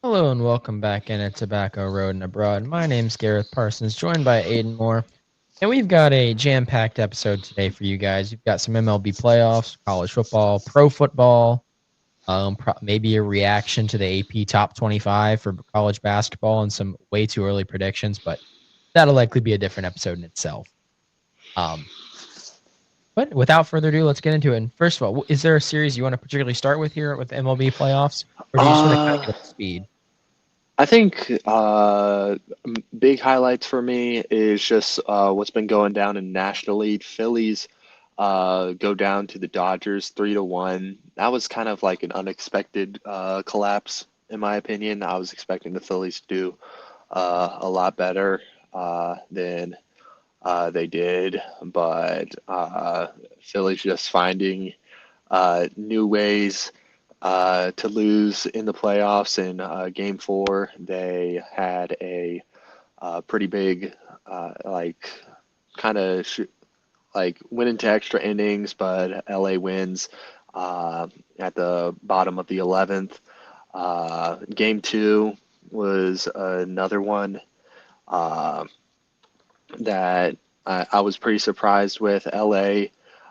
Hello and welcome back in at Tobacco Road and Abroad. My name's Gareth Parsons, joined by Aiden Moore, and we've got a jam-packed episode today for you guys. We've got some MLB playoffs, college football, pro football, maybe a reaction to the AP Top 25 for college basketball, and some way too early predictions, but that'll likely be a different episode in itself. Um, but without further ado, let's get into it. And first of all, is there a series you want to particularly start with here with the MLB playoffs, or do you just want to kind of Uh, get up to speed? I think big highlights for me is just what's been going down in National League. Phillies go down to the Dodgers 3-1. That was kind of like an unexpected collapse, in my opinion. I was expecting the Phillies to do a lot better than they did, but Phillies just finding new ways to lose in the playoffs. In Game Four, they had a pretty big, like, kind of like went into extra innings, but LA wins at the bottom of the 11th. Game Two was another one uh, that I was pretty surprised with. LA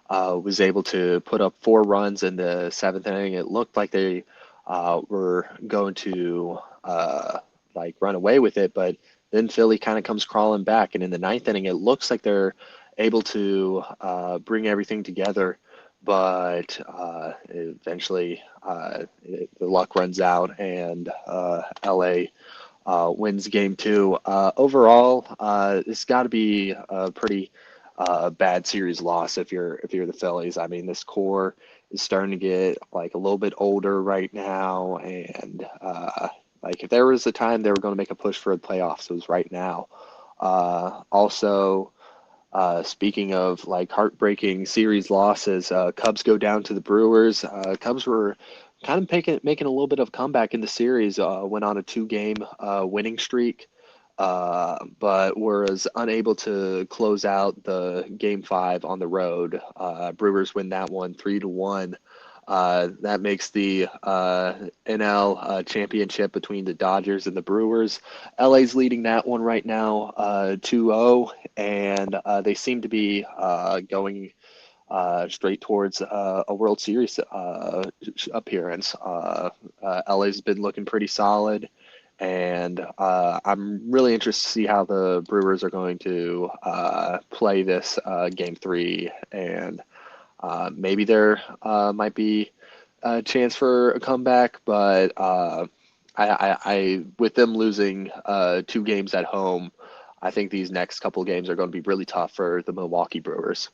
was able to put up 4 runs in the seventh inning. It looked like they were going to like run away with it, but then Philly kind of comes crawling back, and in the ninth inning, it looks like they're able to bring everything together. But eventually, the luck runs out, and LA wins game two. Overall, it's got to be a pretty bad series loss if you're the Phillies. I mean, this core is starting to get like a little bit older right now, and like if there was a time they were going to make a push for the playoffs, it was right now. Also, speaking of like heartbreaking series losses, Cubs go down to the Brewers. Cubs were kind of making a little bit of comeback in the series. Went on a 2-game winning streak, but was unable to close out the Game Five on the road. Brewers win that one 3-1. That makes the NL championship between the Dodgers and the Brewers. LA's leading that one right now, 2-0, and they seem to be going straight towards a World Series appearance. LA's been looking pretty solid, and I'm really interested to see how the Brewers are going to play this Game Three, and maybe there might be a chance for a comeback, but with them losing 2 games at home, I think these next couple of games are going to be really tough for the Milwaukee Brewers.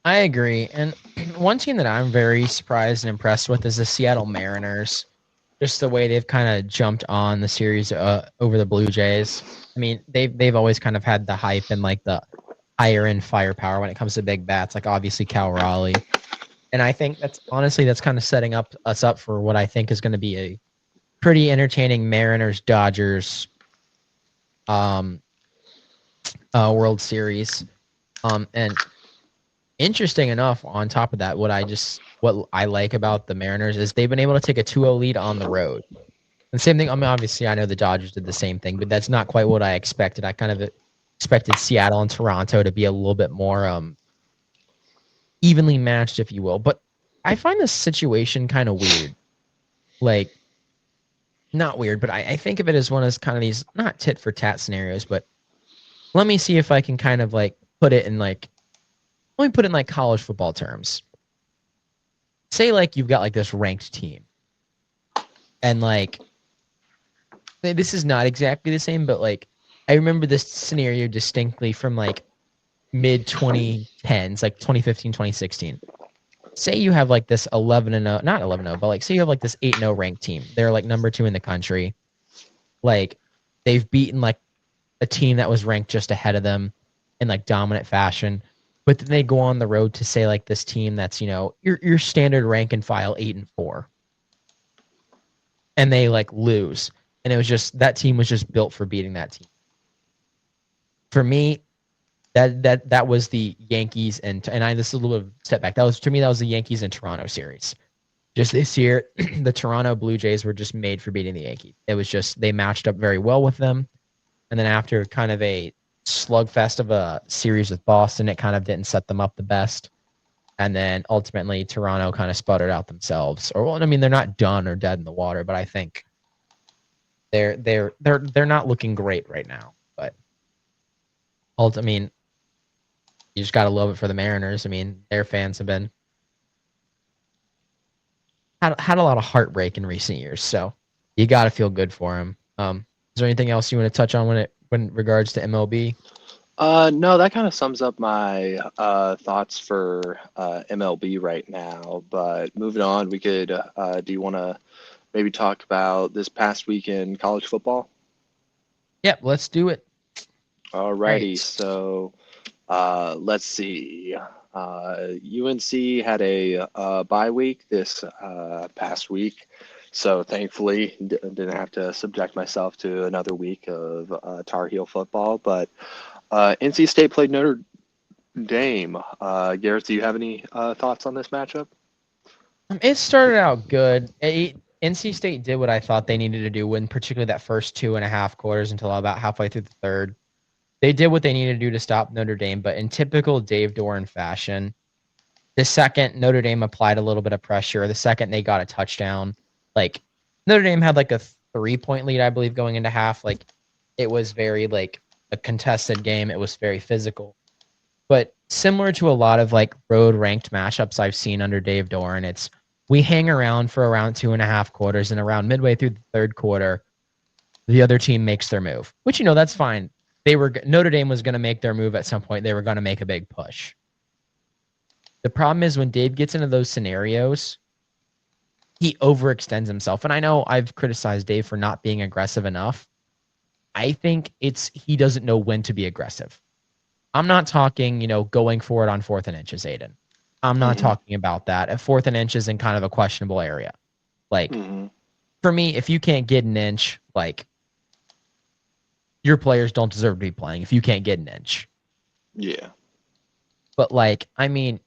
I agree. And one team that I'm very surprised and impressed with is the Seattle Mariners. Just the way they've kind of jumped on the series over the Blue Jays. I mean, they've always kind of had the hype and like the higher end firepower when it comes to big bats, like obviously Cal Raleigh. And I think that's kind of setting us up for what I think is going to be a pretty entertaining Mariners Dodgers um World Series. And interesting enough, on top of that, what I like about the Mariners is they've been able to take a 2-0 lead on the road. And same thing. I mean, obviously, I know the Dodgers did the same thing, but that's not quite what I expected. I kind of expected Seattle and Toronto to be a little bit more evenly matched, if you will. But I find this situation kind of weird. Like, not weird, but I think of it as one of kind of these not tit for tat scenarios. But let me see if I can kind of like put it in like let me put it in like college football terms. Say like you've got like this ranked team, and like this is not exactly the same, but like I remember this scenario distinctly from like mid 2010s, like 2015, 2016. Say you have like this 11 and 0, not 11 and 0, but like say you have like this 8 and 0 ranked team. They're like number 2 in the country. Like they've beaten like a team that was ranked just ahead of them in like dominant fashion. But then they go on the road to say like this team that's, your standard rank and file 8-4. And they like lose. And it was just that team was just built for beating that team. For me, that was the Yankees and I this is a little bit of step back. That was to me that was the Yankees and Toronto series. Just this year, the Toronto Blue Jays were just made for beating the Yankees. It was just they matched up very well with them. And then after kind of a slugfest of a series with Boston, it kind of didn't set them up the best. And then ultimately Toronto kind of sputtered out themselves. Or well, I mean, they're not done or dead in the water, but I think they're not looking great right now. But I mean, you just gotta love it for the Mariners. I mean, their fans have been had a lot of heartbreak in recent years, so you gotta feel good for them. Is there anything else you want to touch on when regards to MLB? No, that kind of sums up my thoughts for MLB right now. But moving on, we could. Do you want to maybe talk about this past week in college football? Yep, let's do it. Alrighty, Right. so let's see. UNC had a bye week this past week, so thankfully didn't have to subject myself to another week of Tar Heel football. But NC State played Notre Dame. Garrett, do you have any thoughts on this matchup? It started out good. NC State did what I thought they needed to do when particularly that first 2.5 quarters until about halfway through the third. They did what they needed to do to stop Notre Dame, but in typical Dave Doran fashion, the second Notre Dame applied a little bit of pressure, the second they got a touchdown, like Notre Dame had like a 3-point lead, I believe, going into half. Like it was very like a contested game. It was very physical. But similar to a lot of like road ranked matchups I've seen under Dave Doran, it's we hang around for around 2.5 quarters, and around midway through the third quarter, the other team makes their move. Which that's fine. Notre Dame was going to make their move at some point. They were going to make a big push. The problem is when Dave gets into those scenarios, he overextends himself. And I know I've criticized Dave for not being aggressive enough. I think it's he doesn't know when to be aggressive. I'm not talking, going for it on 4th and inches, Aiden. I'm not Mm-hmm. talking about that. A 4th and inches in kind of a questionable area. Like, Mm-hmm. for me, if you can't get an inch, like, your players don't deserve to be playing if you can't get an inch. Yeah. But, like, I mean,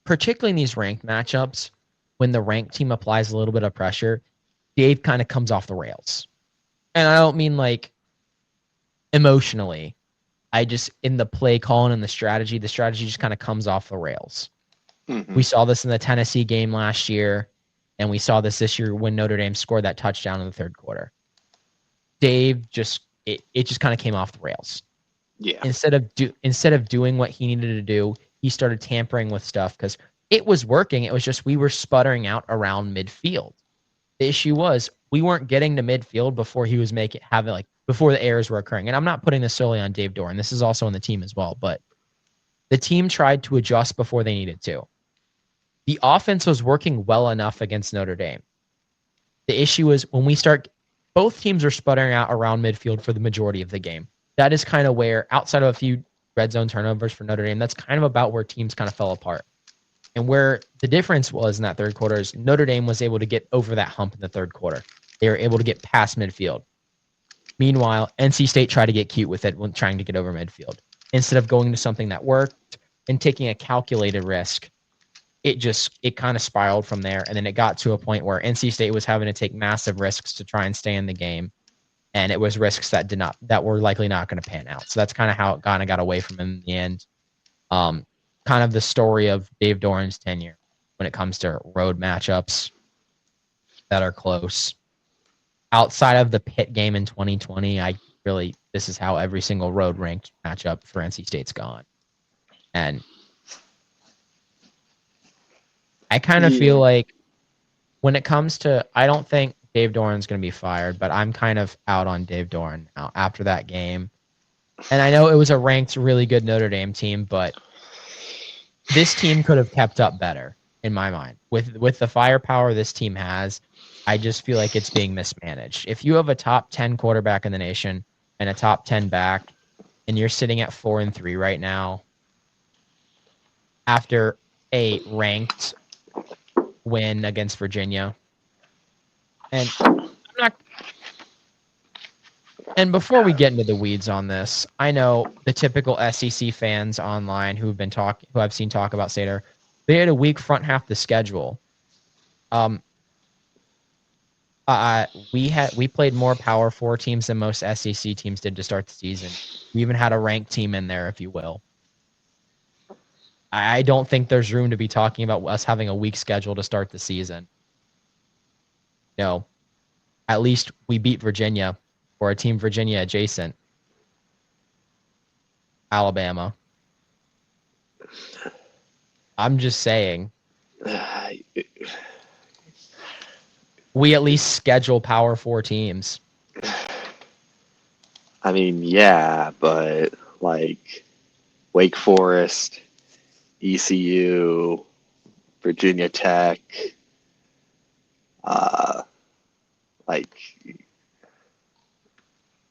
particularly in these ranked matchups, when the ranked team applies a little bit of pressure, Dave kind of comes off the rails. And I don't mean, like, emotionally. I just, in the play calling and the strategy just kind of comes off the rails. Mm-hmm. We saw this in the Tennessee game last year, and we saw this year when Notre Dame scored that touchdown in the third quarter. Dave just it just kind of came off the rails. Yeah. Instead of doing what he needed to do, he started tampering with stuff because it was working. It was just we were sputtering out around midfield. The issue was we weren't getting to midfield before he was before the errors were occurring. And I'm not putting this solely on Dave Doran. This is also on the team as well. But the team tried to adjust before they needed to. The offense was working well enough against Notre Dame. The issue is when both teams are sputtering out around midfield for the majority of the game. That is kind of where, outside of a few red zone turnovers for Notre Dame, that's kind of about where teams kind of fell apart. And where the difference was in that third quarter is Notre Dame was able to get over that hump in the third quarter. They were able to get past midfield. Meanwhile, NC State tried to get cute with it when trying to get over midfield. Instead of going to something that worked and taking a calculated risk, it kind of spiraled from there. And then it got to a point where NC State was having to take massive risks to try and stay in the game. And it was risks that were likely not going to pan out. So that's kind of how it kind of got away from him in the end. Kind of the story of Dave Doran's tenure when it comes to road matchups that are close. Outside of the Pitt game in 2020, this is how every single road ranked matchup for NC State's gone. And I kind of feel Yeah. like when it comes to, I don't think Dave Doran's going to be fired, but I'm kind of out on Dave Doran now after that game. And I know it was a ranked, really good Notre Dame team, but this team could have kept up better in my mind. With the firepower this team has, I just feel like it's being mismanaged. If you have a top 10 quarterback in the nation and a top 10 back, and you're sitting at 4-3 right now after a ranked win against Virginia, and I'm not. And before we get into the weeds on this, I know the typical SEC fans online who I've seen talk about Seder, they had a weak front half of the schedule. Um, we played more Power Four teams than most SEC teams did to start the season. We even had a ranked team in there, if you will. I don't think there's room to be talking about us having a weak schedule to start the season. No, at least we beat Virginia or a team Virginia adjacent, Alabama. I'm just saying we at least schedule Power Four teams. I mean, yeah, but like Wake Forest, ECU, Virginia Tech, uh, like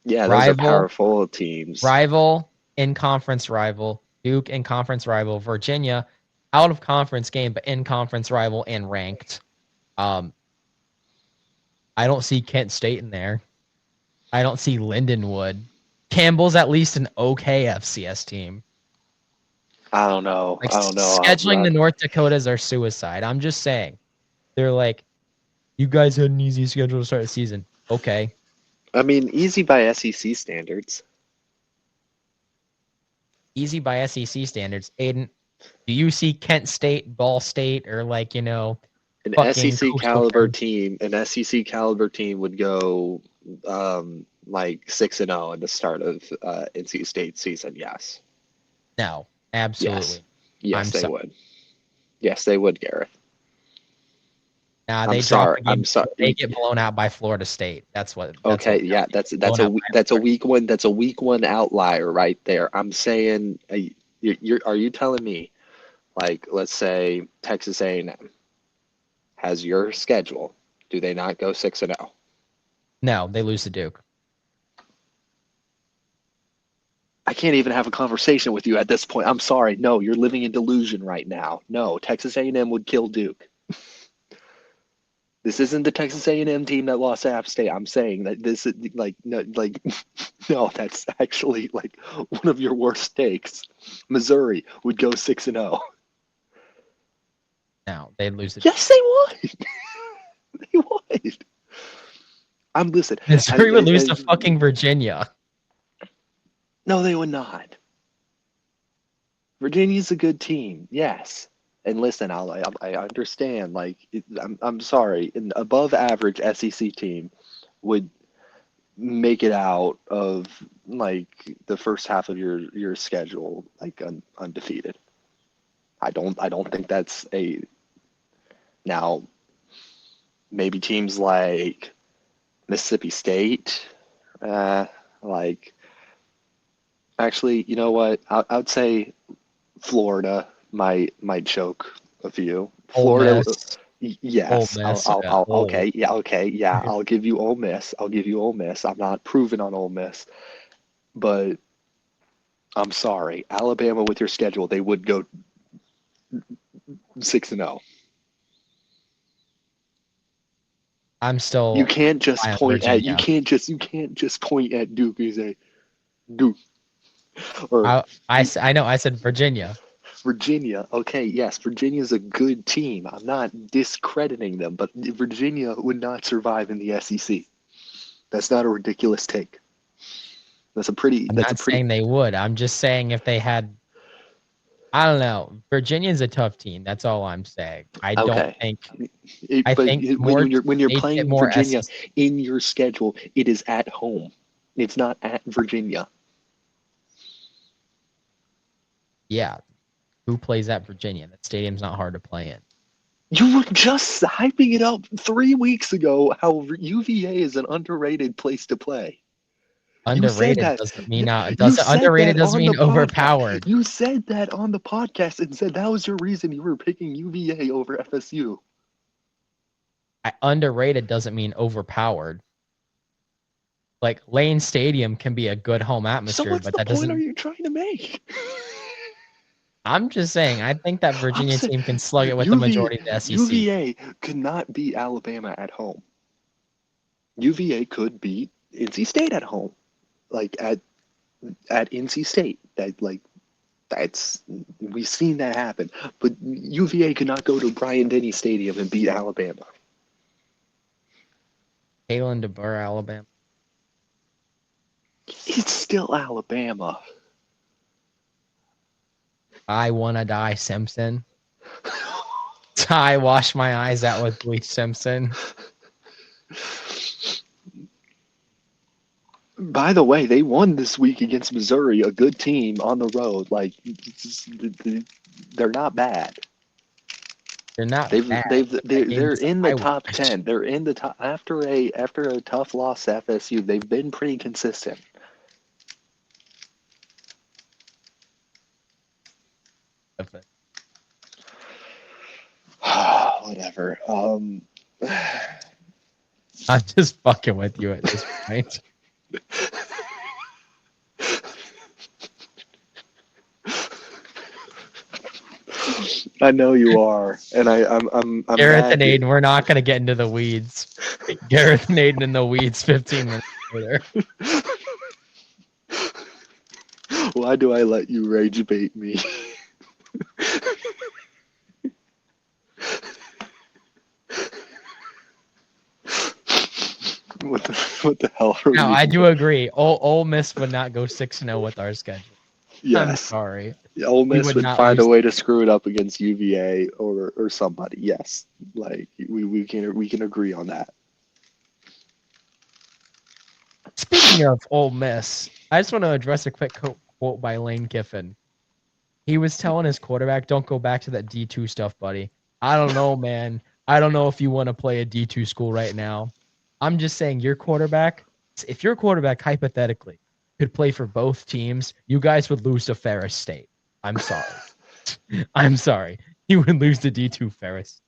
yeah, those are Rival, powerful teams. rival, in conference rival, Duke in conference rival, Virginia out of conference game, but in conference rival and ranked. Um, I don't see Kent State in there. I don't see Lindenwood. Campbell's at least an okay FCS team. I don't know. Like I don't know. scheduling the North Dakotas are suicide. I'm just saying. They're like, you guys had an easy schedule to start the season. Okay. I mean, easy by SEC standards. Easy by SEC standards. Aiden, do you see Kent State, Ball State, or like, An fucking SEC Coastal caliber Carolina? team, an SEC caliber team would go like 6-0 at the start of NC State season. Yes, No, yes, absolutely. yes, I'm they sorry. would. Yes, they would, Gareth. Nah, I'm they drop sorry. a I'm game. sorry. They get blown out by Florida State. That's what Okay, yeah, blown out by that's a Florida. weak one. That's a weak one outlier right there. I'm saying, are you telling me, like, let's say Texas A&M has your schedule? Do they not go 6-0? No, they lose to Duke. I can't even have a conversation with you at this point. I'm sorry. No, you're living in delusion right now. No, Texas A&M would kill Duke. This isn't the Texas A&M team that lost to App State. I'm saying that this is like no, like no, that's actually like one of your worst takes. Missouri would go 6-0. No, they lose to Duke. Yes, they would. They would. I'm listen. Missouri would lose to fucking Virginia. No, they would not. Virginia's a good team, yes. And listen, I understand. Like, I'm sorry, an above average SEC team would make it out of like the first half of your schedule like undefeated. I don't think that's a now maybe teams like Mississippi State, like actually, you know what? I would say Florida might choke a few. Ole Florida, Miss. Ole yes. Miss. Oh, Okay, yeah, okay, yeah. I'll give you Ole Miss. I'll give you Ole Miss. I'm not proving on Ole Miss, but I'm sorry, Alabama with your schedule, they would go 6-0. I'm You still can't just high on point at Virginia. you can't just point at Duke and say Duke or I know. I said Virginia. Virginia. Okay, yes, Virginia's a good team. I'm not discrediting them, but Virginia would not survive in the SEC. That's not a ridiculous take. I'm That's a not pretty saying they would. I'm just saying if they had, I don't know. Virginia's a tough team. That's all I'm saying. I don't okay. think. I But think when you're they'd get playing more Virginia SEC. in your schedule, it is at home. It's not at Virginia. Yeah, who plays at Virginia? That stadium's not hard to play in. You were just hyping it up 3 weeks ago how UVA is an underrated place to play. You said Underrated that. doesn't mean You doesn't said underrated that doesn't on the mean podcast. overpowered. You said that on the podcast and said that was your reason you were picking UVA over FSU. Underrated doesn't mean overpowered. Like Lane Stadium can be a good home So atmosphere, what's but the that point are doesn't. you trying to make? I'm just saying. I think that I'm Virginia saying team can slug it with the majority of the SEC. UVA could not beat Alabama at home. UVA could beat NC State at home, like at NC State. That like That's we've seen that happen. But UVA could not go to Bryant Denny Stadium and beat Alabama. Kalen DeBoer, Alabama. It's still Alabama. I wanna die, Simpson. I wash my eyes out with bleach, Simpson. By the way, they won this week against Missouri, a good team on the road. Like they're not bad. They're not They've bad, they've but that game they're was in a the high top wash. 10. They're in the top after a tough loss to FSU. They've been pretty consistent. Whatever. I'm just fucking with you at this point. I know you are, and I'm Gareth and mad. Aiden, we're not gonna get into the weeds. Gareth and Aiden in the weeds 15 minutes later. Why do I let you rage bait me? What the hell are Now we I do doing? agree. Ole Miss would not go 6-0 with our schedule. I'm Yes, sorry. Ole We Miss would would not find a lose. way to screw it up against UVA or somebody. Yes, like we can agree on that. Speaking of Ole Miss, I just want to address a quick quote by Lane Kiffin. He was telling his quarterback, "Don't go back to that D2 stuff, buddy." I don't know, man. I don't know if you want to play a D2 school right now. I'm just saying your quarterback, if your quarterback hypothetically could play for both teams, you guys would lose to Ferris State. I'm sorry. I'm sorry. You would lose to D2 Ferris.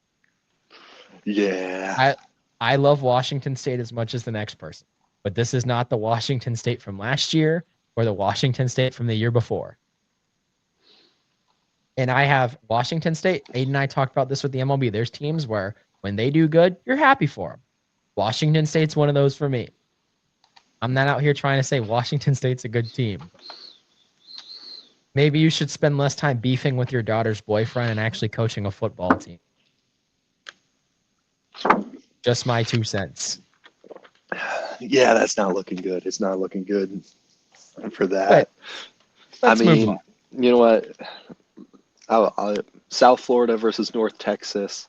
Yeah, I I love Washington State as much as the next person, but this is not the Washington State from last year or the Washington State from the year before. And I have Washington State. Aiden and I talked about this with the MLB. There's teams where when they do good, you're happy for them. Washington State's one of those for me. I'm not out here trying to say Washington State's a good team. Maybe you should spend less time beefing with your daughter's boyfriend and actually coaching a football team. Just my 2 cents. yeah, that's not looking good. It's not looking good for But that. I let's move on. mean, you know what? South Florida versus North Texas.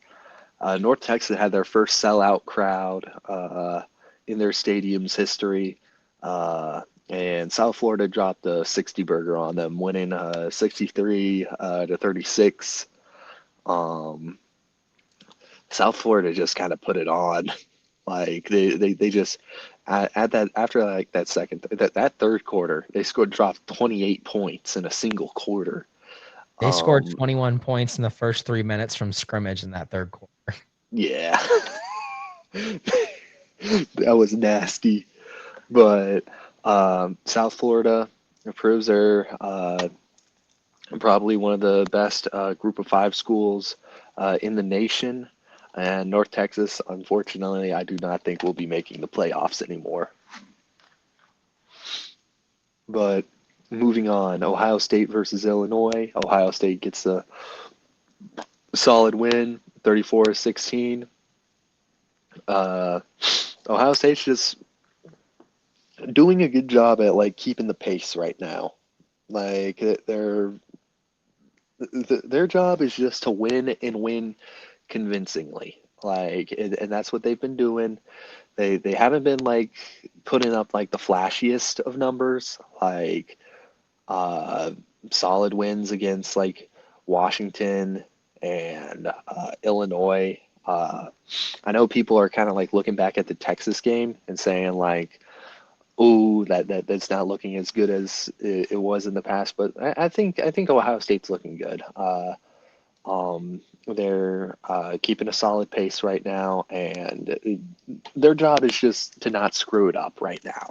North Texas had their first sellout crowd in their stadium's history, and South Florida dropped a 60 burger on them, winning 63 to 36. Um, South Florida just kind of put it on. Like they just at that after like that third quarter, they dropped 28 points in a single quarter. They scored Um, 21 points in the first 3 minutes from scrimmage in that third quarter. yeah, that was nasty. But South Florida proves they're probably one of the best group of five schools in the nation. And North Texas, unfortunately, I do not think will be making the playoffs anymore. But moving on, Ohio State versus Illinois. Ohio State gets a solid win, 34-16. Uh, Ohio State's just doing a good job at like keeping the pace right now. Like their job is just to win and win convincingly. Like and that's what they've been doing. They haven't been like putting up like the flashiest of numbers, like uh, solid wins against like Washington and Illinois. I know people are kind of like looking back at the Texas game and saying like, "Oh, that's not looking as good as it was in the past." But I think Ohio State's looking good. They're keeping a solid pace right now, and their job is just to not screw it up right now.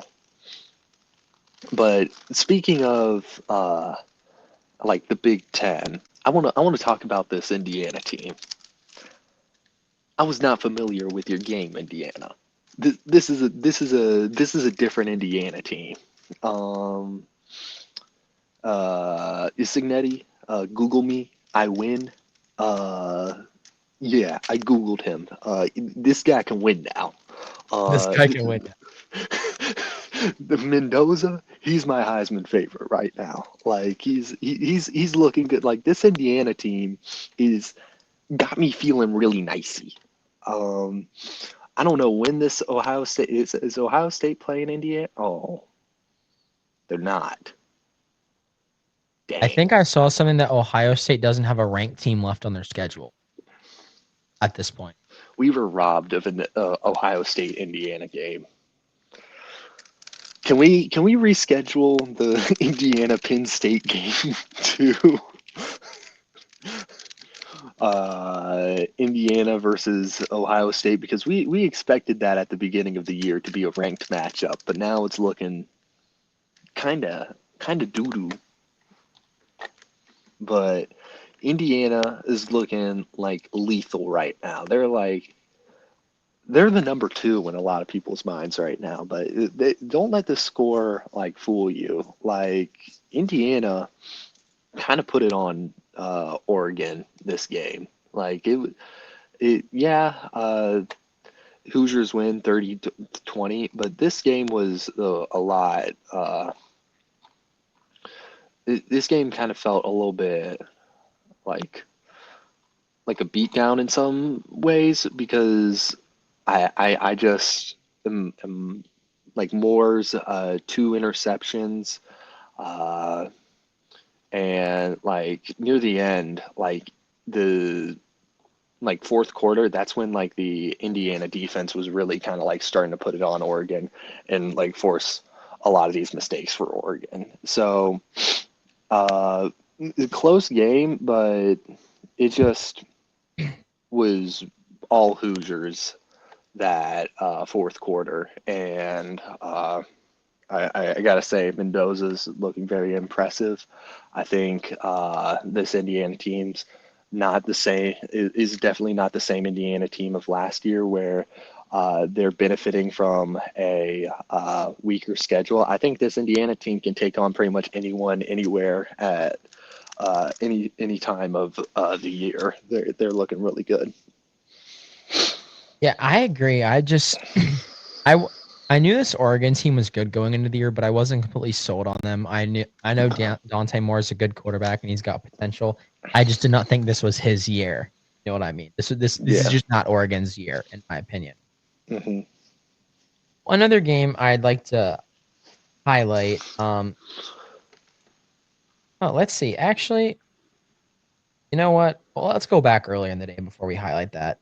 But speaking of like the Big Ten, I want to talk about this Indiana team. I was not familiar with your game, Indiana. This is a different Indiana team. Um, Isignetti, Google me, I win. Uh, yeah, I Googled him. This guy can win now. This Uh, guy can win. the Mendoza, he's my Heisman favorite right now. Like he's looking good. Like this Indiana team is got me feeling really nicey. Um, I don't know when this Ohio State is Ohio State playing Indiana? Oh, they're not. I Dang. think I saw something that Ohio State doesn't have a ranked team left on their schedule at this point. We were robbed of an Ohio State Indiana game. Can we reschedule the Indiana Penn State game to Indiana versus Ohio State, because we expected that at the beginning of the year to be a ranked matchup, but now it's looking kind of doo doo. But Indiana is looking like lethal right now. They're the number two in a lot of people's minds right now, but don't let the score like fool you. Like Indiana kind of put it on Oregon this game. Like yeah. Hoosiers win 30-20, but this game was a lot. This game kind of felt a little bit like like a beatdown in some ways because I just am like Moore's two interceptions, uh, and like near the end, like the like fourth quarter, that's when like the Indiana defense was really kind of like starting to put it on Oregon and like force a lot of these mistakes for Oregon. So uh, close game, but it just was all Hoosiers that fourth quarter, and I gotta say Mendoza's looking very impressive. I think this Indiana team's not the same is definitely not the same Indiana team of last year where they're benefiting from a weaker schedule. I think this Indiana team can take on pretty much anyone anywhere at any time of the year. They're looking really good. Yeah, I agree. I just I w- I knew this Oregon team was good going into the year, but I wasn't completely sold on them. I know Dante Moore is a good quarterback and he's got potential. I just did not think this was his year. You know what I mean? This is Yeah. just not Oregon's year, in my opinion. Hmm. Another game I'd like to highlight. Oh, let's see. Actually, you know what? Well, let's go back earlier in the day before we highlight that.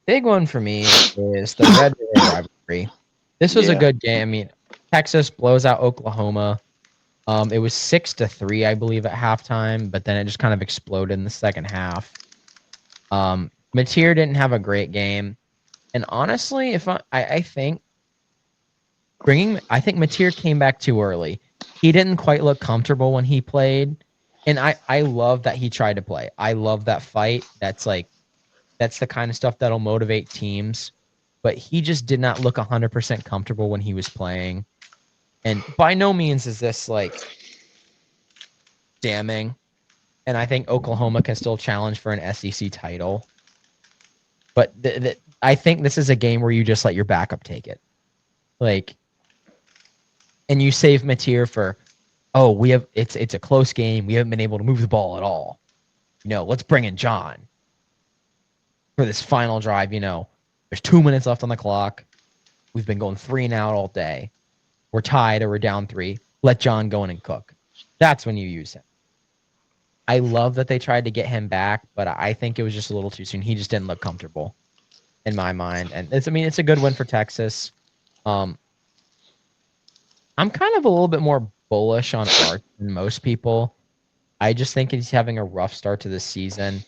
Big one for me is the Red River rivalry. This was a Yeah. good game. I mean, Texas blows out Oklahoma. It was 6-3, I believe, at halftime, but then it just kind of exploded in the second half. Mateer didn't have a great game, and honestly, if I think I think Mateer came back too early. He didn't quite look comfortable when he played, and I love that he tried to play. I love that fight. That's the kind of stuff that'll motivate teams. But he just did not look 100% comfortable when he was playing. And by no means is this like damning. And I think Oklahoma can still challenge for an SEC title. But I think this is a game where you just let your backup take it. Like, and you save Mateer for, oh, it's a close game. We haven't been able to move the ball at all. Let's bring in John for this final drive. There's 2 minutes left on the clock. We've been going 3-and-out all day. We're tied or we're down 3. Let John go in and cook. That's when you use him. I love that they tried to get him back, but I think it was just a little too soon. He just didn't look comfortable in my mind. And it's a good win for Texas. Um, I'm kind of a little bit more bullish on Arch than most people. I just think he's having a rough start to the season.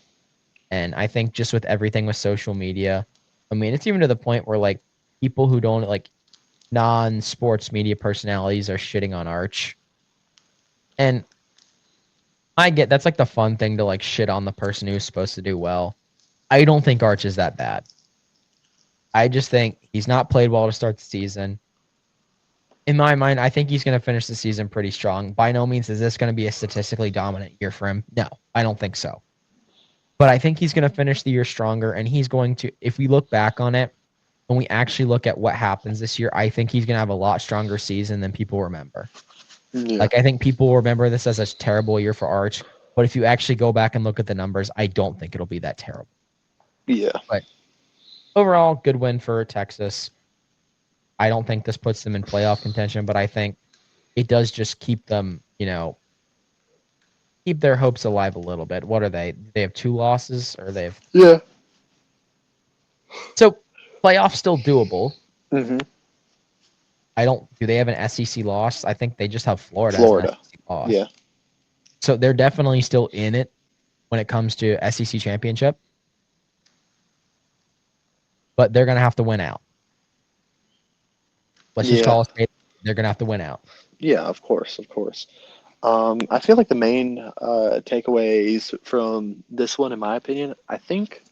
And I think just with everything with social media, I mean, it's even to the point where like people who don't like non-sports media personalities are shitting on Arch. And I get that's like the fun thing to like shit on the person who's supposed to do well. I don't think Arch is that bad. I just think he's not played well to start the season. In my mind, I think he's going to finish the season pretty strong. By no means is this going to be a statistically dominant year for him. No, I don't think so. But I think he's going to finish the year stronger, and he's going to, if we look back on it, when we actually look at what happens this year, I think he's going to have a lot stronger season than people remember. Yeah. Like, I think people will remember this as a terrible year for Arch, but if you actually go back and look at the numbers, I don't think it'll be that terrible. Yeah. But overall, good win for Texas. I don't think this puts them in playoff contention, but I think it does just keep them, keep their hopes alive a little bit. What are they? They have 2 losses, or they have Yeah. so playoffs still doable. Hmm. I don't. Do they have an SEC loss? I think they just have Florida as an Florida. SEC loss. Yeah. So they're definitely still in it when it comes to SEC championship, but they're gonna have to win out. Let's just Yeah. call it. They're gonna have to win out. Yeah. Of course. Of course. I feel like the main takeaways from this one, in my opinion, I think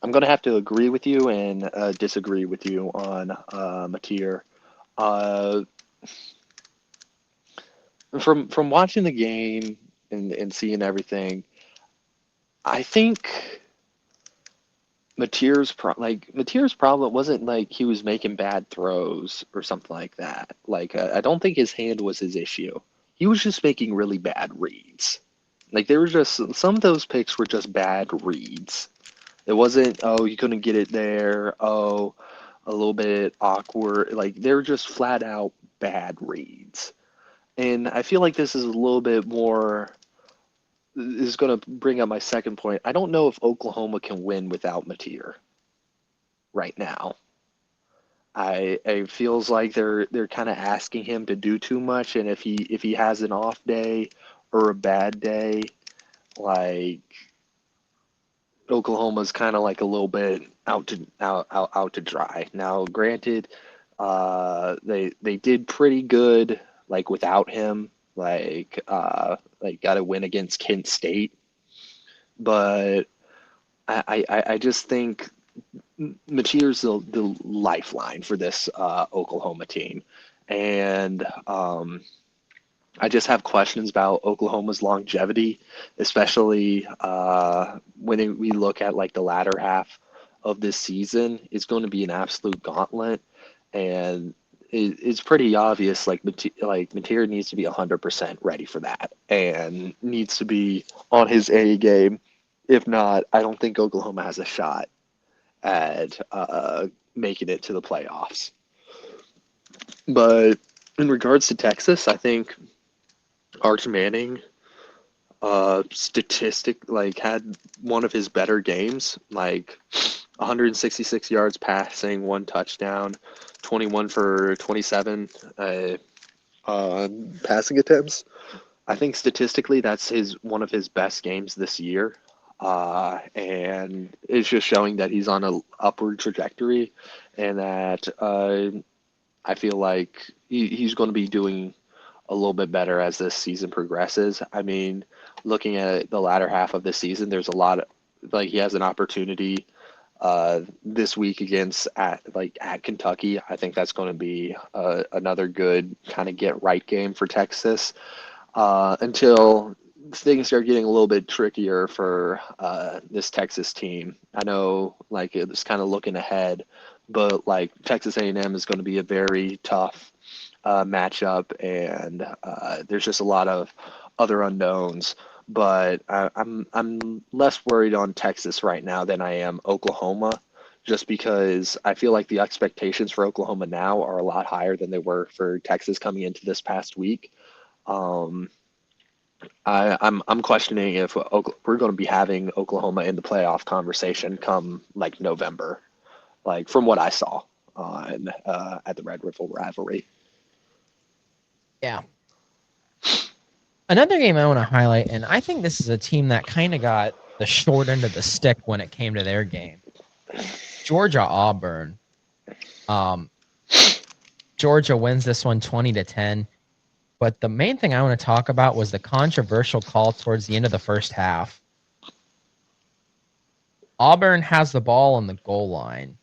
I'm going to have to agree with you and disagree with you on Mateer. Uh, from watching the game and seeing everything, I think Mateer's problem wasn't like he was making bad throws or something like that. Like I don't think his hand was his issue. He was just making really bad reads. Like there were just some of those picks were just bad reads. It wasn't, oh, you couldn't get it there. Oh, a little bit awkward. Like they were just flat out bad reads. And I feel like this is a little bit more, is going to bring up my second point. I don't know if Oklahoma can win without Mateer right now. I it feels like they're kind of asking him to do too much, and if he has an off day or a bad day, like Oklahoma's kind of like a little bit out to dry. Now, granted, they did pretty good like without him. Like got a win against Kent State, but I just think Mateer's the lifeline for this Oklahoma team, and I just have questions about Oklahoma's longevity, especially when we look at like the latter half of this season. It's going to be an absolute gauntlet, and it's pretty obvious. Like Mateer needs to be 100% ready for that, and needs to be on his A game. If not, I don't think Oklahoma has a shot at making it to the playoffs. But in regards to Texas, I think Arch Manning statistic like had one of his better games, like 166 yards passing, 1 touchdown, 21 for 27 passing attempts. I think statistically that's his one of his best games this year. And it's just showing that he's on a upward trajectory, and that I feel like he's going to be doing a little bit better as this season progresses. I mean, looking at the latter half of the season, there's a lot of, like he has an opportunity this week against at Kentucky. I think that's going to be another good kind of get right game for Texas until things start getting a little bit trickier for this Texas team. I know like it's kind of looking ahead, but like Texas A&M is going to be a very tough matchup, and there's just a lot of other unknowns. But I'm less worried on Texas right now than I am Oklahoma, just because I feel like the expectations for Oklahoma now are a lot higher than they were for Texas coming into this past week. Um, I'm questioning if we're going to be having Oklahoma in the playoff conversation come like November, like from what I saw on at the Red River rivalry. Yeah. Another game I want to highlight, and I think this is a team that kind of got the short end of the stick when it came to their game. Georgia Auburn. Um, Georgia wins this one 20-10. But the main thing I want to talk about was the controversial call towards the end of the first half. Auburn has the ball on the goal line.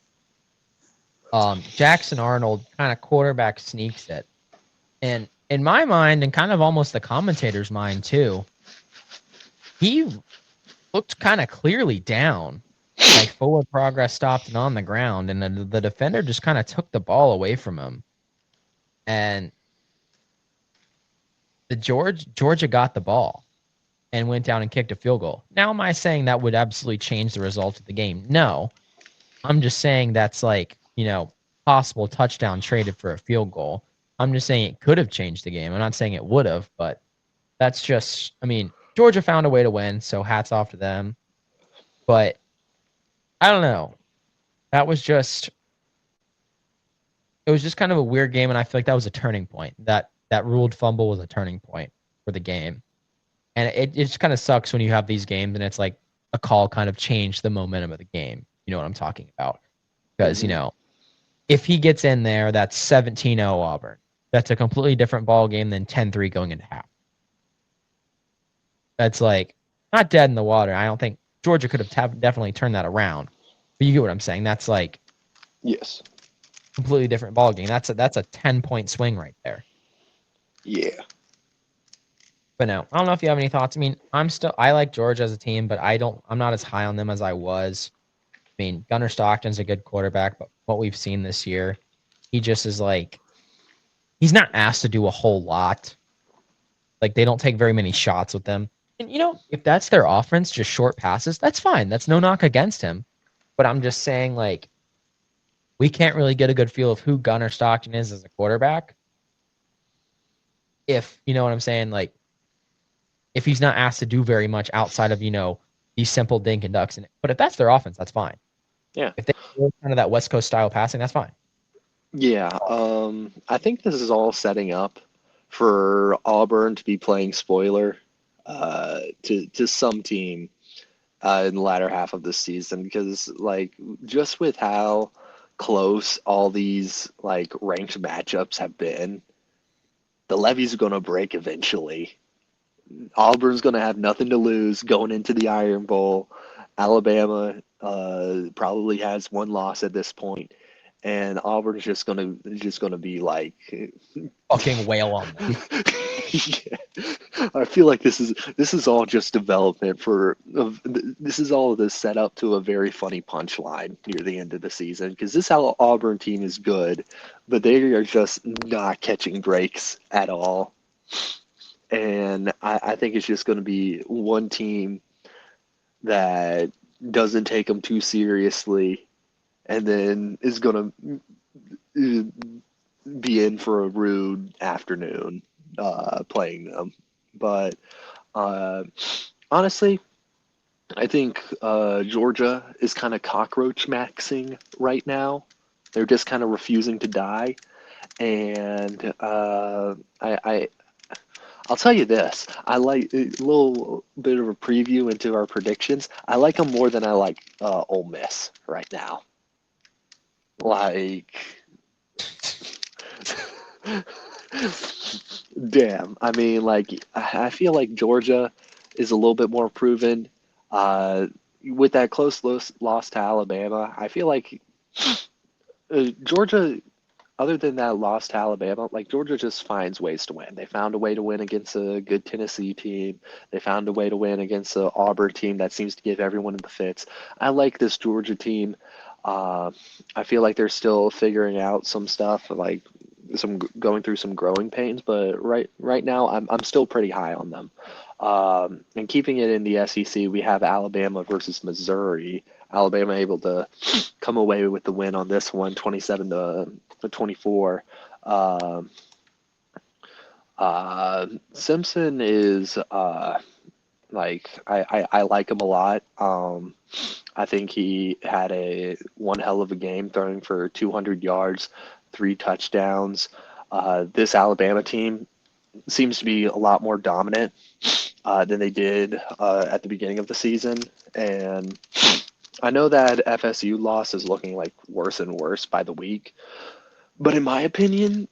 Jackson Arnold kind of quarterback sneaks it. And in my mind, and kind of almost the commentator's mind too, he looked kind of clearly down, like forward progress stopped and on the ground, and the defender just kind of took the ball away from him. And Georgia got the ball and went down and kicked a field goal. Now, am I saying that would absolutely change the result of the game? No. I'm just saying that's like, possible touchdown traded for a field goal. I'm just saying it could have changed the game. I'm not saying it would have, but that's just, I mean, Georgia found a way to win, so hats off to them. But I don't know. That was just, it was just kind of a weird game, and I feel like that was a turning point. That ruled fumble was a turning point for the game. And it just kind of sucks when you have these games and it's like a call kind of changed the momentum of the game. You know what I'm talking about? Because, Hmm. if he gets in there, that's 17-0 Auburn. That's a completely different ball game than 10-3 going into half. That's like not dead in the water. I don't think Georgia could have definitely turned that around. But you get what I'm saying. That's like Yes. completely different ball game. That's a 10-point swing right there. Yeah. But no, I don't know if you have any thoughts. I mean, I like Georgia as a team, but I'm not as high on them as I was. I mean, Gunnar Stockton's a good quarterback, but what we've seen this year, he just is like he's not asked to do a whole lot. Like they don't take very many shots with them. And if that's their offense, just short passes, that's fine. That's no knock against him. But I'm just saying, like, we can't really get a good feel of who Gunnar Stockton is as a quarterback if you know what I'm saying. Like, if he's not asked to do very much outside of these simple dink and ducks. But if that's their offense, that's fine. Yeah. If they do kind of that West Coast style passing, that's fine. Yeah. I think this is all setting up for Auburn to be playing spoiler to some team in the latter half of the season because, like, just with how close all these like ranked matchups have been, the levees are going to break eventually. Auburn's going to have nothing to lose going into the Iron Bowl. Alabama probably has one loss at this point, and Auburn's just gonna be like, Fucking whale on them. yeah. I feel like this is all just development for this is all the setup to a very funny punchline near the end of the season because this Auburn team is good, but they are just not catching breaks at all. And I think it's just going to be one team that doesn't take them too seriously and then is going to be in for a rude afternoon playing them. But uh, honestly, I think Georgia is kind of cockroach maxing right now. They're just kind of refusing to die. And I'll tell you this. I like a little bit of a preview into our predictions. I like them more than I like Ole Miss right now. Like, damn. I mean, like, I feel like Georgia is a little bit more proven. Uh, with that close loss to Alabama, I feel like Georgia, other than that loss to Alabama, like Georgia just finds ways to win. They found a way to win against a good Tennessee team. They found a way to win against an Auburn team that seems to give everyone the fits. I like this Georgia team. Uh, I feel like they're still figuring out some stuff, like some going through some growing pains. But right now, I'm still pretty high on them. And keeping it in the SEC, we have Alabama versus Missouri. Alabama able to come away with the win on this one, 27-24. Um, Simpson is like I like him a lot. I think he had a one hell of a game, throwing for 200 yards, 3 touchdowns. This Alabama team seems to be a lot more dominant than they did at the beginning of the season, and I know that FSU loss is looking like worse and worse by the week, but in my opinion,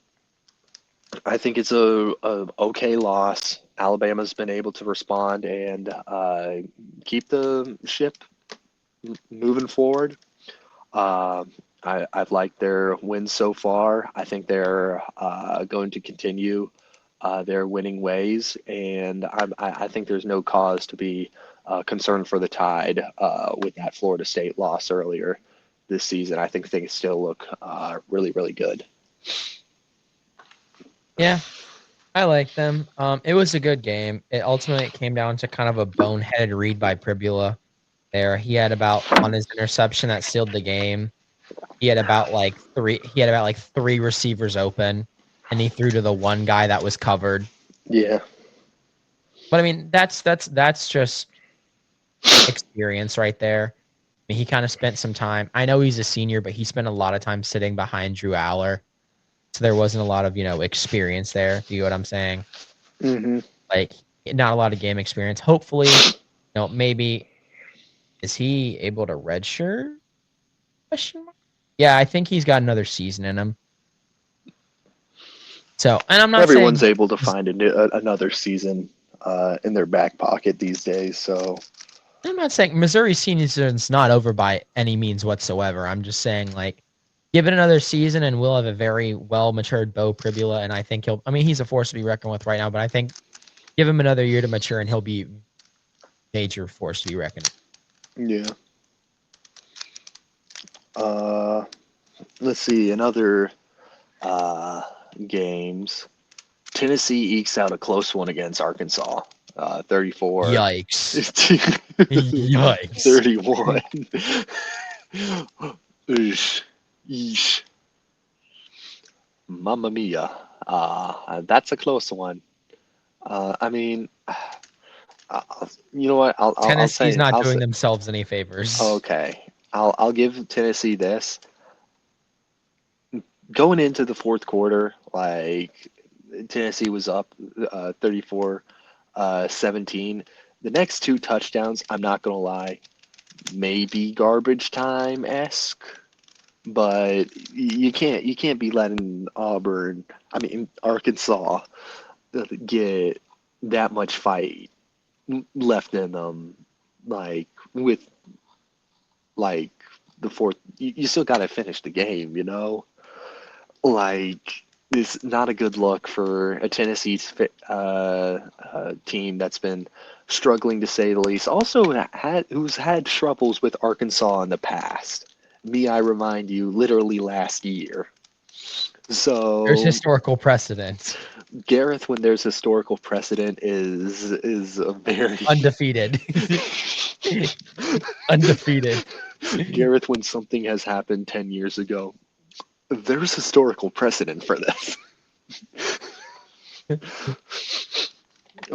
I think it's a okay loss. Alabama's been able to respond and keep the ship moving forward. Uh, I've liked their wins so far. I think they're going to continue their winning ways, and I think there's no cause to be concerned for the Tide with that Florida State loss earlier this season. I think things still look really, really good. Yeah, I like them. It was a good game. It ultimately came down to kind of a boneheaded read by Pribula there. He had about on his interception that sealed the game. He had about like three receivers open, and he threw to the one guy that was covered. Yeah, But I mean, that's just experience right there. I mean, he kind of spent some time. I know he's a senior, but he spent a lot of time sitting behind Drew Aller, so there wasn't a lot of experience there. Do you know what I'm saying? hmm Like, not a lot of game experience. Hopefully, maybe is he able to redshirt? Question mark? Yeah, I think he's got another season in him. So, and I'm not everyone's saying able to find another season in their back pocket these days. So Missouri senior season's not over by any means whatsoever. I'm just saying, like, give it another season and we'll have a very well matured Bo Pribula. And I think he's a force to be reckoned with right now, but I think give him another year to mature and he'll be major force to be reckoned with. yeah. Uh, let's see another uh, games. Tennessee ekes out a close one against Arkansas, 34 Yikes. Yikes. 31. Oosh. Yeesh. Mamma mia. That's a close one. I mean, you know what? I'll Tennessee's say not I'll doing say themselves any favors. okay. I'll give Tennessee this. Going into the fourth quarter, like Tennessee was up 34 17. The next two touchdowns, I'm not gonna lie, maybe garbage time esque, but you can't be letting Auburn, I mean Arkansas, get that much fight left in them, like with like the fourth. You still got to finish the game, you know. Like it's not a good look for a team that's been struggling to say the least. Also, who's had troubles with Arkansas in the past. Me, I remind you, literally last year. There's So historical precedent. Gareth, when there's historical precedent, is a very Undefeated. Undefeated. Gareth when something has happened 10 years ago. There's historical precedent for this.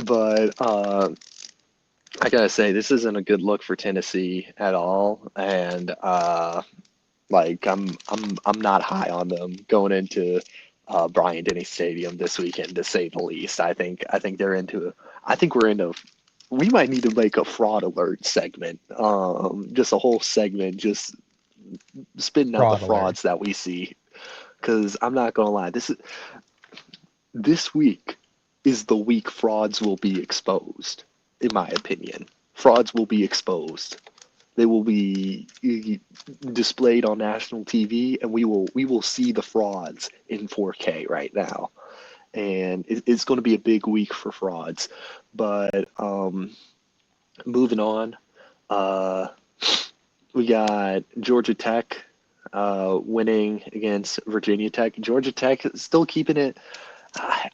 But I gotta say, this isn't a good look for Tennessee at all, and like I'm not high on them going into Bryant-Denny Stadium this weekend, to say the least. I think they're into. I think we're into. We might need to make a fraud alert segment, just a whole segment, just spitting out the Fraud alert. frauds that we see. Because I'm not gonna lie, this week is the week frauds will be exposed, in my opinion. Frauds will be exposed. They will be displayed on national TV, and we will see the frauds in 4K right now. And it's going to be a big week for frauds. But moving on, uh, we got Georgia Tech winning against Virginia Tech. Georgia Tech is still keeping it.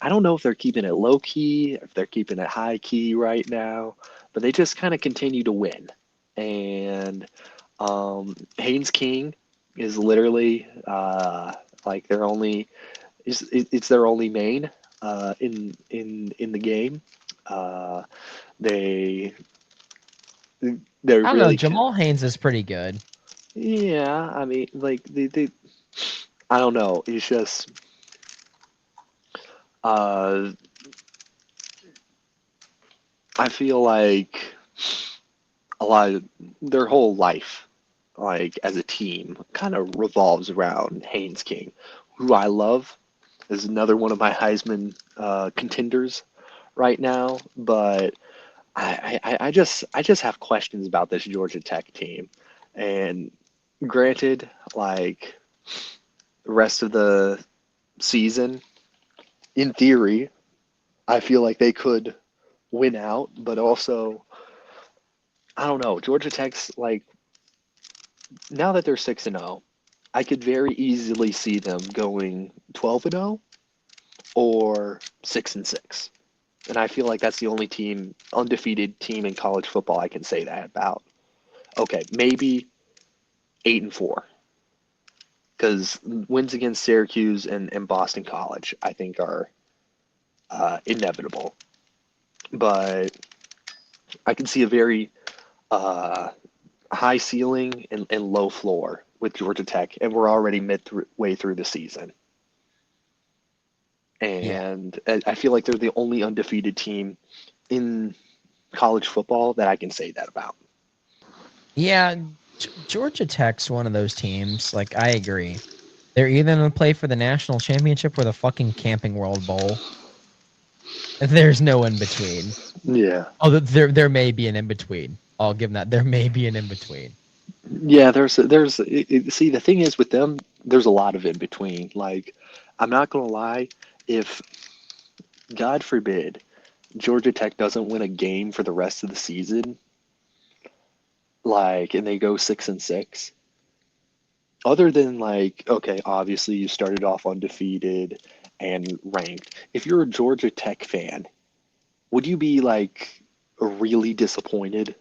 I don't know if they're keeping it low key, if they're keeping it high key right now, but they just kind of continue to win. And Haynes King is literally like their only it's their only main in the game. Uh, they they're I don't know. really Jamal Haynes is pretty good. yeah. I mean, like they I don't know. It's just uh, I feel like a lot of their whole life, like as a team, kind of revolves around Haynes King, who I love, is another one of my Heisman contenders right now. But I just have questions about this Georgia Tech team. And granted, like the rest of the season, in theory, I feel like they could win out, but also I don't know. Georgia Tech's like now that they're 6-0, I could very easily see them going 12-0 or 6-6. And I feel like that's the only team, undefeated team in college football I can say that about. Okay, maybe 8-4, because wins against Syracuse and Boston College, I think, are inevitable. But I can see a very uh, high ceiling and low floor with Georgia Tech, and we're already midway through the season. Yeah. And I feel like they're the only undefeated team in college football that I can say that about. Yeah, Georgia Tech's one of those teams. Like, I agree. They're either going to play for the national championship or the fucking Camping World Bowl. There's no in between. Yeah. Oh, there may be an in between. I'll give them that. There may be an in between. Yeah, see, the thing is with them, there's a lot of in between. Like, I'm not gonna lie, if God forbid Georgia Tech doesn't win a game for the rest of the season, like, and they go 6-6, other than like, okay, obviously you started off undefeated and ranked. If you're a Georgia Tech fan, would you be like really disappointed?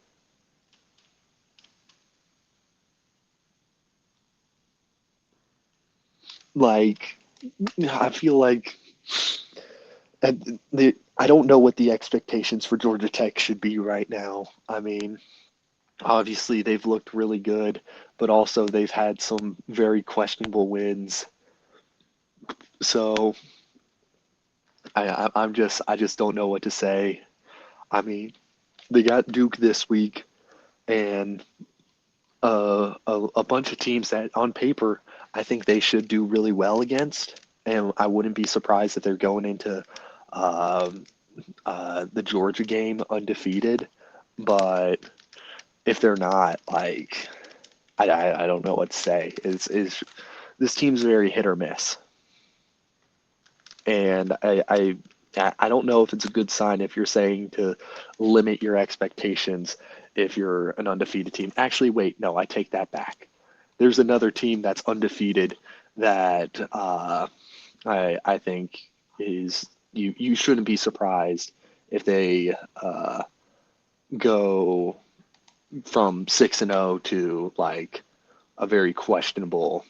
Like, I feel like I don't know what the expectations for Georgia Tech should be right now. I mean, obviously they've looked really good, but also they've had some very questionable wins. So I just don't know what to say. I mean, they got Duke this week, and a bunch of teams that on paper I think they should do really well against, and I wouldn't be surprised if they're going into um, the Georgia game undefeated. But if they're not, like, I don't know what to say. Is this team's very hit or miss, and I don't know if it's a good sign if you're saying to limit your expectations if you're an undefeated team. Actually, wait, no, I take that back. There's another team that's undefeated that I think is you shouldn't be surprised if they go from 6-0 to like a very questionable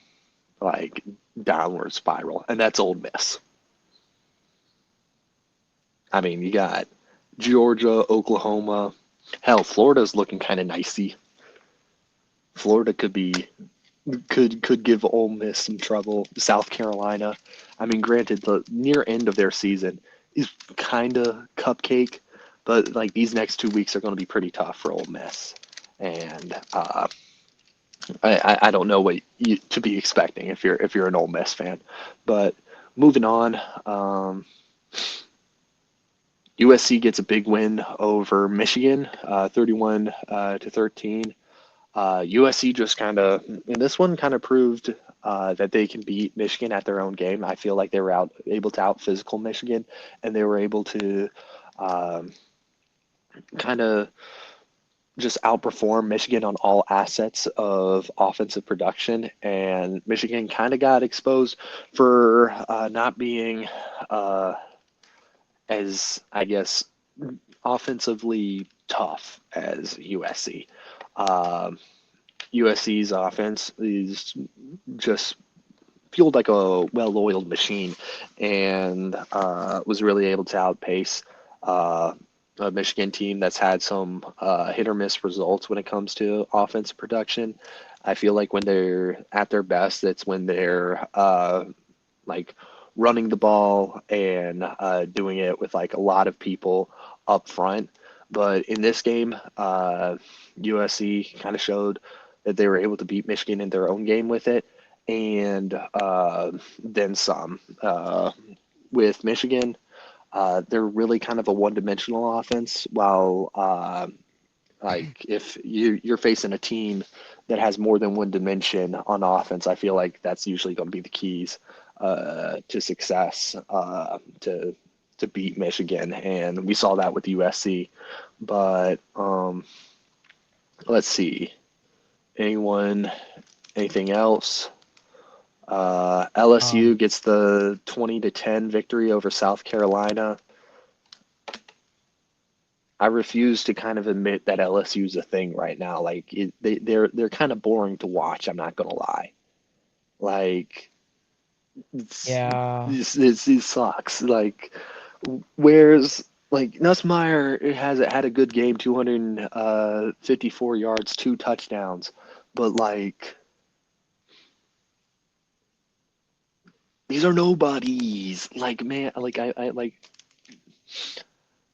like downward spiral, and that's Old Miss. I mean, you got Georgia, Oklahoma, hell, Florida's looking kind of nicey. Florida could give Ole Miss some trouble. South Carolina, I mean, granted, the near end of their season is kind of cupcake, but like these next 2 weeks are going to be pretty tough for Ole Miss, and I don't know what you to be expecting if you're an Ole Miss fan. But moving on, USC gets a big win over Michigan, 31 to 13. USC just kind of, and this one kind of proved that they can beat Michigan at their own game. I feel like they were able to out physical Michigan, and they were able to um, kind of just outperform Michigan on all assets of offensive production. And Michigan kind of got exposed for not being as, I guess, offensively tough as USC. Um, USC's offense is just fueled like a well-oiled machine, and was really able to outpace uh, a Michigan team that's had some hit or miss results when it comes to offensive production. I feel like when they're at their best, it's when they're like running the ball and doing it with like a lot of people up front. But in this game, USC kind of showed that they were able to beat Michigan in their own game with it, and then some. With Michigan, they're really kind of a one-dimensional offense. While like if you're facing a team that has more than one dimension on offense, I feel like that's usually going to be the keys to success to beat Michigan, and we saw that with USC. But let's see, anyone, anything else? LSU Um, gets the 20-10 victory over South Carolina. I refuse to kind of admit that LSU is a thing right now. Like they're kind of boring to watch. I'm not gonna lie. Like it's, yeah, it sucks. Like where's like Nussmeier has had a good game, 254 yards, 2 touchdowns, but like these are nobodies. Like man, like I like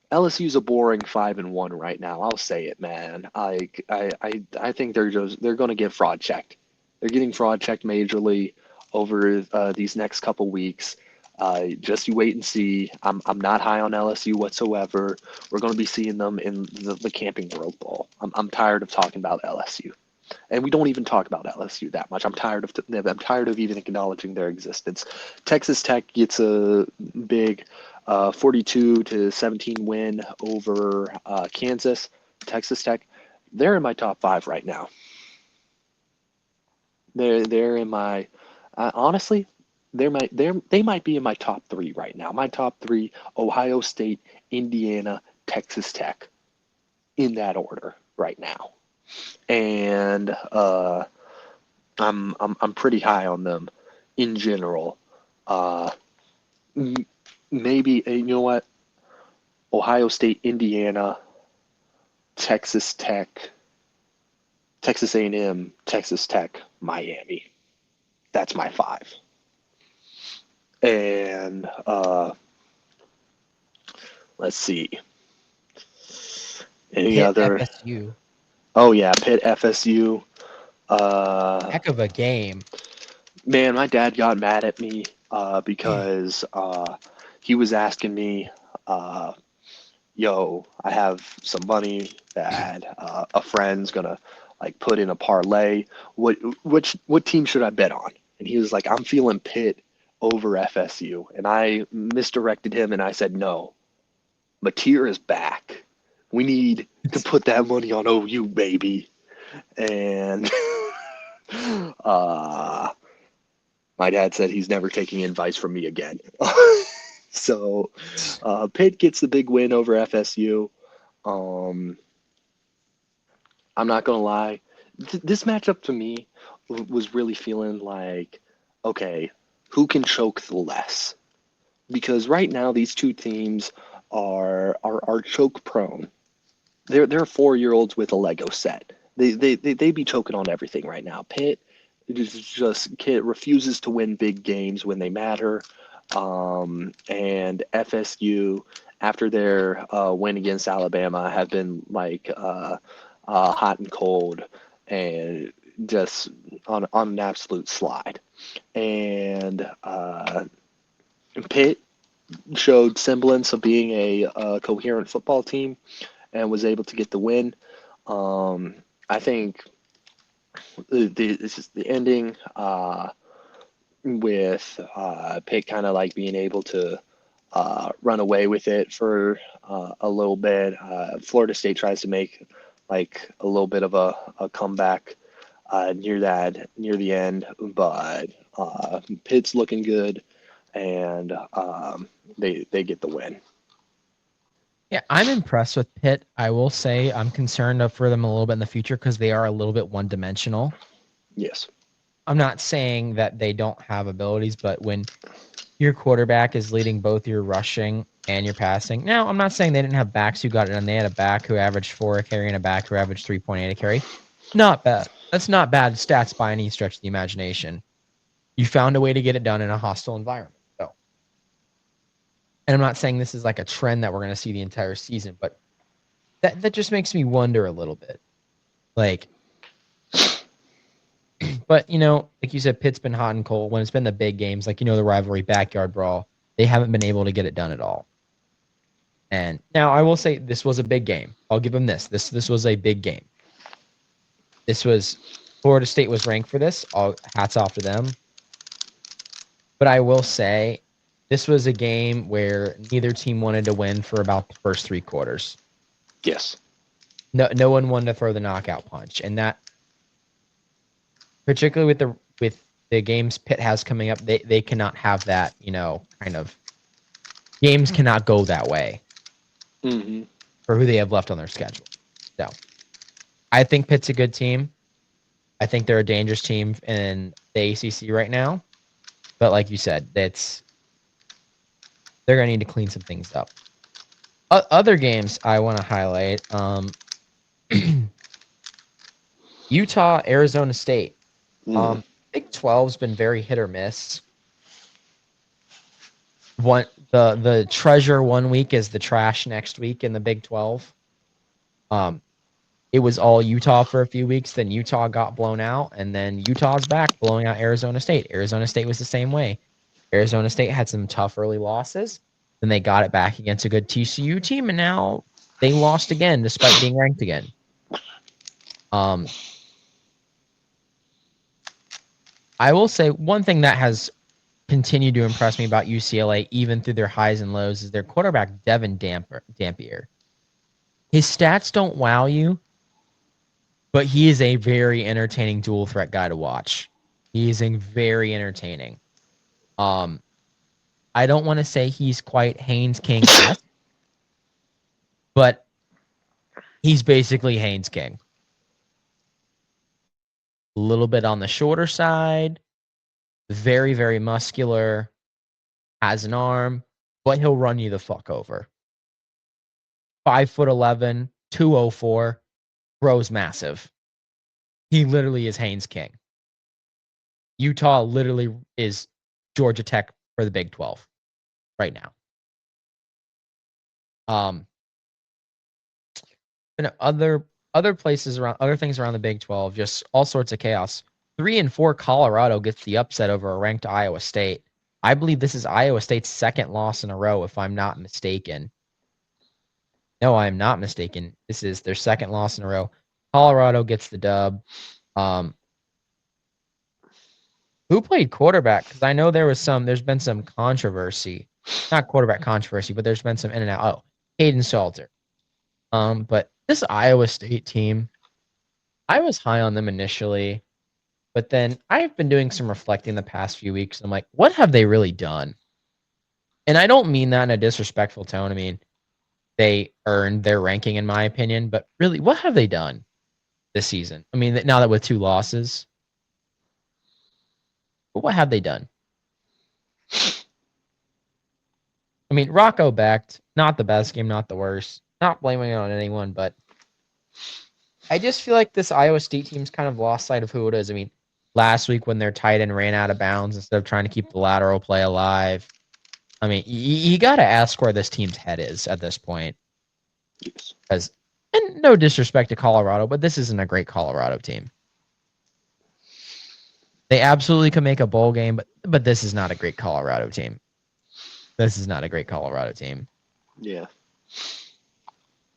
LSU's a boring 5-1 right now. I'll say it, man. I think they're going to get fraud checked. They're getting fraud checked majorly over these next couple weeks. Just you wait and see. I'm not high on LSU whatsoever. We're going to be seeing them in the Camping World Bowl. I'm tired of talking about LSU, and we don't even talk about LSU that much. I'm tired of even acknowledging their existence. Texas Tech gets a big 42-17 win over Kansas. Texas Tech, they're in my top five right now. They're in my honestly, they might be in my top three right now. My top three: Ohio State, Indiana, Texas Tech, in that order right now. And I'm pretty high on them in general. Uh, Maybe you know what? Ohio State, Indiana, Texas Tech, Texas A&M, Texas Tech, Miami. That's my five. And let's see. Any Pitt other? FSU, Oh yeah, Pitt, FSU. Uh, heck of a game. Man, my dad got mad at me because he was asking me, uh, "Yo, I have some money that a friend's gonna like put in a parlay. What team should I bet on?" And he was like, "I'm feeling Pitt over FSU," and I misdirected him and I said, "No, Mateer is back. We need to put that money on OU, baby." And uh, my dad said he's never taking advice from me again. So Pitt gets the big win over FSU. Um, I'm not gonna lie, this matchup to me was really feeling like, okay, who can choke the less? Because right now these two teams are choke prone. They're 4-year-olds with a Lego set. They be choking on everything right now. Pitt just kid refuses to win big games when they matter. And FSU, after their win against Alabama, have been like hot and cold and just on an absolute slide. And Pitt showed semblance of being a coherent football team and was able to get the win. I think it's just the ending with Pitt kind of like being able to run away with it for a little bit. Florida State tries to make like a little bit of a comeback near the end, but Pitt's looking good, and they get the win. Yeah, I'm impressed with Pitt. I will say I'm concerned for them a little bit in the future because they are a little bit one dimensional. Yes. I'm not saying that they don't have abilities, but when your quarterback is leading both your rushing and your passing. Now, I'm not saying they didn't have backs who got it done. They had a back who averaged 4 a carry and a back who averaged 3.8 a carry. Not bad. That's not bad stats by any stretch of the imagination. You found a way to get it done in a hostile environment. So, and I'm not saying this is like a trend that we're going to see the entire season, but that just makes me wonder a little bit. Like, but like you said, Pitt's been hot and cold when it's been the big games, like the rivalry backyard brawl. They haven't been able to get it done at all. And now I will say this was a big game. I'll give them this. This was a big game. This was Florida State was ranked for this. All hats off to them. But I will say this was a game where neither team wanted to win for about the first three quarters. Yes. No one wanted to throw the knockout punch. And that particularly with the games Pitt has coming up, they cannot have that, kind of games cannot go that way Hmm. for who they have left on their schedule. So I think Pitt's a good team. I think they're a dangerous team in the ACC right now. But like you said, they're gonna need to clean some things up. Other games I want to highlight: Utah, Arizona State. Mm. Big 12's been very hit or miss. The treasure one week is the trash next week in the Big 12. Um, it was all Utah for a few weeks. Then Utah got blown out, and then Utah's back blowing out Arizona State. Arizona State was the same way. Arizona State had some tough early losses. Then they got it back against a good TCU team, and now they lost again despite being ranked again. Um, I will say one thing that has continued to impress me about UCLA, even through their highs and lows, is their quarterback Devin Dampier. His stats don't wow you, but he is a very entertaining dual threat guy to watch. He is very entertaining. Um, I don't want to say he's quite Haynes King esque, but he's basically Haynes King. A little bit on the shorter side, very, very muscular, has an arm, but he'll run you the fuck over. 5'11", 204, grows massive. He literally is Haynes King. Utah literally is Georgia Tech for the Big 12 right now. Um, and other places around, other things around the Big 12, just all sorts of chaos. 3-4 Colorado gets the upset over a ranked Iowa State. I believe this is Iowa State's second loss in a row, if I'm not mistaken. No, I am not mistaken. This is their second loss in a row. Colorado gets the dub. Um, who played quarterback? Because I know there's been some controversy. Not quarterback controversy, but there's been some in and out. Oh, Hayden Salter. But this Iowa State team, I was high on them initially, but then I've been doing some reflecting the past few weeks. I'm like, what have they really done? And I don't mean that in a disrespectful tone. I mean, they earned their ranking, in my opinion, but really, what have they done this season? I mean, now that with two losses, but what have they done? I mean, Rocco backed, not the best game, not the worst. Not blaming it on anyone, but I just feel like this Iowa State team's kind of lost sight of who it is. I mean, last week when their tight end ran out of bounds instead of trying to keep the lateral play alive, I mean, you got to ask where this team's head is at this point. Yes. Because, and no disrespect to Colorado, but this isn't a great Colorado team. They absolutely could make a bowl game, but this is not a great Colorado team. This is not a great Colorado team. Yeah.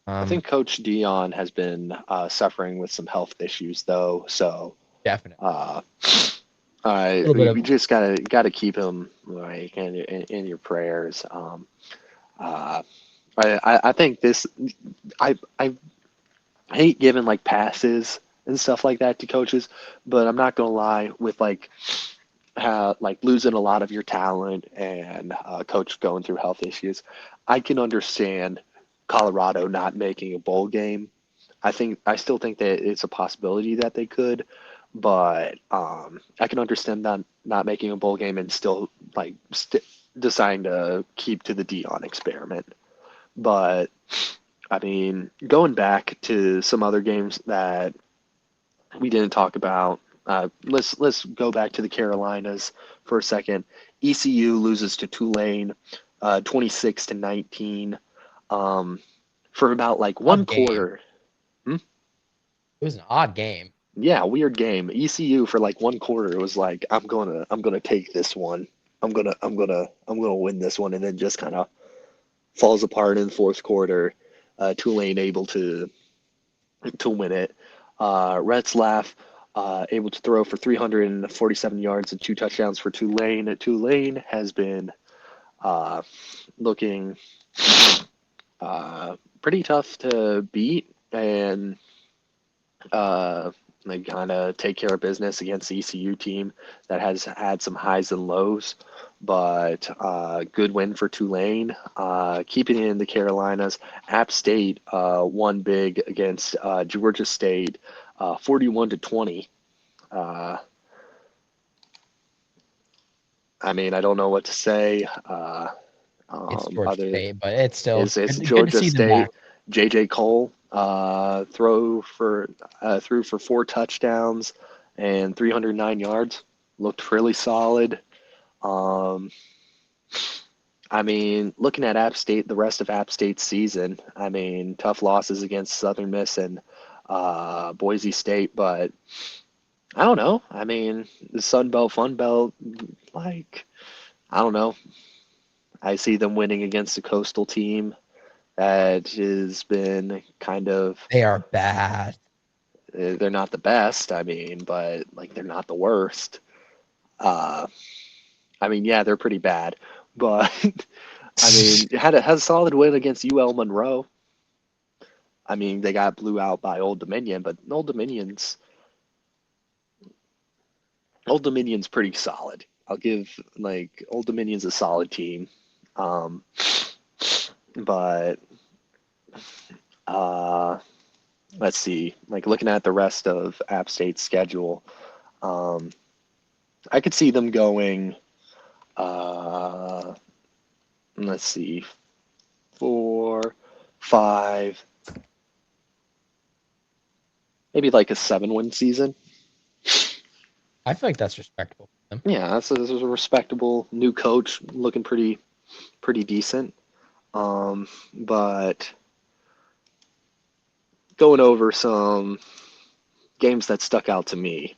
I Um, think Coach Dion has been suffering with some health issues, though. So definitely uh, a little bit we of just gotta keep him like in your prayers. Uh, I think this I hate giving like passes and stuff like that to coaches, but I'm not gonna lie with like losing a lot of your talent and coach going through health issues. I can understand Colorado not making a bowl game. I still think that it's a possibility that they could, but I can understand not making a bowl game and still like deciding to keep to the Dion experiment. But I mean, going back to some other games that we didn't talk about, let's go back to the Carolinas for a second. ECU loses to Tulane, 26-19, for about like one odd game. quarter. Hmm? It was an odd game. Yeah, weird game. ECU for like one quarter was like, I'm gonna take this one. I'm gonna win this one, and then just kind of falls apart in the fourth quarter. Tulane able to win it. Retzlaff able to throw for 347 yards and 2 touchdowns for Tulane. Tulane has been uh, looking pretty tough to beat, and they kind of take care of business against the ECU team that has had some highs and lows. But good win for Tulane. Keeping it in the Carolinas, App State won big against Georgia State, 41-20. Uh, I mean, I don't know what to say. It's Georgia Other State, but it's still is good to Georgia see them back. State. J.J. Cole threw for 4 touchdowns and 309 yards. Looked really solid. Um, I mean, looking at App State, the rest of App State's season, I mean, tough losses against Southern Miss and Boise State, but I don't know. I mean, the Sun Belt, Fun Belt, like, I don't know. I see them winning against a coastal team that has been kind of, They are bad. they're not the best, I mean, but like they're not the worst. Uh, I mean, yeah, they're pretty bad, but I mean, had a solid win against UL Monroe. I mean, they got blew out by Old Dominion, but Old Dominion's pretty solid. I'll give like Old Dominion's a solid team. Um, but uh, let's see, like looking at the rest of App State's schedule, um, I could see them going. Uh, let's see, 4, 5, maybe like a 7-win season. I feel like that's respectable for them. Yeah, this is a respectable new coach, looking pretty decent. But going over some games that stuck out to me.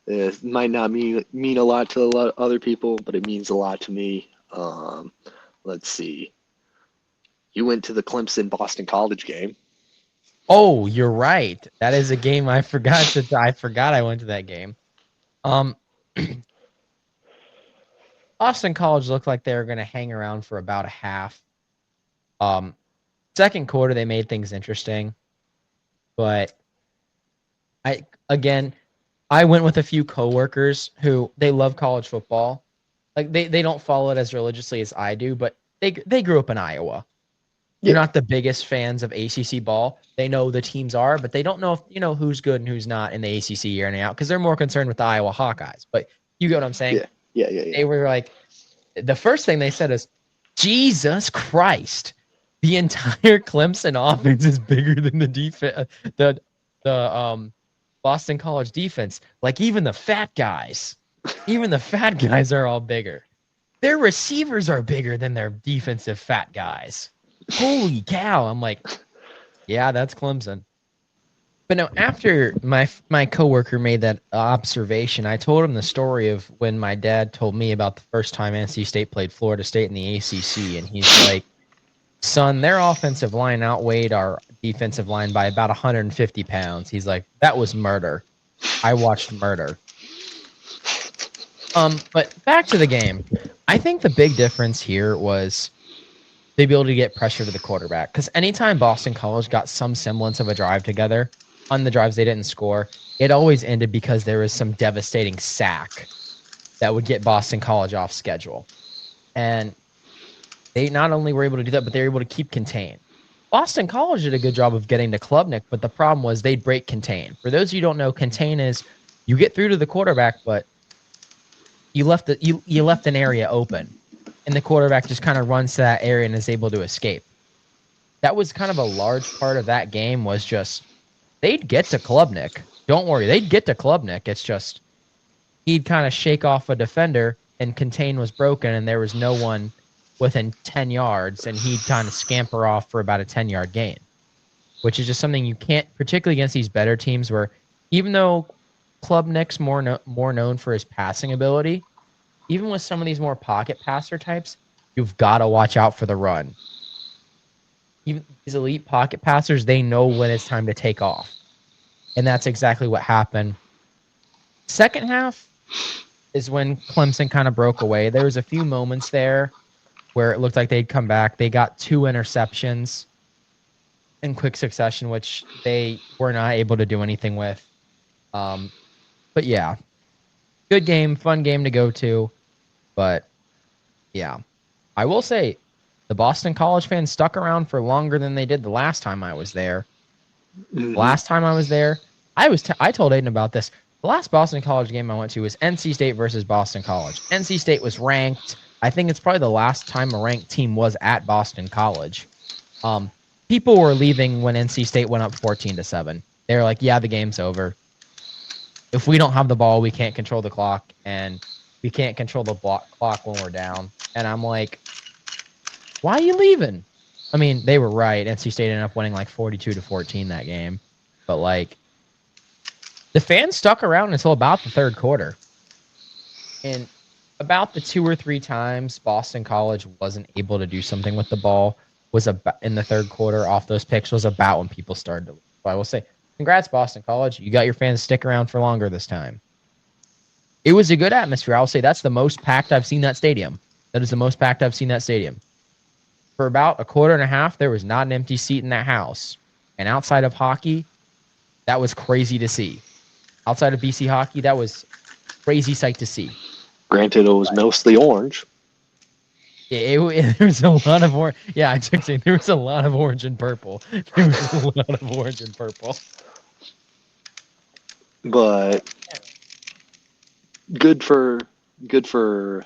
It might not mean a lot to a lot of other people, but it means a lot to me. Let's see. You went to the Clemson Boston College game. Oh, you're right. That is a game I forgot to. I forgot I went to that game. Um, Boston College looked like they were going to hang around for about a half. Um, Second quarter they made things interesting, but I again I went with a few coworkers who they love college football. Like they don't follow it as religiously as I do, but they grew up in Iowa. They're Yeah, not the biggest fans of ACC ball. They know the teams are, but they don't know if who's good and who's not in the ACC year in and out because they're more concerned with the Iowa Hawkeyes. But you get what I'm saying? yeah, yeah, yeah, yeah. They were like the first thing they said is, "Jesus Christ, the entire Clemson offense is bigger than the defense, the Boston College defense. Like even the fat guys are all bigger. Their receivers are bigger than their defensive fat guys. Holy cow!" I'm like, yeah, that's Clemson. But no, after my coworker made that observation, I told him the story of when my dad told me about the first time NC State played Florida State in the ACC, and he's like, "Son, their offensive line outweighed our defensive line by about 150 pounds." He's like, "That was murder. I watched murder." But back to the game. I think the big difference here was the ability to get pressure to the quarterback. Because anytime Boston College got some semblance of a drive together, on the drives they didn't score, it always ended because there was some devastating sack that would get Boston College off schedule. And they not only were able to do that, but they were able to keep contain. Boston College did a good job of getting to Klubnik, but the problem was they'd break contain. For those of you who don't know, contain is you get through to the quarterback, but you left an area open, and the quarterback just kind of runs to that area and is able to escape. That was kind of a large part of that game was just they'd get to Klubnik. Don't worry, they'd get to Klubnik. It's just he'd kind of shake off a defender and contain was broken and there was no one within 10 yards and he'd kind of scamper off for about a 10-yard gain, which is just something you can't, particularly against these better teams where even though Klubnik's more known for his passing ability, even with some of these more pocket passer types, you've got to watch out for the run. Even these elite pocket passers, they know when it's time to take off. And that's exactly what happened. Second half is when Clemson kind of broke away. There was a few moments there where it looked like they'd come back. They got 2 interceptions in quick succession, which they were not able to do anything with. But yeah, good game, fun game to go to. But yeah, I will say the Boston College fans stuck around for longer than they did the last time I was there. Hmm. Last time I was there, I told Aiden about this. The last Boston College game I went to was NC State versus Boston College. NC State was ranked. I think it's probably the last time a ranked team was at Boston College. Um, People were leaving when NC State went up 14-7. They were like, "Yeah, the game's over. If we don't have the ball, we can't control the clock, and we can't control the clock when we're down." And I'm like, "Why are you leaving?" I mean, they were right. NC State ended up winning like 42-14 that game, but like the fans stuck around until about the third quarter. And about the 2 or 3 times Boston College wasn't able to do something with the ball was about in the third quarter off those picks was about when people started to leave. So I will say, congrats, Boston College. You got your fans to stick around for longer this time. It was a good atmosphere. I'll say that's the most packed I've seen that stadium. That is the most packed I've seen that stadium. For about a quarter and a half, there was not an empty seat in that house. And outside of hockey, that was crazy to see. Outside of BC hockey, that was crazy sight to see. Granted, it was mostly orange, There was a lot of orange. Yeah, I took saying there was a lot of orange and purple. There was a lot of orange and purple. but good for good for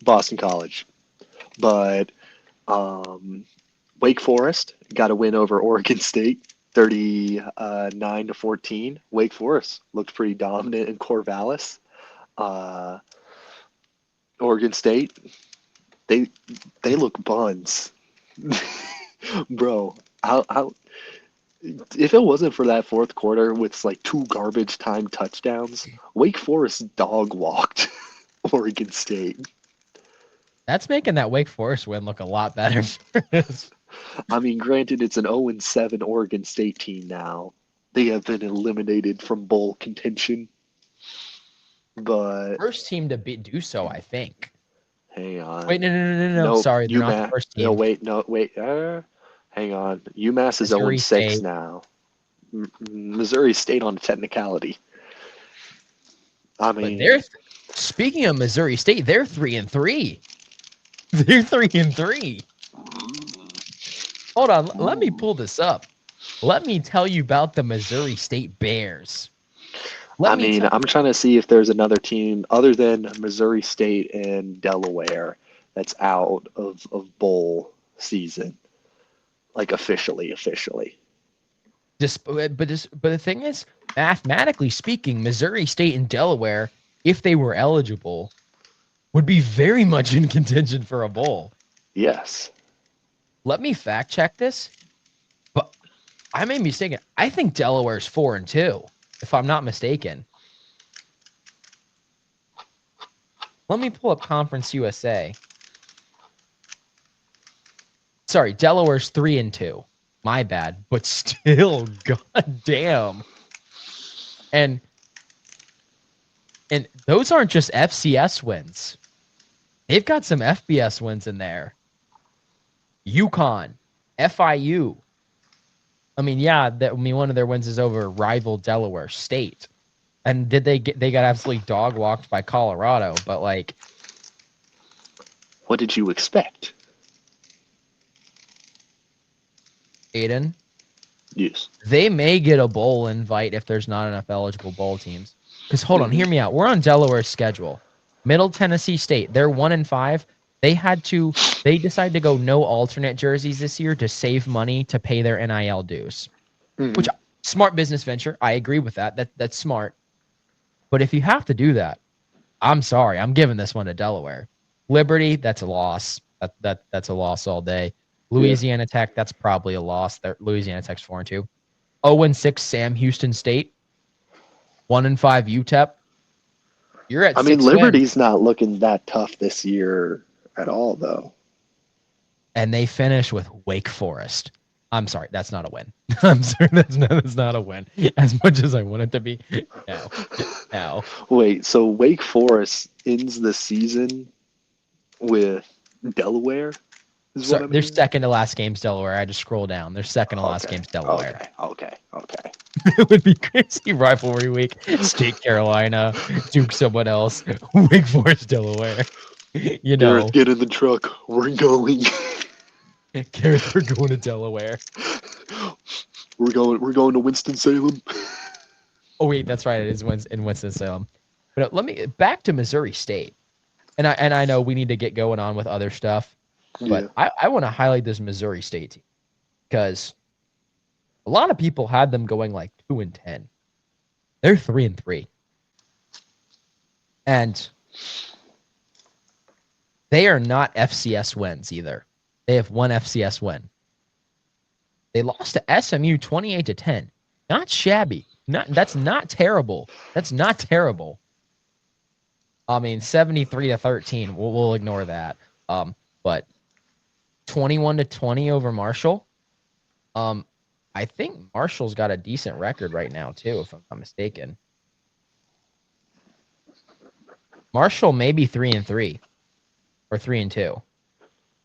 Boston College. But Wake Forest got a win over Oregon State, 39-14. Wake Forest looked pretty dominant in Corvallis. Uh, Oregon State, they they look buns, bro. How if it wasn't for that fourth quarter with like 2 garbage time touchdowns, Wake Forest dog walked Oregon State. That's making that Wake Forest win look a lot better. I mean, granted, it's an 0-7 Oregon State team now. They have been eliminated from bowl contention, but First team to do so, I think. hang Wait, on. no. Nope, Sorry, they're not the UMass. first No, team. wait, no, wait. Hang on. UMass is Missouri 0-6 State. now. Missouri State on a technicality. I But mean, speaking of Missouri State, they're 3-3. They're 3-3. Hold on, let me pull this up. Let me tell you about the Missouri State Bears. Let I me mean, tell I'm trying to see if there's another team other than Missouri State and Delaware that's out of bowl season, like officially. But the thing is, mathematically speaking, Missouri State and Delaware, if they were eligible, would be very much in contention for a bowl. Yes. Let me fact check this, but I may be mistaken. I think Delaware's 4-2, if I'm not mistaken. Let me pull up Conference USA. Sorry, Delaware's 3-2. My bad, but still, goddamn. And those aren't just FCS wins. They've got some FBS wins in there. UConn, FIU. I mean, yeah, one of their wins is over rival Delaware State. And they got absolutely dog walked by Colorado, but like What did you expect? Aiden, Yes. they may get a bowl invite if there's not enough eligible bowl teams. Because hold on, Hmm. hear me out. We're on Delaware's schedule. Middle Tennessee State, they're 1-5. They decided to go no alternate jerseys this year to save money to pay their NIL dues. Hmm. Which smart business venture. I agree with that. That's smart. But if you have to do that, I'm sorry. I'm giving this one to Delaware. Liberty, that's a loss. That's a loss all day. Yeah. Louisiana Tech, that's probably a loss. Louisiana Tech's 4-2. 0-6 Sam Houston State. 1-5 UTEP. You're at I mean, 6 wins, Liberty's not looking that tough this year at all, though. and they finish with Wake Forest. I'm sorry, that's not a win. I'm sorry, that's not a win. As much as I want it to be, no, no. Wait, so Wake Forest ends the season with Delaware, is what Sorry, I'm their hearing? second to last game's Delaware. I just scroll down. Their second to last Okay, game's Delaware. okay, okay, okay. It would be crazy rivalry week. State Carolina, Duke, someone else, Wake Forest, Delaware. You Gareth, know, get in the truck. We're going. Gareth, we're going to Delaware. We're going to Winston-Salem. Oh wait, that's right. It is in Winston-Salem. But let me back to Missouri State. And I know we need to get going on with other stuff, but Yeah. I want to highlight this Missouri State team because a lot of people had them going like 2-10. They're 3-3, and they are not FCS wins either. They have one FCS win. They lost to SMU 28-10. Not shabby. That's not terrible. That's not terrible. I mean, 73-13. We'll ignore that. But 21-20 over Marshall. Um, I think Marshall's got a decent record right now too, if I'm not mistaken. Marshall may be 3-3 or 3-2.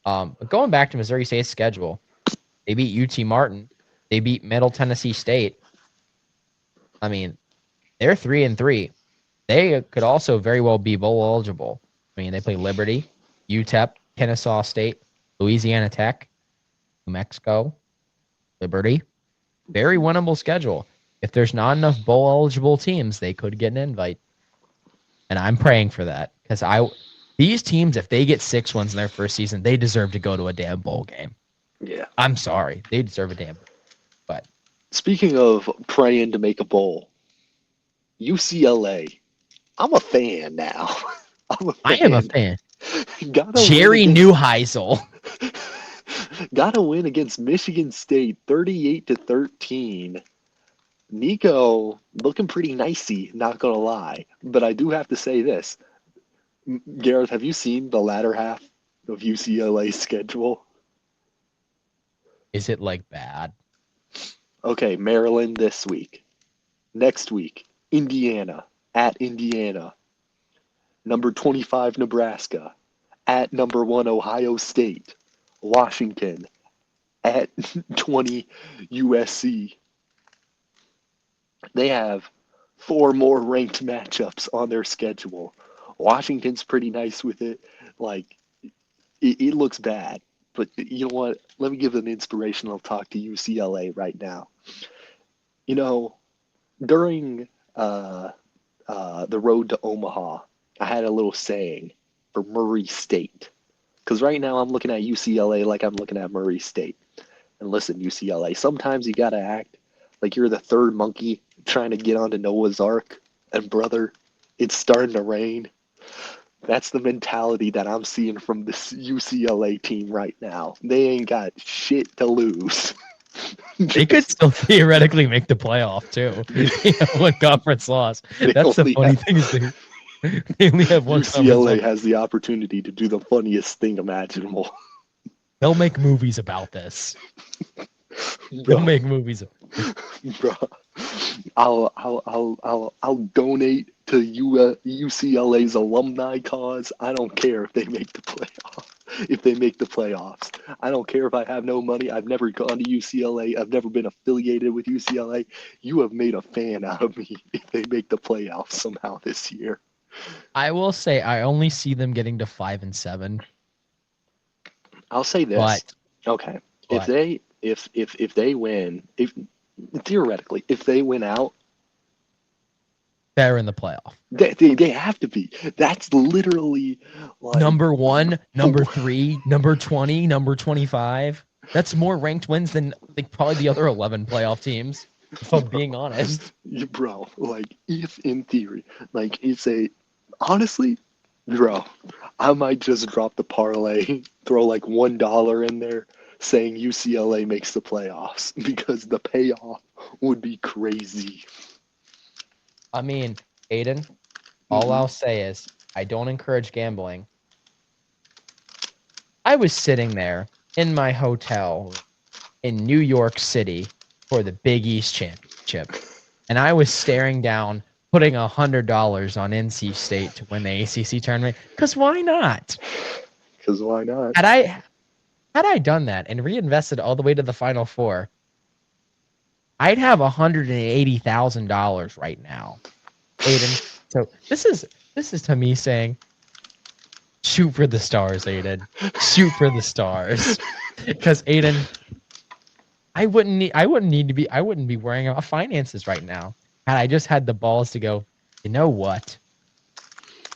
But going back to Missouri State's schedule, they beat UT Martin. They beat Middle Tennessee State. I mean, they're 3-3. They could also very well be bowl eligible. I mean, they play Liberty, UTEP, Kennesaw State, Louisiana Tech, New Mexico, Liberty. Very winnable schedule. If there's not enough bowl eligible teams, they could get an invite. And I'm praying for that because these teams, if they get 6 wins in their first season, they deserve to go to a damn bowl game. Yeah. I'm sorry, they deserve a damn. But Speaking of praying to make a bowl, UCLA. I'm a fan now. I'm a I am a fan. fan. Gotta win Jerry against Neuheisel. gotta win against Michigan State 38 to 13. Nico looking pretty nicey, not gonna lie. But I do have to say this. Gareth, have you seen the latter half of UCLA's schedule? Is it like bad? Okay, Maryland this week. Next week, Indiana at Indiana. Number 25, Nebraska. At number 1, Ohio State. Washington. At 20, USC. They have 4 more ranked matchups on their schedule. Washington's pretty nice with it. Like, it looks bad. But you know what? Let me give an inspirational talk to UCLA right now. You know, during the road to Omaha, I had a little saying for Murray State. Because right now I'm looking at UCLA like I'm looking at Murray State. And listen, UCLA, sometimes you got to act like you're the third monkey trying to get onto Noah's Ark. And brother, it's starting to rain. That's the mentality that I'm seeing from this UCLA team right now. They ain't got shit to lose. They could Just still theoretically make the playoff too. They have one conference loss. they That's the only funny have thing is they only have one conference UCLA loss. has the opportunity to do the funniest thing imaginable. They'll make movies about this. They'll Bro, make movies. bro. I'll donate to UCLA's alumni cause. I don't care if they make the playoff. If they make the playoffs, I don't care if I have no money. I've never gone to UCLA. I've never been affiliated with UCLA. You have made a fan out of me if they make the playoffs somehow this year. I will say I only see them getting to 5-7, I'll say this. but Okay, if but they if they win, if theoretically if they win out, they're in the playoff. they have to be. That's literally like Number 1, number 3, number 20, number 25. That's more ranked wins than like probably the other 11 playoff teams, if I'm being honest. bro, like if in theory, like it's a honestly, bro, I might just drop the parlay, throw like $1 in there saying UCLA makes the playoffs because the payoff would be crazy. I mean, Aiden, all Hmm. I'll say is I don't encourage gambling. I was sitting there in my hotel in New York City for the Big East Championship. And I was staring down putting $100 on NC State to win the ACC tournament because why not? Because why not? Had I had I done that and reinvested all the way to the Final Four, I'd have $180,000 right now, Aiden. So this is to me saying, shoot for the stars, Aiden. Shoot for the stars, because Aiden, I wouldn't be worrying about finances right now had I just had the balls to go. You know what?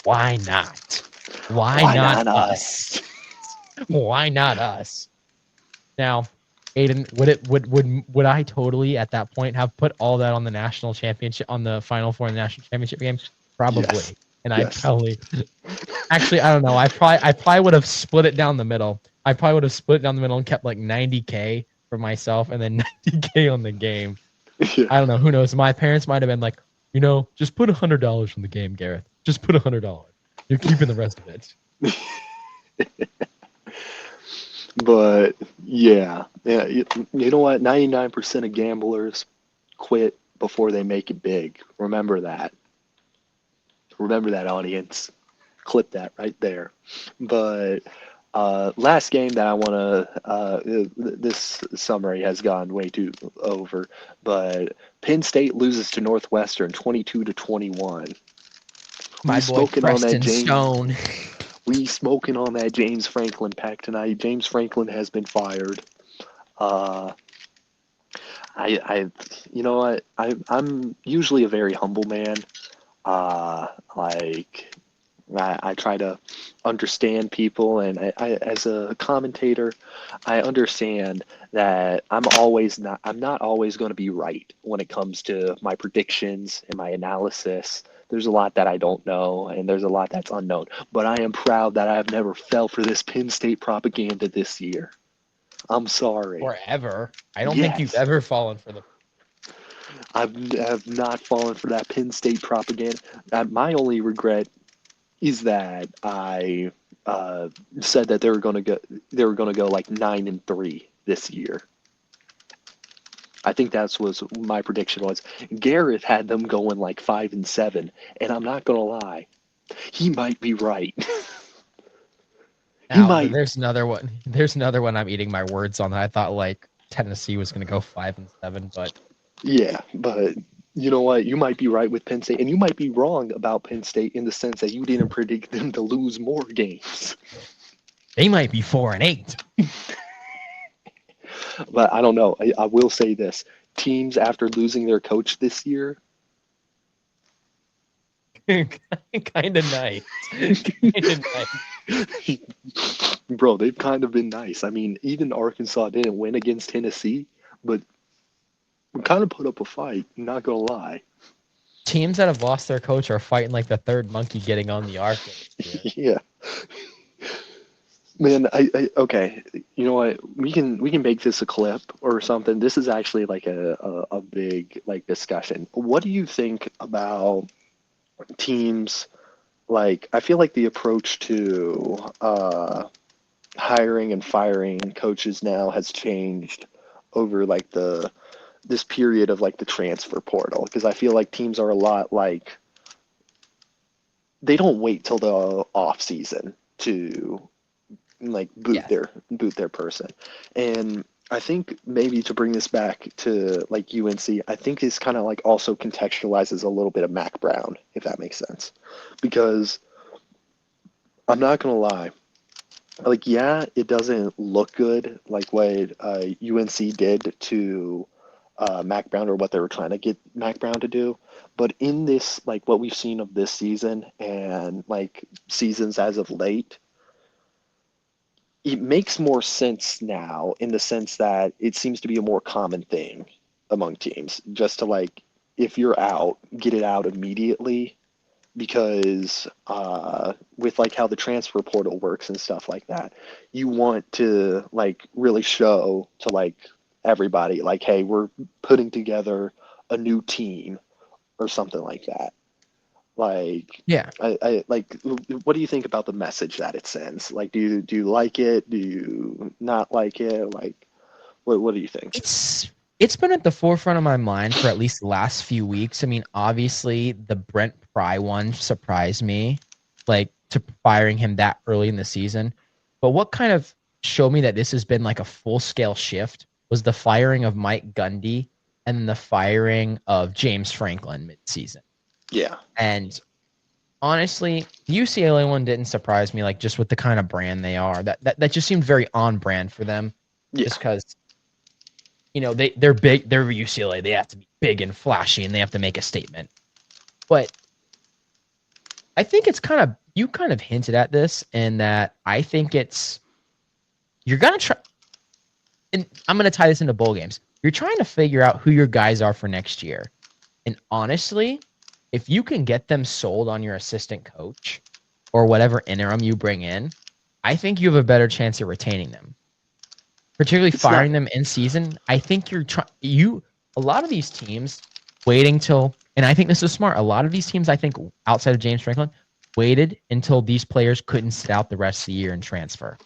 Why not? Why Why not not us? us? Why not us? Now, Aiden, would I totally at that point have put all that on the national championship on the final four in the national championship game? Yes. Probably. And I'd Yes. probably actually I don't know. I probably would have split it down the middle. I probably would have split it down the middle and kept like 90K for myself and then 90K on the game. Yeah. I don't know. Who knows? My parents might have been like, just put $100 from the game, Gareth. Just put $100. You're keeping the rest of it. But yeah, yeah. You know what? 99% of gamblers quit before they make it big. Remember that. Remember that, audience. Clip that right there. But last game that I want to, this summary has gone way too over, but Penn State loses to Northwestern 22-21. My We boy smoking on that Preston James. Stone. We smoking on that James Franklin pack tonight. James Franklin has been fired. Uh, you know what? I'm usually a very humble man. Uh, like I try to understand people, and as a commentator, I understand that I'm not always going to be right when it comes to my predictions and my analysis. There's a lot that I don't know, and there's a lot that's unknown. But I am proud that I have never fell for this Penn State propaganda this year. I'm sorry. Or ever. I don't think you've Yes, ever fallen for the. have not fallen for that Penn State propaganda. My only regret is that I uh, said that they were going to go like 9-3 this year. I think that's was my prediction was. Gareth had them going like 5-7, and I'm not going to lie, he might be right. He Now might, there's another one. There's another one I'm eating my words on that I thought like Tennessee was going to go 5-7, but yeah, but you know what? You might be right with Penn State, and you might be wrong about Penn State in the sense that you didn't predict them to lose more games. they might be 4-8. But I don't know. I will say this: teams after losing their coach this year, Kind of nice. Kind of nice. bro, they've kind of been nice. I mean, even Arkansas didn't win against Tennessee, but we kind of put up a fight. Not gonna lie. Teams that have lost their coach are fighting like the third monkey getting on the ark this year. Yeah, man. Okay. You know what? We can make this a clip or something. This is actually like a big like discussion. What do you think about teams? Like, I feel like the approach to hiring and firing coaches now has changed over like the this period of like the transfer portal, because I feel like teams are a lot like they don't wait till the off season to like Yes. boot their person. And I think maybe to bring this back to like UNC, I think this kind of like also contextualizes a little bit of Mac Brown, if that makes sense. Because I'm not gonna lie, like yeah, it doesn't look good like what UNC did to Mac Brown, or what they were trying to get Mac Brown to do. But in this, like what we've seen of this season and like seasons as of late, it makes more sense now in the sense that it seems to be a more common thing among teams just to like, if you're out, get it out immediately, because with like how the transfer portal works and stuff like that, you want to like really show to like everybody like, hey, we're putting together a new team or something like that. Like, Yeah. I like. What do you think about the message that it sends? Like, do you like it? Do you not like it? Like, What do you think? It's been at the forefront of my mind for at least the last few weeks. I mean, obviously the Brent Pry one surprised me, like to firing him that early in the season. But what kind of showed me that this has been like a full scale shift was the firing of Mike Gundy and then the firing of James Franklin mid-season. Yeah, And honestly, UCLA one didn't surprise me, like just with the kind of brand they are. That just seemed very on brand for them, yeah, just because they're big. They're UCLA. They have to be big and flashy, and they have to make a statement. But I think it's kind of you kind of hinted at this, in that I think it's you're gonna try. And I'm gonna tie this into bowl games. You're trying to figure out who your guys are for next year. And honestly, if you can get them sold on your assistant coach or whatever interim you bring in, I think you have a better chance of retaining them. Particularly it's not. firing them in season. I think you're trying you a lot of these teams waiting till, and I think this is smart. A lot of these teams, I think, outside of James Franklin, waited until these players couldn't sit out the rest of the year and transfer.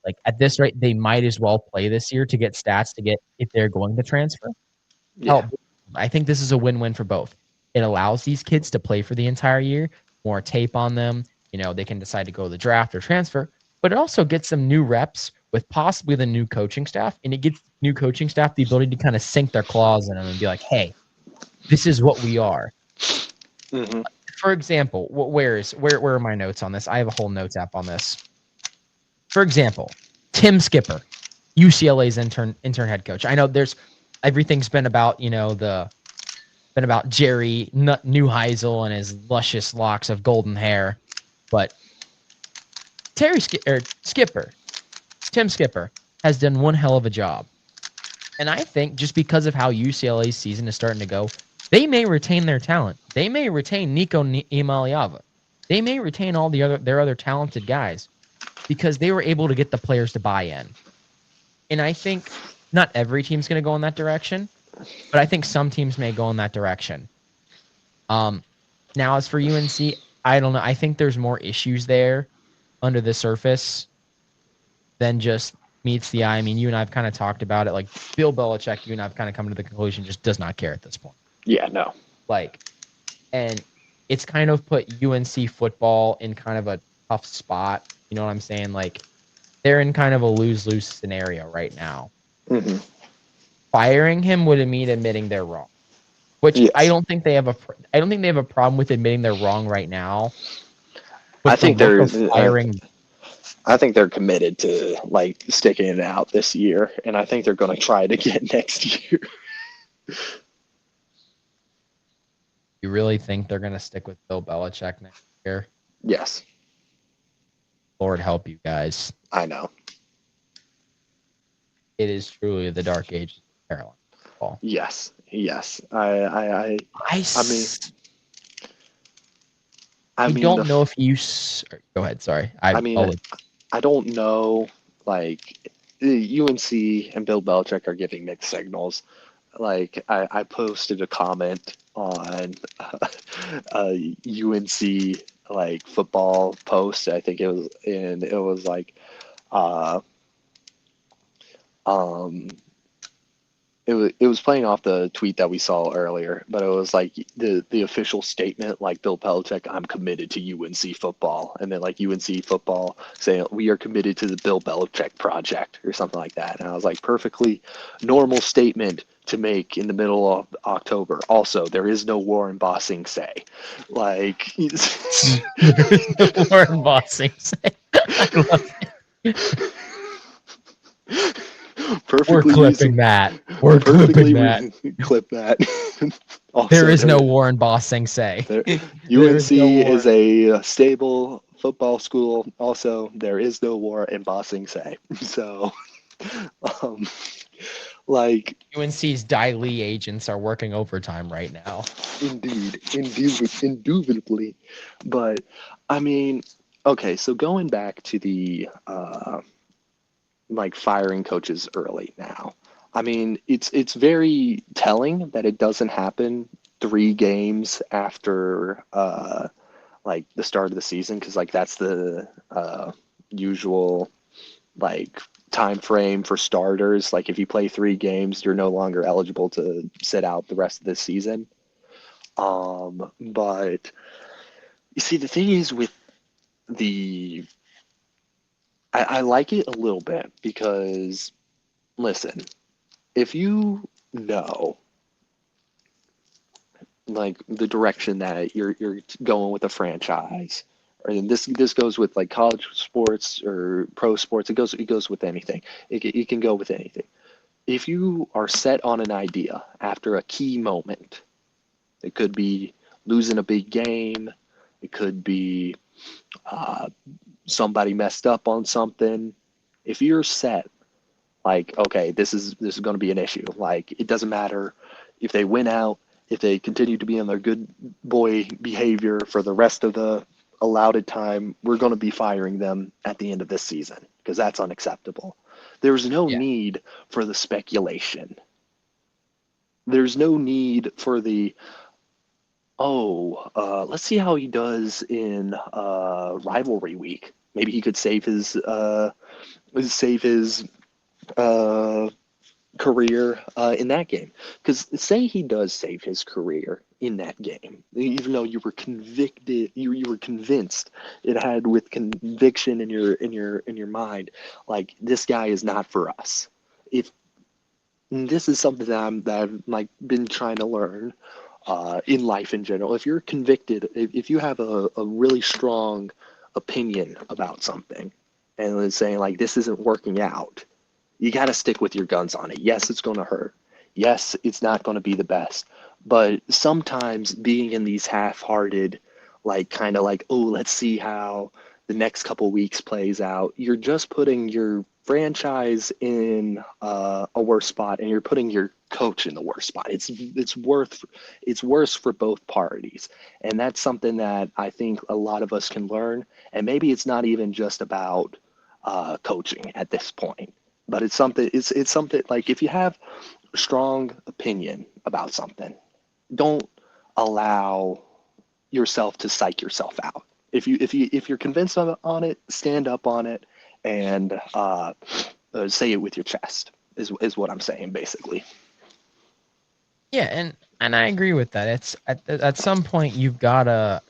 Like at this rate, they might as well play this year to get stats to get if they're going to transfer. Yeah, Help. I think this is a win-win for both. It allows these kids to play for the entire year, more tape on them. They can decide to go to the draft or transfer, but it also gets them new reps with possibly the new coaching staff, and it gives new coaching staff the ability to kind of sink their claws in them and be like, "Hey, this is what we are." hmm For example, where are my notes on this? I have a whole notes app on this. For example, Tim Skipper, UCLA's intern head coach. I know there's everything's been about Jerry Neuheisel and his luscious locks of golden hair, but Skipper, Tim Skipper, has done one hell of a job. And I think just because of how UCLA's season is starting to go, they may retain their talent. They may retain Nico Imaliava. They may retain all their other talented guys because they were able to get the players to buy in. And I think not every team's going to go in that direction, but I think some teams may go in that direction. Um, Now, as for UNC, I don't know. I think there's more issues there under the surface than just meets the eye. I mean, you and I've kind of talked about it. Like Bill Belichick, you and I've kind of come to the conclusion just does not care at this point. yeah, no, Like, and it's kind of put UNC football in kind of a tough spot. You know what I'm saying? Like, they're in kind of a lose-lose scenario right now. hmm Firing him would mean admitting they're wrong, which I yes. don't think they have a. I don't think they have a problem with admitting they're wrong right now. I But the think look they're. of firing, I think they're committed to like sticking it out this year, and I think they're going to try it again next year. you really think they're going to stick with Bill Belichick next year? Yes, Lord help you guys. I know. It is truly the dark ages of Carolina football. Yes, yes. I mean, I I mean the. don't know if go ahead. Sorry, I mean, I don't know. Like, UNC and Bill Belichick are giving mixed signals. Like, I posted a comment on UNC like football post. I think it was, and it was like, uh, um, it was playing off the tweet that we saw earlier, but it was like the official statement, like Bill Belichick, I'm committed to UNC football, and then like UNC football saying we are committed to the Bill Belichick project or something like that. And I was like, perfectly normal statement to make in the middle of October. Also, there is no war in Bossing say. Like there is no Warren Bossing. I love it. We're perfectly clipping reason that. We're clipping perfectly that. clip that. There Also, is no Warren Bossing say. there, There is no UNC is Warren. a stable football school. Also, there is no war in Bossing say. So, um, like, UNC's Dai Li agents are working overtime right now. indubitably. But I mean, okay, so going back to the like firing coaches early now. I mean, it's very telling that it doesn't happen 3 games after like the start of the season, because like that's the usual like time frame for starters. Like if you play 3 games, you're no longer eligible to sit out the rest of this season. But you see, the thing is with the, I like it a little bit because, listen, if you know like the direction that you're going with a franchise, and this goes with like college sports or pro sports. It goes with anything. It can go with anything. If you are set on an idea after a key moment, it could be losing a big game. It could be uh, somebody messed up on something. If you're set, like, okay, this is going to be an issue. Like, it doesn't matter if they win out, if they continue to be on their good boy behavior for the rest of the allotted time, we're going to be firing them at the end of this season because that's unacceptable. There's no Yeah. need for the speculation. There's no need for the, let's see how he does in rivalry week. Maybe he could save his uh, career in that game. Because say he does save his career in that game, even though you were convicted, you were convinced, it had with conviction in your mind, like this guy is not for us. If this is something that I've like been trying to learn in life in general. If you're convicted, if you have a really strong opinion about something, and it's saying like this isn't working out, you got to stick with your guns on it. Yes, it's going to hurt. Yes, it's not going to be the best. But sometimes being in these half-hearted, like kind of like, oh, let's see how the next couple weeks plays out. You're just putting your franchise in a worse spot, and you're putting your coach in the worst spot. It's worse for both parties, and that's something that I think a lot of us can learn. And maybe it's not even just about coaching at this point, but it's something like if you have a strong opinion about something, don't allow yourself to psych yourself out. If you're convinced on it, stand up on it and say it with your chest. Is what I'm saying basically. Yeah, and I agree with that. It's at some point you've gotta.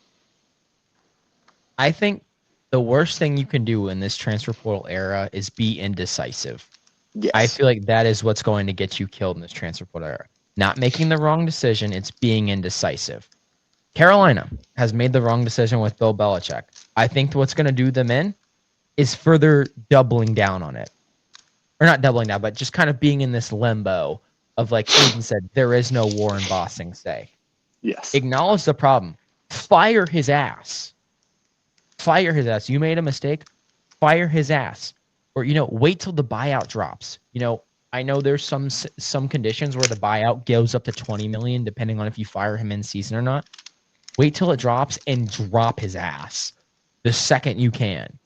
I think the worst thing you can do in this transfer portal era is be indecisive. I Yes. feel like that is what's going to get you killed in this transfer portal era. Not making the wrong decision, it's being indecisive. Carolina has made the wrong decision with Bill Belichick. I think what's going to do them in is further doubling down on it. Or not doubling down, but just kind of being in this limbo of, like Aiden said, there is no war in Bossing Say. Yes. Acknowledge the problem. Fire his ass. Fire his ass. You made a mistake. Fire his ass. Or, wait till the buyout drops. I know there's some conditions where the buyout goes up to 20 million, depending on if you fire him in season or not. Wait till it drops and drop his ass the second you can.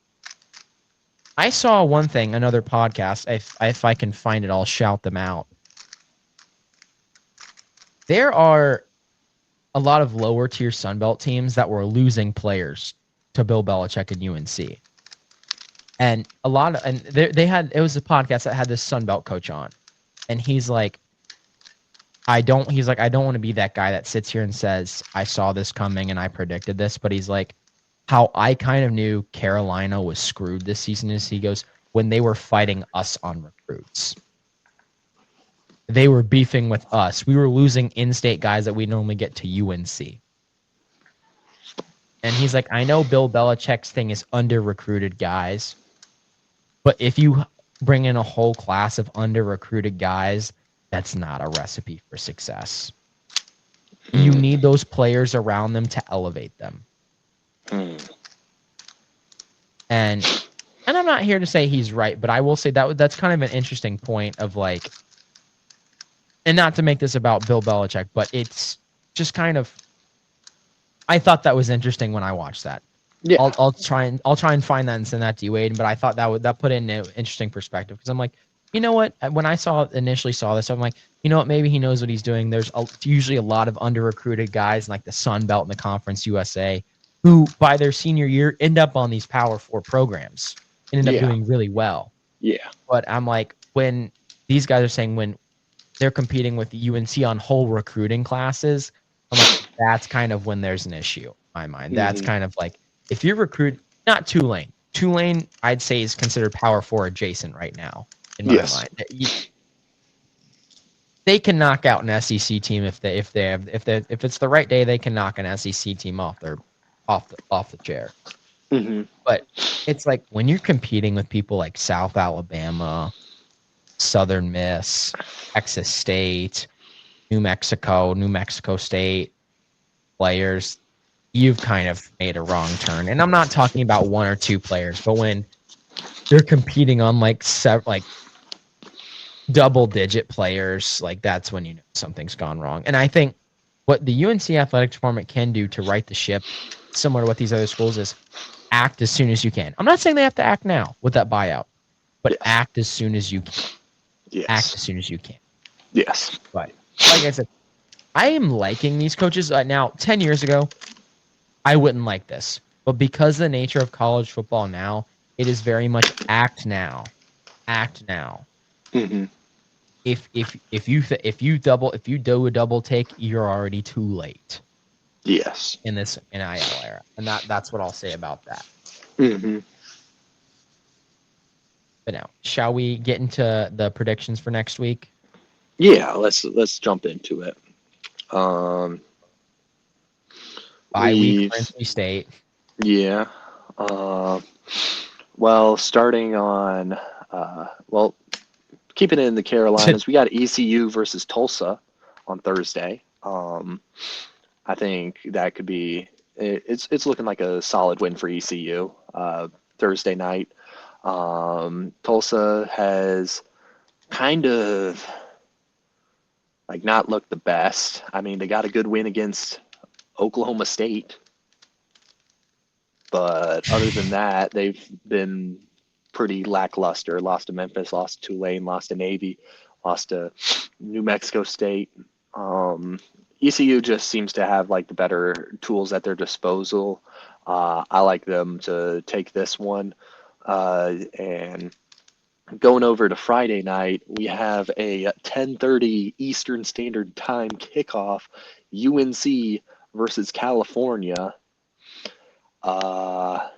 I saw one thing, another podcast. If I can find it, I'll shout them out. There are a lot of lower tier Sunbelt teams that were losing players to Bill Belichick and UNC. And they had, it was a podcast that had this Sunbelt coach on. And he's like, I don't want to be that guy that sits here and says, I saw this coming and I predicted this. But he's like, how I kind of knew Carolina was screwed this season is, he goes, when they were fighting us on recruits. They were beefing with us. We were losing in-state guys that we normally get to UNC. And he's like, I know Bill Belichick's thing is under-recruited guys, but if you bring in a whole class of under-recruited guys, that's not a recipe for success. You Mm, need those players around them to elevate them. mm. And I'm not here to say he's right, but I will say that's kind of an interesting point of like, and not to make this about Bill Belichick, but it's just kind of, I thought that was interesting when I watched that. Yeah. I'll try and find that and send that to you, Aiden. But I thought that put in an interesting perspective because I'm like, you know what? When I initially saw this, I'm like, you know what? Maybe he knows what he's doing. There's usually a lot of under recruited guys in like the Sun Belt and the Conference USA who by their senior year end up on these Power 4 programs and end up Yeah. doing really well. Yeah. But I'm like, when these guys are saying when they're competing with UNC on whole recruiting classes, I'm like, that's kind of when there's an issue in my mind. That's Hmm. kind of like if you recruit not Tulane. Tulane, I'd say, is considered Power Four adjacent right now in my Yes. mind. They can knock out an SEC team if it's the right day. They can knock an SEC team off the chair. Hmm. But it's like when you're competing with people like South Alabama, Southern Miss, Texas State, New Mexico State players, you've kind of made a wrong turn. And I'm not talking about one or two players, but when you're competing on like double digit players, like that's when you know something's gone wrong. And I think what the UNC athletic department can do to right the ship, similar to what these other schools is, act as soon as you can. I'm not saying they have to act now with that buyout, but Yes. act as soon as you can. Act Yes. as soon as you can. Yes. But like I said, I am liking these coaches. Now, 10 years ago, I wouldn't like this. But because of the nature of college football now, it is very much act now. Act now. Hmm. If you do a double take, you're already too late Yes. in this NIL era. And that's what I'll say about that. Hmm. But now, shall we get into the predictions for next week? Yeah. Let's jump into it. Um, Bye week for we NC State. Yeah. Uh, well, starting on well, keeping it in the Carolinas, we got ECU versus Tulsa on Thursday. I think that could be it's looking like a solid win for ECU Thursday night. Tulsa has kind of like not looked the best. I mean, they got a good win against Oklahoma State, but other than that, they've been pretty lackluster. Lost to Memphis, lost to Tulane, lost to Navy, lost to New Mexico State. Um, ECU just seems to have like the better tools at their disposal. I like them to take this one. And going over to Friday night, we have a 10:30 Eastern Standard Time kickoff, UNC versus California. Uh,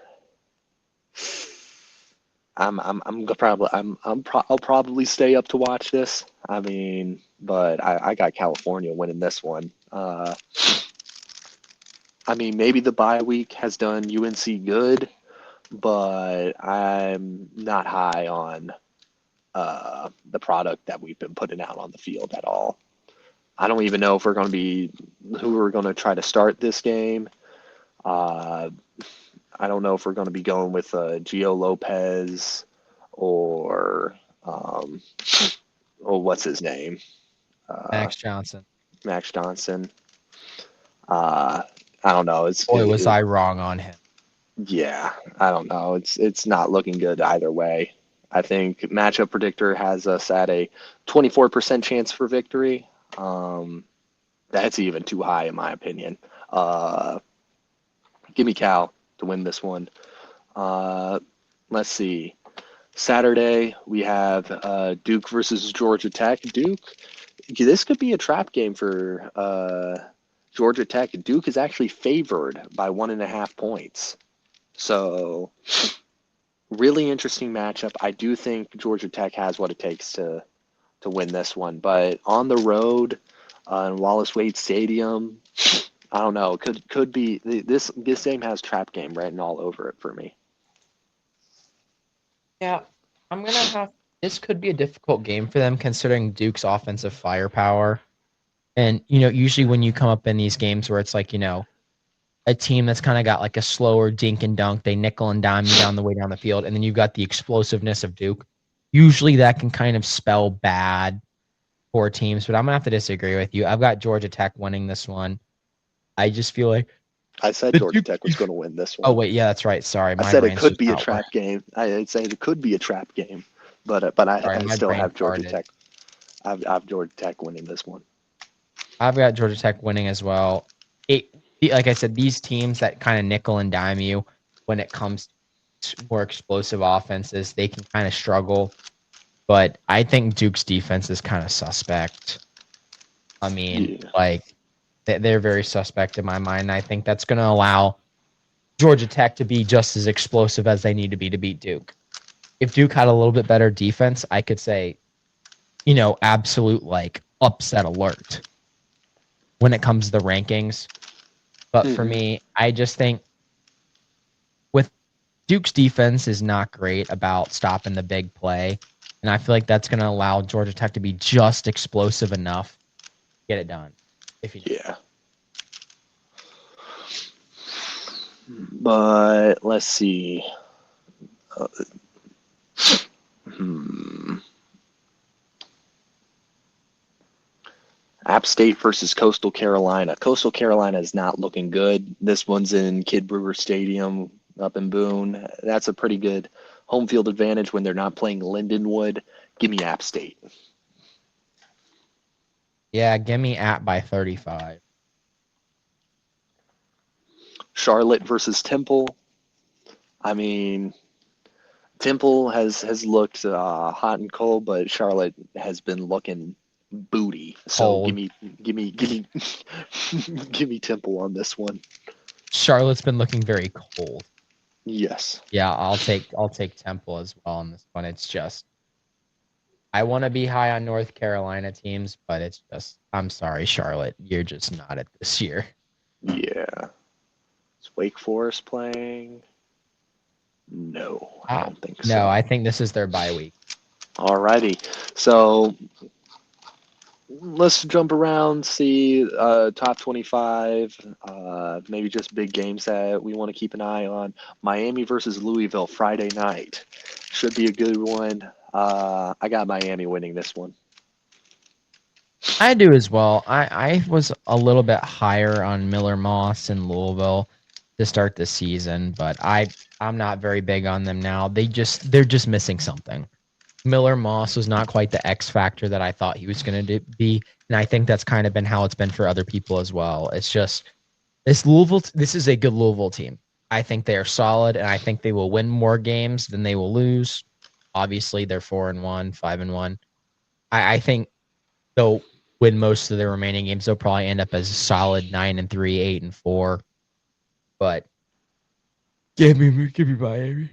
I'll probably stay up to watch this. I mean, but I got California winning this one. I mean, maybe the bye week has done UNC good, but I'm not high on the product that we've been putting out on the field at all. I don't even know if we're going to be who we're going to try to start this game. Uh, I don't know if we're going to be going with Gio Lopez or what's his name? Uh, Max Johnson. Max Johnson. Uh, I don't know. Boy, was I wrong on him. Yeah, I don't know. It's not looking good either way. I think matchup predictor has us at a 24% chance for victory. Um, that's even too high in my opinion. Uh, Give me Cal to win this one. Uh, let's see. Saturday we have Duke versus Georgia Tech. Duke, this could be a trap game for Georgia Tech. Duke is actually favored by 1.5 points. So really interesting matchup. I do think Georgia Tech has what it takes to win this one, but on the road in Wallace Wade Stadium, I don't know. Could be this game has trap game written all over it for me. Yeah, I'm gonna have. This could be a difficult game for them considering Duke's offensive firepower. And usually when you come up in these games where it's like a team that's kind of got like a slower dink and dunk, they nickel and dime you down the way down the field, and then you've got the explosiveness of Duke. Usually that can kind of spell bad for teams, but I'm gonna have to disagree with you. I've got Georgia Tech winning this one. I just feel like I said the Georgia Duke. Tech was going to win this Oh one. wait, yeah, that's right. Sorry, I my said it brain's could just be a not working. trap game. I'd say it could be a trap game, but Sorry, I my still brain have Georgia farted. Tech. I've Georgia Tech winning this one. I've got Georgia Tech winning as well. It like I said, these teams that kind of nickel and dime you when it comes. more explosive offenses, they can kind of struggle. But I think Duke's defense is kind of suspect. I mean, Yeah. like they're very suspect in my mind. And I think that's going to allow Georgia Tech to be just as explosive as they need to beat Duke. If Duke had a little bit better defense, I could say, absolute like upset alert when it comes to the rankings. But for Hmm. me, I just think with Duke's defense is not great about stopping the big play. And I feel like that's going to allow Georgia Tech to be just explosive enough to get it done. If you know. Yeah. But let's see. Uh, hmm. App State versus Coastal Carolina. Coastal Carolina is not looking good. This one's in Kid Brewer Stadium up in Boone. That's a pretty good home field advantage when they're not playing Lindenwood. Give me App State. Yeah, give me at by 35. Charlotte versus Temple. I mean, Temple has looked hot and cold, but Charlotte has been looking booty. So Cold. give me, give me Temple on this one. Charlotte's been looking very cold. Yes. Yeah, I'll take Temple as well on this one. It's just I want to be high on North Carolina teams, but it's just I'm sorry, Charlotte, you're just not it this year. Yeah. Is Wake Forest playing? No, I Uh, don't think no, so. I think this is their bye week. Alrighty. So let's jump around, see top 25, maybe just big games that we want to keep an eye on. Miami versus Louisville Friday night. Should be a good one. I got Miami winning this one. I do as well. I was a little bit higher on Miller Moss and Louisville to start the season, but I'm not very big on them now. They're just missing something. Miller Moss was not quite the X factor that I thought he was going to be, and I think that's kind of been how it's been for other people as well. It's just this Louisville. This is a good Louisville team. I think they are solid, and I think they will win more games than they will lose. Obviously, they're 4-1, 5-1. I think they'll win most of their remaining games. They'll probably end up as a solid 9-3, 8-4. But give me Miami.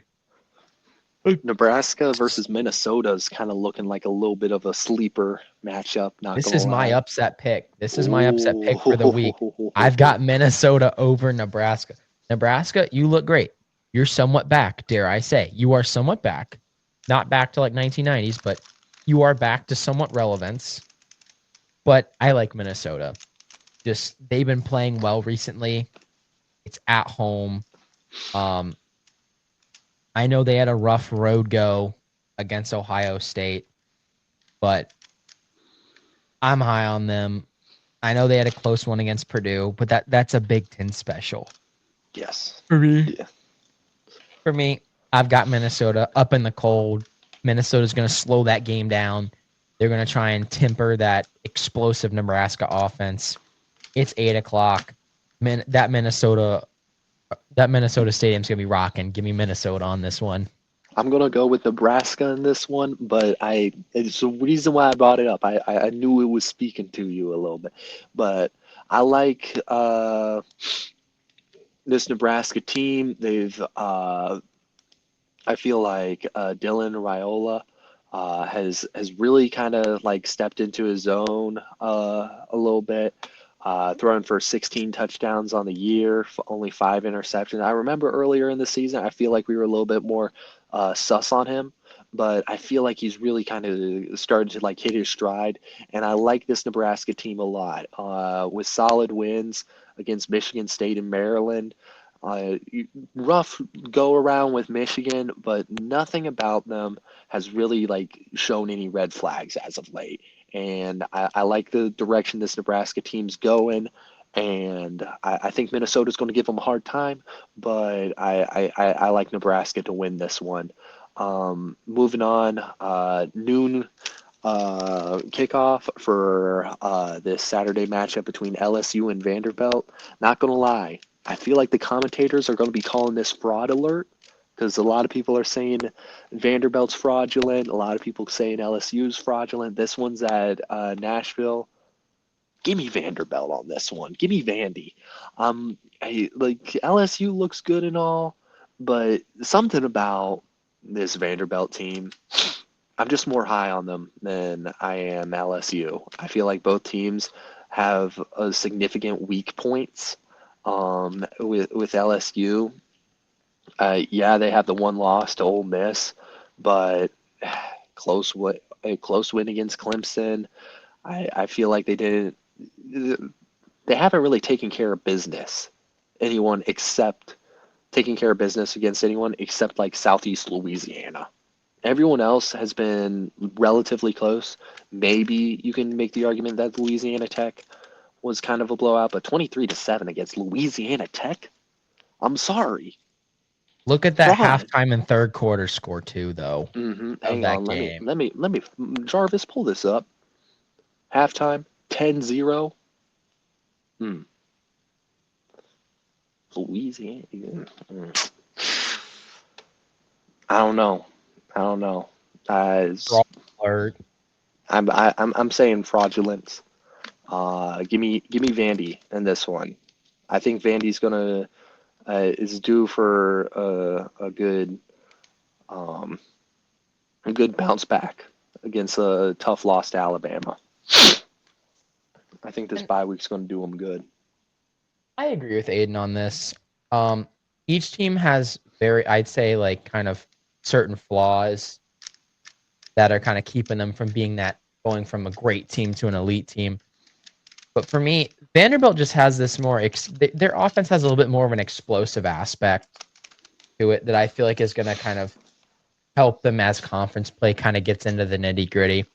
Nebraska versus Minnesota is kind of looking like a little bit of a sleeper matchup, not This going to is my lie. upset pick. This is my upset pick for the week. I've Ooh. got Minnesota over Nebraska. Nebraska, you look great. You're somewhat back, dare I say. You are somewhat back. Not back to like 1990s, but you are back to somewhat relevance. But I like Minnesota. Just they've been playing well recently. It's at home. Um, I know they had a rough road go against Ohio State, but I'm high on them. I know they had a close one against Purdue, but that's a Big Ten special. Yes. For me. Yeah. For me, I've got Minnesota up in the cold. Minnesota's going to slow that game down. They're going to try and temper that explosive Nebraska offense. It's 8 o'clock. That Minnesota stadium's going to be rocking. Give me Minnesota on this one. I'm gonna go with Nebraska in this one, but it's the reason why I brought it up. I knew it was speaking to you a little bit, but I like this Nebraska team. I feel like Dylan Raiola has really kind of like stepped into his own a little bit. Throwing for 16 touchdowns on the year, only 5 interceptions. I remember earlier in the season, I feel like we were a little bit more sus on him, but I feel like he's really kind of started to like hit his stride. And I like this Nebraska team a lot with solid wins against Michigan State and Maryland. Uh, Rough go around with Michigan, but nothing about them has really like shown any red flags as of late. And I like the direction this Nebraska team's going. And I think Minnesota's going to give them a hard time, but I like Nebraska to win this one. Moving on, noon kickoff for this Saturday matchup between LSU and Vanderbilt. Not going to lie, I feel like the commentators are going to be calling this fraud alert because a lot of people are saying Vanderbilt's fraudulent. A lot of people saying LSU's fraudulent. This one's at Nashville. Give me Vanderbilt on this one. Give me Vandy. Like LSU looks good and all, but something about this Vanderbilt team, I'm just more high on them than I am LSU. I feel like both teams have a significant weak points. With LSU, yeah, they have the one loss to Ole Miss, but a close win against Clemson. I feel like they haven't really taken care of business. Anyone except taking care of business against anyone except like Southeast Louisiana. Everyone else has been relatively close. Maybe you can make the argument that Louisiana Tech was kind of a blowout, but 23-7 against Louisiana Tech? I'm sorry. Look at that Fraud. halftime and third quarter score too, though, of Hang that on, game. let me Jarvis pull this up. Halftime 10-0. Hmm. Louisiana. I don't know. I don't know. Fraud alert. I'm saying fraudulence. Give me Vandy in this one. I think Vandy's gonna is due for um, a good bounce back against a tough loss to Alabama. I think this And bye week's gonna do them good. I agree with Aiden on this. Um, each team has very, I'd say, like kind of certain flaws that are kind of keeping them from being that going from a great team to an elite team. But for me, Vanderbilt just has this more. Their offense has a little bit more of an explosive aspect to it that I feel like is going to kind of help them as conference play kind of gets into the nitty gritty.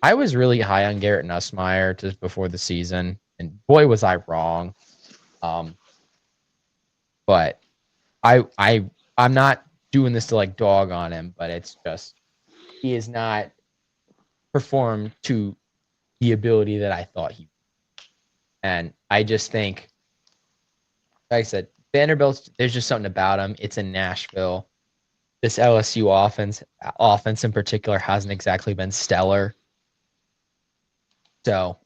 I was really high on Garrett Nussmeier just before the season, and boy was I wrong. Um, but I'm not doing this to like dog on him, but it's just he is not performed to the ability that I thought he would. And I just think, like I said, Vanderbilt's there's just something about him. It's in Nashville. This LSU offense in particular hasn't exactly been stellar. So,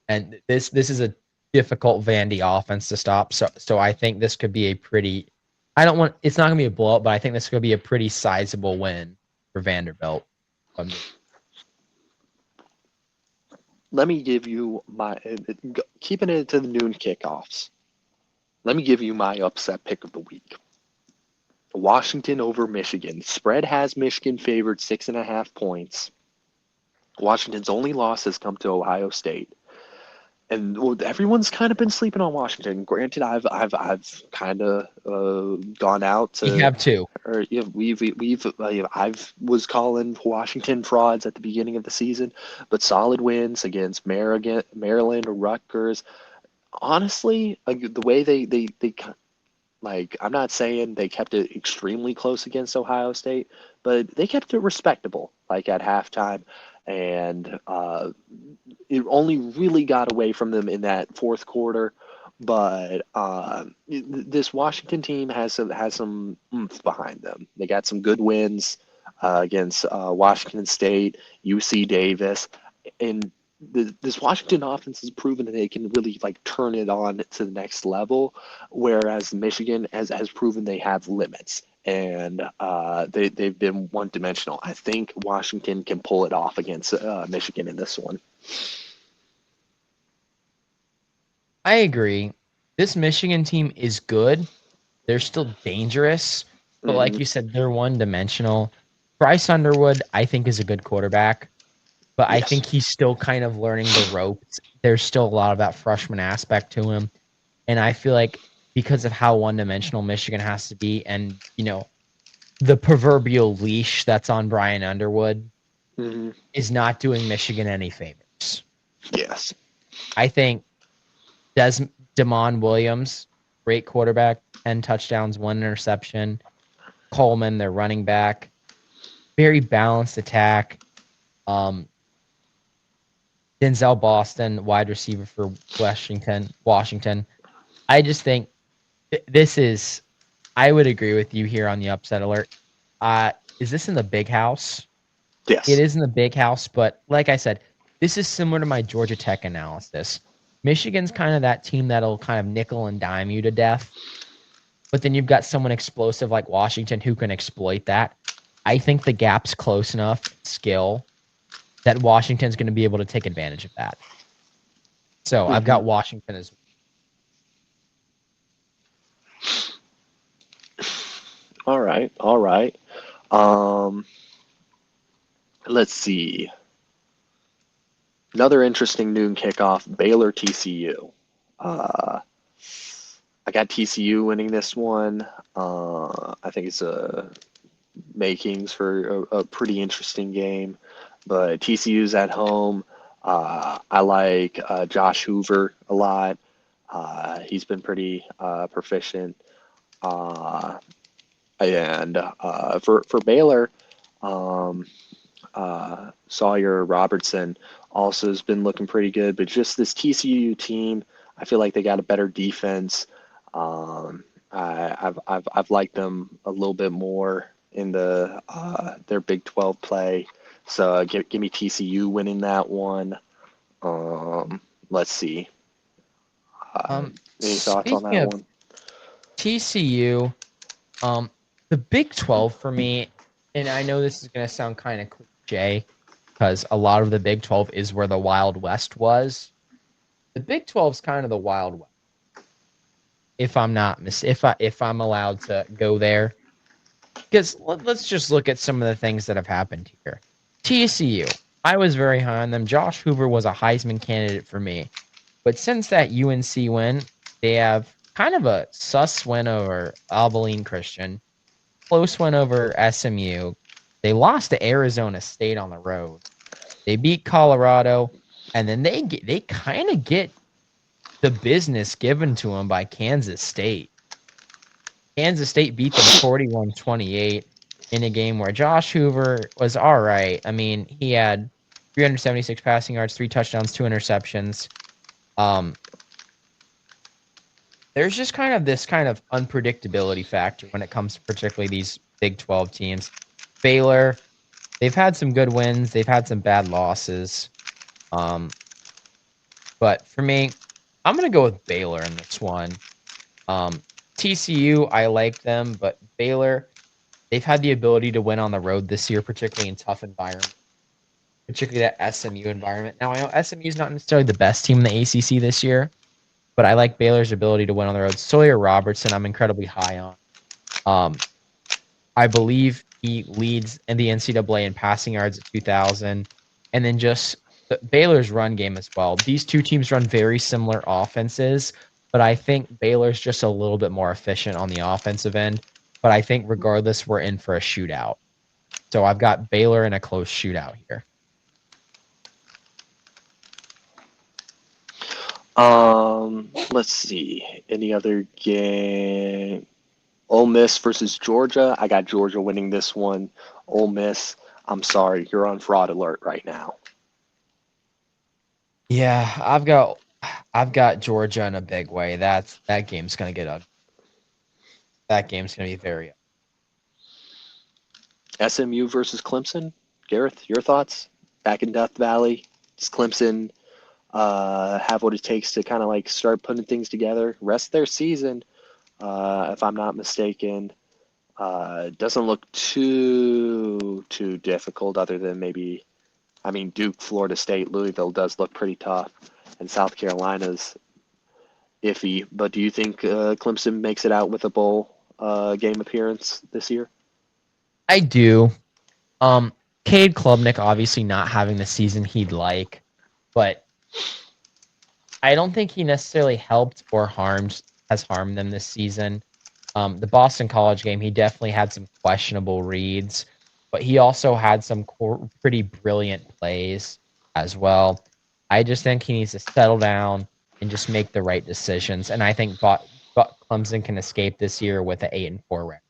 and this is a difficult Vandy offense to stop. So I think this could be a pretty. I don't want. It's not gonna be a blowout, but I think this could be a pretty sizable win for Vanderbilt. Let me give you my keeping it to the noon kickoffs. Let me give you my upset pick of the week. Washington over Michigan. Spread has Michigan favored 6.5 points. Washington's only loss has come to Ohio State. And well, everyone's kind of been sleeping on Washington. Granted, I've kind of gone out We to, have two. or yeah, we've I've was calling Washington frauds at the beginning of the season, but solid wins against Maryland, Rutgers. Honestly, like the way they like, I'm not saying they kept it extremely close against Ohio State, but they kept it respectable, like at halftime. And it only really got away from them in that fourth quarter. But this Washington team has some oomph behind them. They got some good wins against Washington State, UC Davis, and this Washington offense has proven that they can really like turn it on to the next level, whereas Michigan has proven they have limits and they've been one dimensional. I think Washington can pull it off against Michigan in this one. I agree. This Michigan team is good. They're still dangerous, but like Hmm. you said, they're one dimensional. Bryce Underwood, I think, is a good quarterback, but I Yes. think he's still kind of learning the ropes. There's still a lot of that freshman aspect to him. And I feel like because of how one dimensional Michigan has to be, and, the proverbial leash that's on Brian Underwood Hmm. is not doing Michigan any favors. Yes. I think Des Damon Williams, great quarterback, 10 touchdowns, one interception. Coleman, their running back, very balanced attack. Um, Denzel Boston, wide receiver for Washington. I just think this is. I would agree with you here on the upset alert. Is this in the big house? It Yes. is in the big house, but like I said, this is similar to my Georgia Tech analysis. Michigan's kind of that team that'll kind of nickel and dime you to death, but then you've got someone explosive like Washington who can exploit that. I think the gap's close enough in skill that Washington's going to be able to take advantage of that. So I've Hmm. got Washington as All right. All right. Um, let's see. Another interesting noon kickoff, Baylor TCU. Uh, I got TCU winning this one. I think it's a makings for a pretty interesting game, but TCU's at home. I like Josh Hoover a lot. He's been pretty proficient. Uh, and for Baylor, um, Sawyer Robertson also has been looking pretty good, but just this TCU team, I feel like they got a better defense. I've liked them a little bit more in their Big 12 play. So give me TCU winning that one. Let's see. Uh, any thoughts on speaking that of one? TCU, um, the Big 12 for me, and I know this is going to sound kind of cliche because a lot of the Big 12 is where the Wild West was. The Big 12 is kind of the Wild West, if I'm not if I'm allowed to go there. Because let's just look at some of the things that have happened here. TCU, I was very high on them. Josh Hoover was a Heisman candidate for me. But since that UNC win, they have kind of a sus win over Abilene Christian, close win over SMU. They lost to Arizona State on the road. They beat Colorado, and then they kind of get the business given to them by Kansas State. Kansas State beat them 41-28 in a game where Josh Hoover was all right. I mean, he had 376 passing yards, 3 touchdowns, 2 interceptions. Um, there's just kind of this kind of unpredictability factor when it comes to particularly these Big 12 teams. Baylor, they've had some good wins, they've had some bad losses. Um, but for me, I'm gonna go with Baylor in this one. Um, TCU, I like them, but Baylor, they've had the ability to win on the road this year, particularly in tough environments, particularly that SMU environment. Now, I know SMU is not necessarily the best team in the ACC this year, but I like Baylor's ability to win on the road. Sawyer Robertson, I'm incredibly high on. Um, I believe he leads in the NCAA in passing yards at 2,000, and then just Baylor's run game as well. These two teams run very similar offenses, but I think Baylor's just a little bit more efficient on the offensive end. But I think regardless, we're in for a shootout. So I've got Baylor in a close shootout here. Let's see. Any other game? Ole Miss versus Georgia. I got Georgia winning this one. Ole Miss, I'm sorry, you're on fraud alert right now. Yeah, I've got Georgia in a big way. That game's gonna get ugly. That game's gonna be very. SMU versus Clemson. Gareth, your thoughts? Back in Death Valley, does Clemson have what it takes to kind of like start putting things together, rest their season? If I'm not mistaken, doesn't look too difficult, other than maybe, I mean, Duke, Florida State, Louisville does look pretty tough, and South Carolina's iffy. But do you think Clemson makes it out with a bowl game appearance this year? I do. Um, Cade Klubnik obviously not having the season he'd like, but I don't think he necessarily helped or harmed them this season. The Boston College game, he definitely had some questionable reads, but he also had some pretty brilliant plays as well. I just think he needs to settle down and just make the right decisions. And I think but Clemson can escape this year with an 8-4 record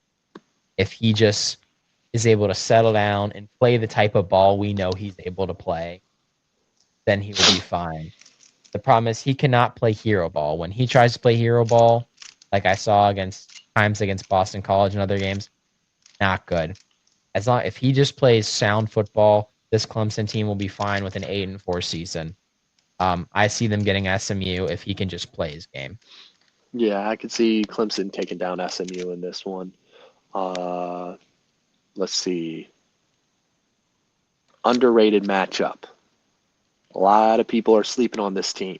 if he just is able to settle down and play the type of ball we know he's able to play. Then he will be fine. The problem is he cannot play hero ball. When he tries to play hero ball, like I saw against times against Boston College and other games, not good. If he just plays sound football, this Clemson team will be fine with an 8-4 season. I see them getting SMU if he can just play his game. Yeah, I could see Clemson taking down SMU in this one. Uh, let's see. Underrated matchup. A lot of people are sleeping on this team.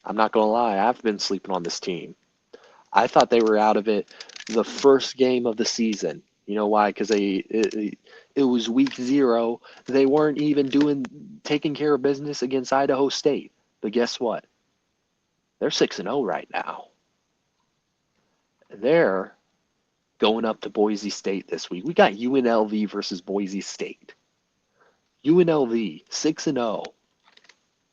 I'm not going to lie, I've been sleeping on this team. I thought they were out of it the first game of the season. You know why? Because it was week 0. They weren't even taking care of business against Idaho State. But guess what? They're 6-0 right now. They're going up to Boise State this week. We got UNLV versus Boise State. UNLV 6-0.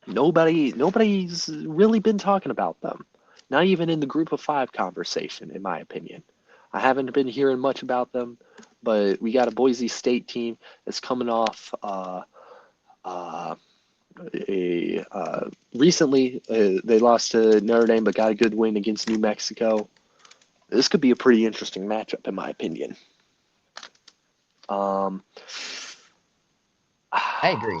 Nobody's really been talking about them. Not even in the group of 5 conversation, in my opinion. I haven't been hearing much about them, but we got a Boise State team that's coming off recently they lost to Notre Dame, but got a good win against New Mexico. This could be a pretty interesting matchup, in my opinion. I agree.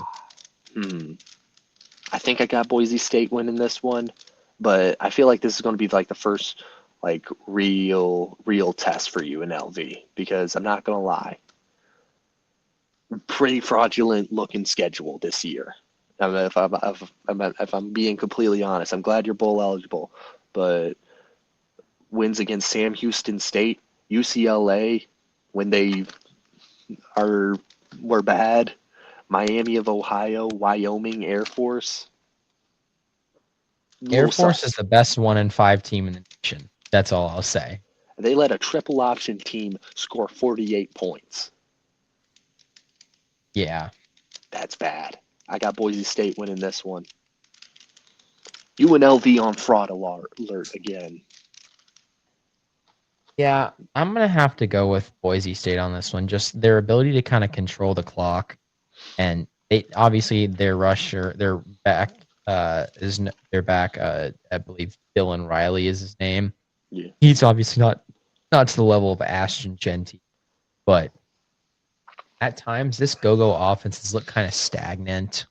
I think I got Boise State winning this one, but I feel like this is going to be like the first like real test for UNLV because I'm not going to lie, pretty fraudulent looking schedule this year. I mean, if I'm being completely honest, I'm glad you're bowl eligible, but wins against Sam Houston State, UCLA, when they were bad, Miami of Ohio, Wyoming Air Force. Air Little Force is sus. the best 1-5 team in the nation. That's all I'll say. They let a triple option team score 48 points. Yeah. That's bad. I got Boise State winning this one. UNLV on fraud alert again. Yeah, I'm gonna have to go with Boise State on this one. Just their ability to kind of control the clock, and obviously their rusher, their back their back. I believe Dylan Riley is his name. Yeah. He's obviously not to the level of Ashton Genty, but at times this go-go offense has looked kind of stagnant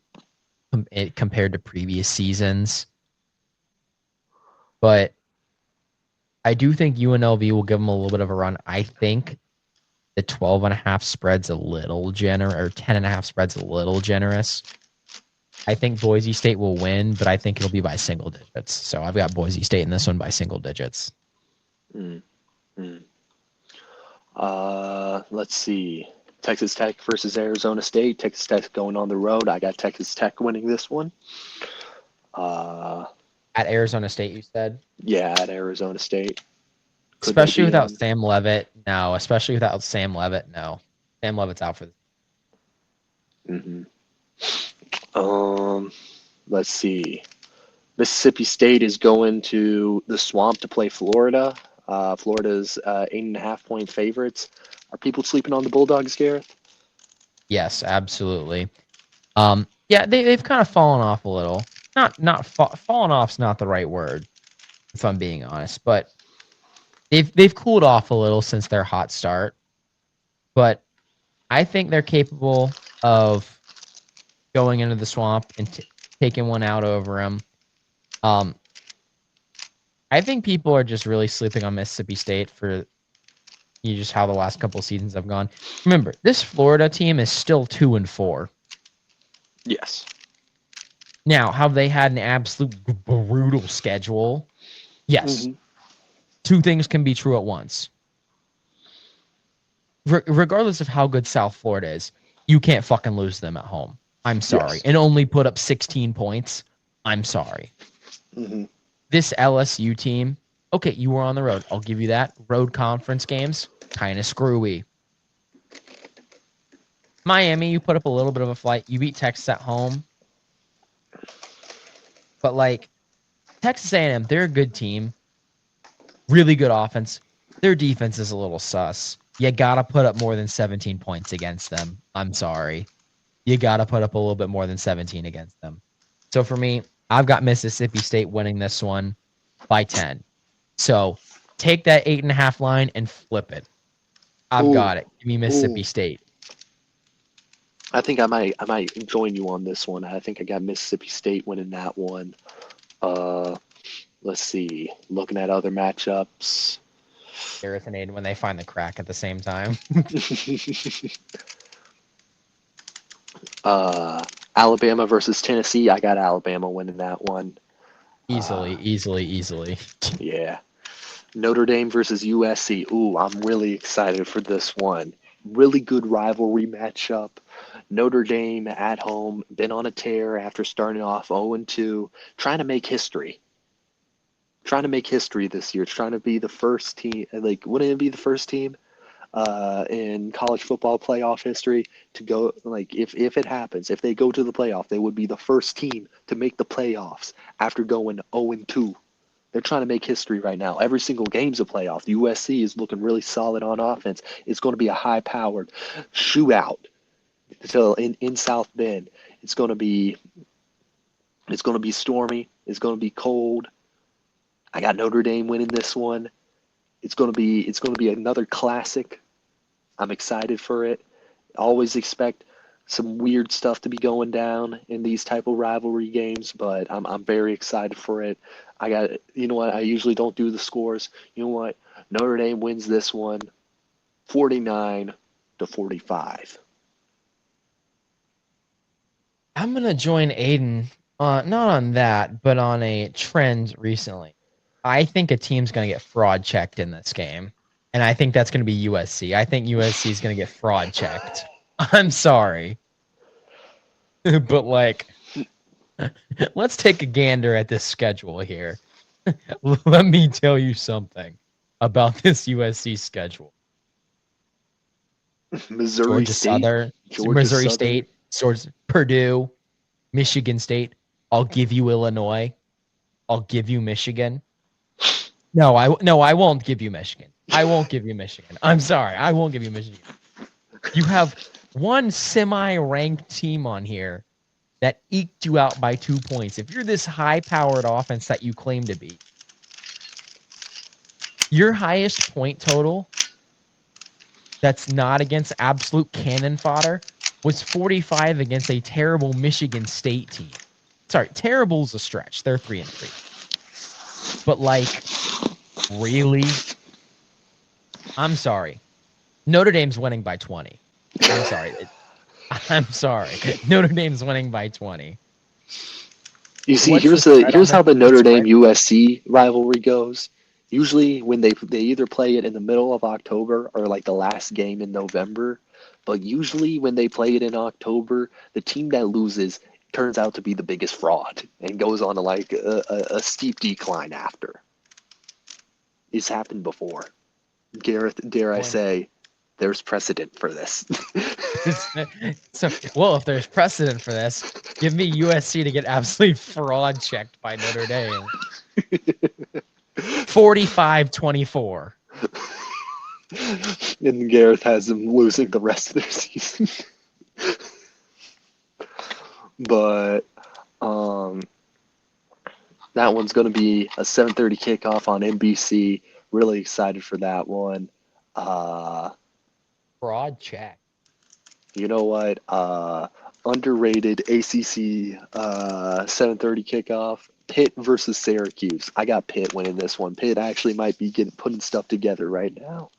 compared to previous seasons. But I do think UNLV will give them a little bit of a run. I think the 12.5 spread's a little generous, or 10.5 spread's a little generous. I think Boise State will win, but I think it'll be by single digits. So I've got Boise State in this one by single digits. Let's see. Texas Tech versus Arizona State. Texas Tech going on the road. I got Texas Tech winning this one. At Arizona State, you said? Yeah, at Arizona State. Could they Especially be without on? Sam Levitt. No. Especially without Sam Levitt. No. Sam Levitt's out for the Let's see. Mississippi State is going to the Swamp to play Florida. Florida's 8.5 point favorites. Are people sleeping on the Bulldogs, Gareth? Yes, absolutely. Yeah, they've kind of fallen off a little. Fallen off's not the right word, if I'm being honest, but they've cooled off a little since their hot start. But I think they're capable of going into the Swamp and taking one out over them. I think people are just really sleeping on Mississippi State for just how the last couple of seasons have gone. Remember, this Florida team is still 2-4. Yes. Now, have they had an absolute brutal schedule? Yes. Two things can be true at once. Regardless of how good South Florida is, you can't fucking lose them at home. I'm sorry. Yes. And only put up 16 points. I'm sorry. This LSU team, okay, you were on the road. I'll give you that. Road conference games, kind of screwy. Miami, you put up a little bit of a fight. You beat Texas at home. But like Texas A&M, they're a good team. Really good offense. Their defense is a little sus. You got to put up more than 17 points against them. I'm sorry. You got to put up a little bit more than 17 against them. So for me, I've got Mississippi State winning this one by 10. So take that 8.5 line and flip it. I've Ooh, got it. Give me Mississippi ooh. State. I think I might join you on this one. I think I got Mississippi State winning that one. Uh, let's see. Looking at other matchups. Gareth and Aiden when they find the crack at the same time. uh, Alabama versus Tennessee. I got Alabama winning that one. Easily, easily, easily. Yeah. Notre Dame versus USC. Ooh, I'm really excited for this one. Really good rivalry matchup. Notre Dame at home, been on a tear after starting off 0-2, trying to make history. Trying to make history this year. Trying to be the first team. Like, wouldn't it be the first team in college football playoff history to go? Like, if it happens, if they go to the playoff, they would be the first team to make the playoffs after going 0-2. They're trying to make history right now. Every single game's a playoff. USC is looking really solid on offense. It's going to be a high-powered shootout. So in South Bend, it's going to be stormy. It's going to be cold. I got Notre Dame winning this one. It's going to be another classic. I'm excited for it. Always expect some weird stuff to be going down in these type of rivalry games, but I'm very excited for it. I got you know what? I usually don't do the scores. You know what? Notre Dame wins this one 49-45. I'm gonna join Aiden, not on that, but on a trend recently. I think a team's gonna get fraud checked in this game, and I think that's gonna be USC. I think USC is gonna get fraud checked. I'm sorry, but like, let's take a gander at this schedule here. Let me tell you something about this USC schedule. Missouri Georgia State, Southern, Georgia Missouri Southern. State, Purdue, Michigan State. I'll give you Illinois. I'll give you Michigan. No, I won't give you Michigan. I won't give you Michigan. I'm sorry. I won't give you Michigan. You have one semi-ranked team on here that eked you out by 2 points. If you're this high-powered offense that you claim to be, your highest point total that's not against absolute cannon fodder was 45 against a terrible Michigan State team. Sorry, terrible's a stretch. They're 3-3. But like, really? I'm sorry. Notre Dame's winning by 20. I'm sorry. I'm sorry. Notre Dame's winning by 20. You see, What's the spread on here's how this? the What's Notre the Dame spread? USC rivalry goes. Usually, when they either play it in the middle of October or like the last game in November, but usually when they play it in October, the team that loses turns out to be the biggest fraud and goes on to like a steep decline after. It's happened before. Gareth, dare I Going say, there's precedent for this. so well, if there's precedent for this, give me USC to get absolutely fraud checked by Notre Dame. 45-24. And Gareth has them losing the rest of their season. But um, that one's going to be a 7:30 kickoff on NBC. Really excited for that one. Uh, Fraud check. you know what? Underrated ACC 7:30 kickoff. Pitt versus Syracuse. I got Pitt winning this one. Pitt actually might be putting stuff together right now.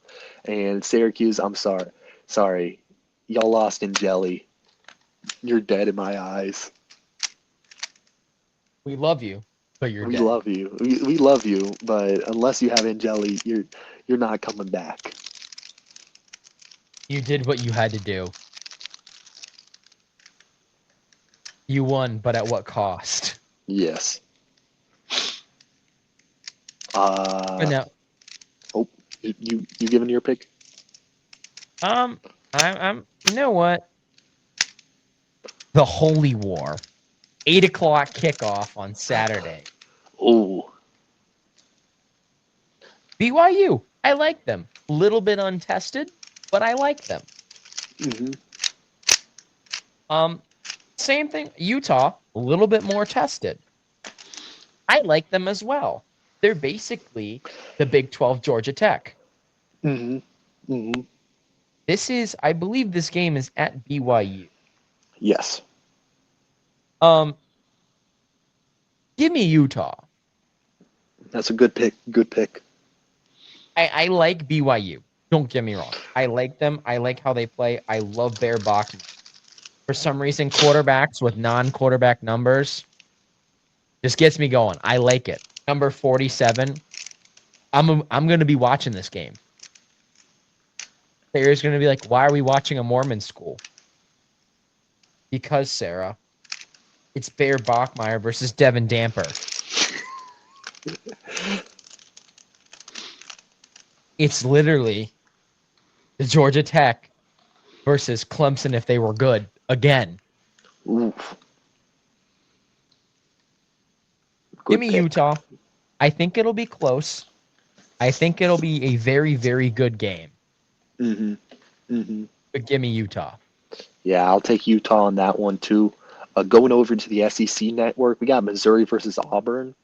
And Syracuse, I'm sorry, y'all lost in jelly. You're dead in my eyes. We love you, but you're We dead. love you. We love you, but unless you have Angeli, you're not coming back. You did what you had to do. You won, but at what cost? Yes. But Uh now, oh, you giving your pick? um, I'm. You know what? The Holy War, 8 o'clock kickoff on Saturday. Oh, BYU. I like them. A little bit untested, but I like them. hmm Um, Same thing. Utah, a little bit more tested. I like them as well. They're basically the Big 12 Georgia Tech. Mm-hmm. Mm-hmm. I believe this game is at BYU. Yes. Um, Give me Utah. That's a good pick. Good pick. I like BYU. Don't get me wrong. I like them. I like how they play. I love Bear Bachman. For some reason, quarterbacks with non-quarterback numbers just gets me going. I like it. Number 47. I'm going to be watching this game. Players going to be like, "Why are we watching a Mormon school?" Because Sarah, it's Bear Bachmeyer versus Devin Damper. It's literally the Georgia Tech versus Clemson if they were good again. Oof. Give Good me pick. Utah. I think it'll be close. I think it'll be a very, very good game. Mm-hmm. Mm-hmm. But give me Utah. Yeah, I'll take Utah on that one too. Going over to the SEC network, we got Missouri versus Auburn.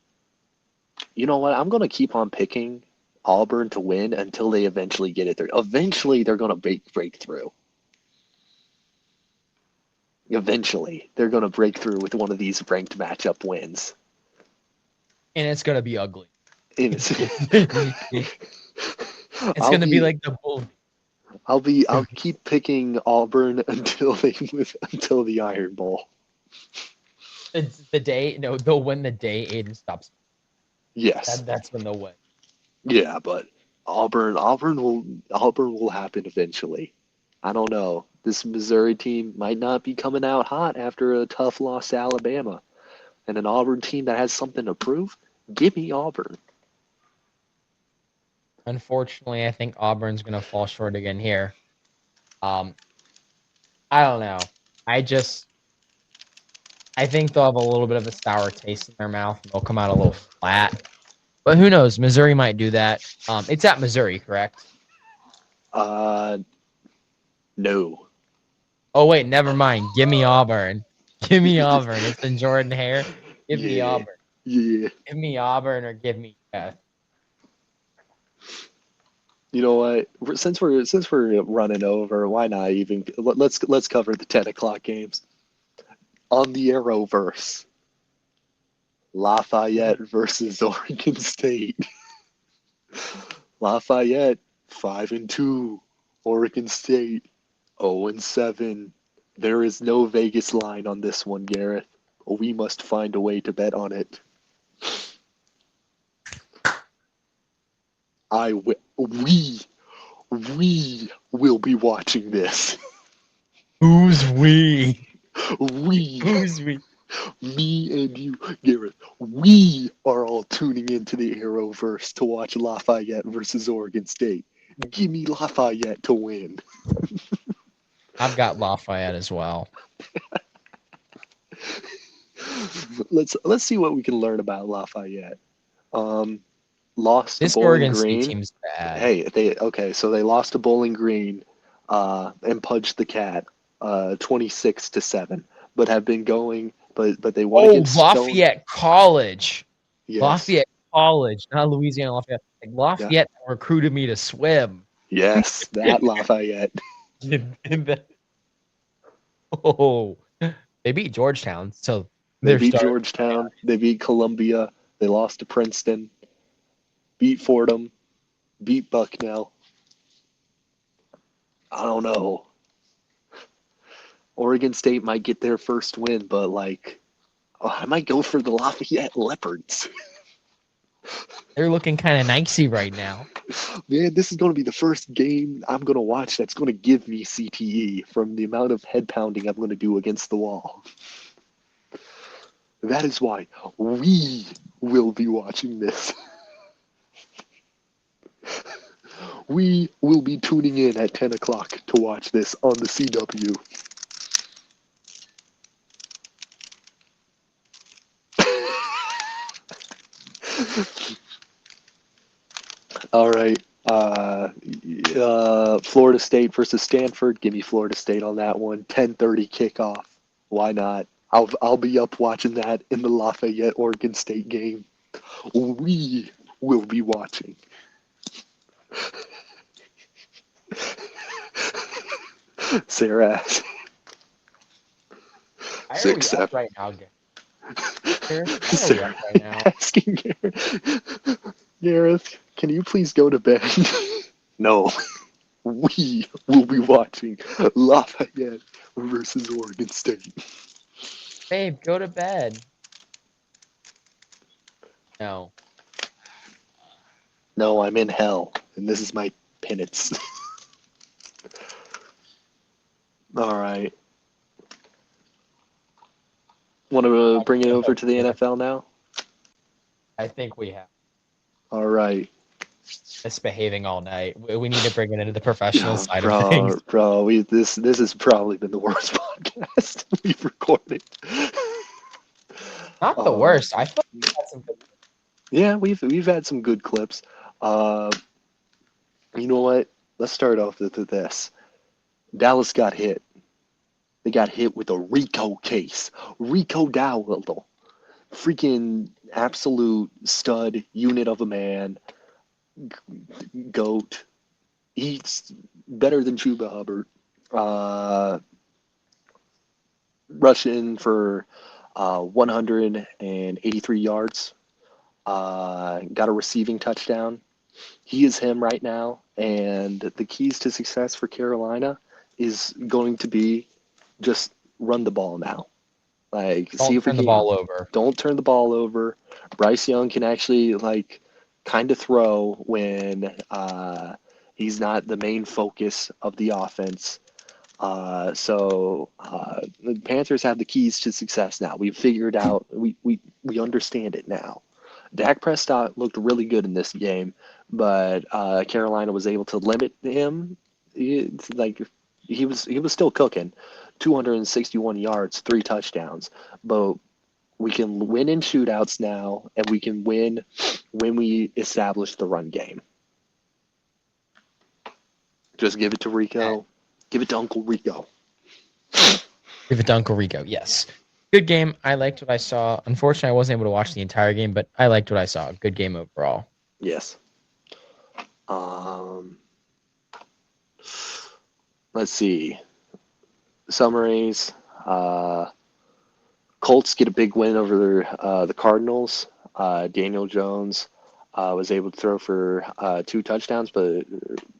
You know what? I'm gonna keep on picking Auburn to win until they eventually get it there. Eventually, they're gonna break through. Eventually, they're gonna break through with one of these ranked matchup wins. And it's gonna be ugly. And It's I'll gonna be be like the bull. I'll keep picking Auburn until until the Iron Bowl. It's the day. No, they'll win the day Aiden stops. Yes. That's when they'll win. Yeah, but Auburn will happen eventually. I don't know. This Missouri team might not be coming out hot after a tough loss to Alabama. And an Auburn team that has something to prove, give me Auburn. Unfortunately, I think Auburn's gonna fall short again here. Um, I don't know. I just I think they'll have a little bit of a sour taste in their mouth and they'll come out a little flat. But who knows? Missouri might do that. It's at Missouri, correct? Uh, no. Oh wait, never mind. Give me Auburn. Give me Auburn. It's in Jordan Hare. Give me Yeah, Auburn. yeah. Give me Auburn or give me Jeff. You know what? Since we're running over, why not even let's cover the 10 o'clock games on the Arrowverse. Lafayette versus Oregon State. Lafayette 5-2. Oregon State 0-7. There is no Vegas line on this one, Gareth. We must find a way to bet on it. We will be watching this. Who's we? We, Who's we? me and you, Gareth, we are all tuning into the Arrowverse to watch Lafayette versus Oregon State. Give me Lafayette to win. I've got Lafayette as well. Let's see what we can learn about Lafayette. Um, Lost to This Bowling Oregon State Green. team's bad. Hey, so they lost to Bowling Green, and Pudged the Cat, 26-7, but have been going, but they won Oh, against Stone. Lafayette College. Yes, Lafayette College, not Louisiana Lafayette. Like yeah, Lafayette recruited me to swim. yes, that Lafayette. Oh, they beat Georgetown, so They they're beat starting. Georgetown. They beat Columbia. They lost to Princeton. Beat Fordham. Beat Bucknell. I don't know. Oregon State might get their first win, but like, I might go for the Lafayette Leopards. They're looking kind of nicey right now. Man, this is going to be the first game I'm going to watch that's going to give me CTE from the amount of head pounding I'm going to do against the wall. That is why we will be watching this. We will be tuning in at 10 o'clock to watch this on the CW. All right. Florida State versus Stanford. Give me Florida State on that one. 10:30 kickoff. Why not? I'll be up watching that in the Lafayette Oregon State game. We will be watching. Sarah, Why are we six, up seven. right now, Gareth? Why are we up Sarah right now? asking Gareth, can you please go to bed? No, we will be watching Lafayette versus Oregon State. Babe, go to bed. No. No, I'm in hell, and this is my penance. All right. Want to bring it over to the NFL now? I think we have All right. misbehaving all night. We need to bring it into the professional Oh, side of things. bro, this has probably been the worst podcast we've recorded. Not the Uh, worst. I feel like we had some good. yeah, we've had some good clips. Uh, you know what? Let's start off with this. Dallas got hit. They got hit with a Rico case. Rico Dowdle, freaking absolute stud unit of a man, goat. He's better than Chuba Hubbard. Uh, Rushing for 183 yards. Got a receiving touchdown. He is him right now, and the keys to success for Carolina is going to be just run the ball now. Like, see Don't if we turn the can. ball over. Don't turn the ball over. Bryce Young can actually like kind of throw when he's not the main focus of the offense. The Panthers have the keys to success now. We've figured out. We understand it now. Dak Prescott looked really good in this game, but Carolina was able to limit him. Like he was still cooking, 261 yards, 3 touchdowns. But we can win in shootouts now, and we can win when we establish the run game. Just give it to Rico. Give it to Uncle Rico. Give it to Uncle Rico. Yes. Good game. I liked what I saw. Unfortunately, I wasn't able to watch the entire game, but I liked what I saw. Good game overall. Yes. Um, let's see. Summaries. Colts get a big win over the Cardinals. Daniel Jones was able to throw for 2 touchdowns, but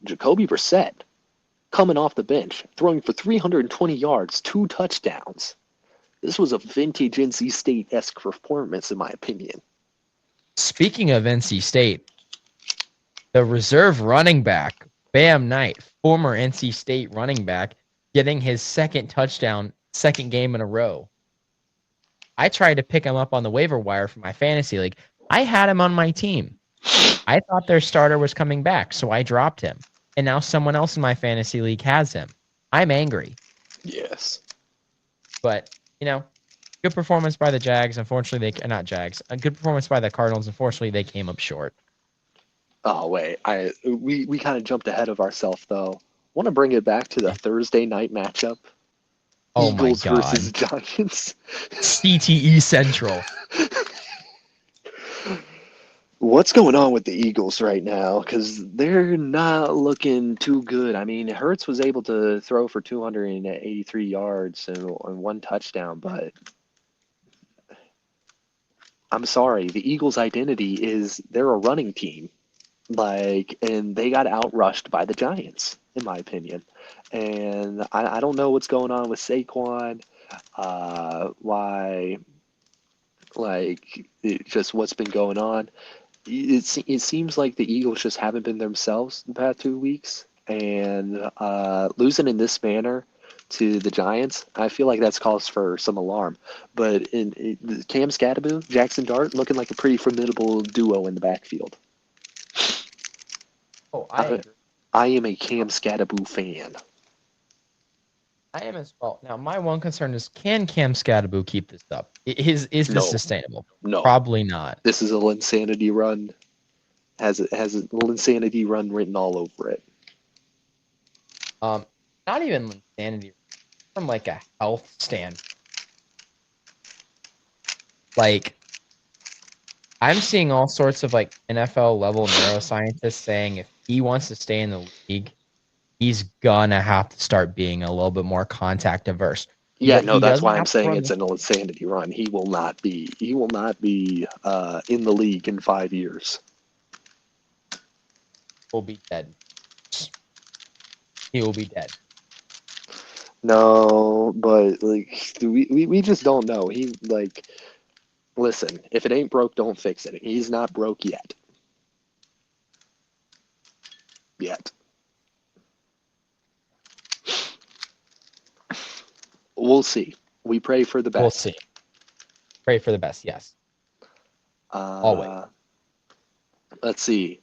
Jacoby Brissett coming off the bench, throwing for 320 yards, 2 touchdowns. This was a vintage NC State-esque performance, in my opinion. Speaking of NC State, the reserve running back, Bam Knight, former NC State running back, getting his second touchdown, second game in a row. I tried to pick him up on the waiver wire for my fantasy league. I had him on my team. I thought their starter was coming back, so I dropped him. And now someone else in my fantasy league has him. I'm angry. Yes. But, good performance by the Jags. Unfortunately, they not Jags. A good performance by the Cardinals. Unfortunately, they came up short. Oh wait, we kind of jumped ahead of ourselves though. Want to bring it back to the Thursday night matchup? Oh my Eagles versus God. Giants. CTE Central. What's going on with the Eagles right now? Because they're not looking too good. I mean, Hurts was able to throw for 283 yards and 1 touchdown, but I'm sorry, the Eagles' identity is they're a running team. And they got outrushed by the Giants, in my opinion. And I don't know what's going on with Saquon, why, just what's been going on. It seems like the Eagles just haven't been themselves the past 2 weeks, and losing in this manner to the Giants, I feel like that's cause for some alarm. But Cam Scatterbo, Jackson Dart, looking like a pretty formidable duo in the backfield. Oh, I I, agree. I am a Cam Scatterbo fan. I am as well. Now, my one concern is, can Cam Scatterbo keep this up? Is this No, sustainable? no. Probably not. This is a insanity run. Has a little insanity run written all over it. Um, Not even insanity from like a health standpoint. Like I'm seeing all sorts of like NFL level neuroscientists saying if he wants to stay in the league, he's gonna have to start being a little bit more contact averse. Yeah, no, He that's doesn't why I'm have to saying run it's the an insanity run. He will not be. He will not be in the league in 5 years. will be dead. He will be dead. No, but like we just don't know. He like listen. If it ain't broke, don't fix it. He's not broke yet. Yet. We'll see. We pray for the We'll best. see. Pray for the best. Yes, always. Uh, let's see.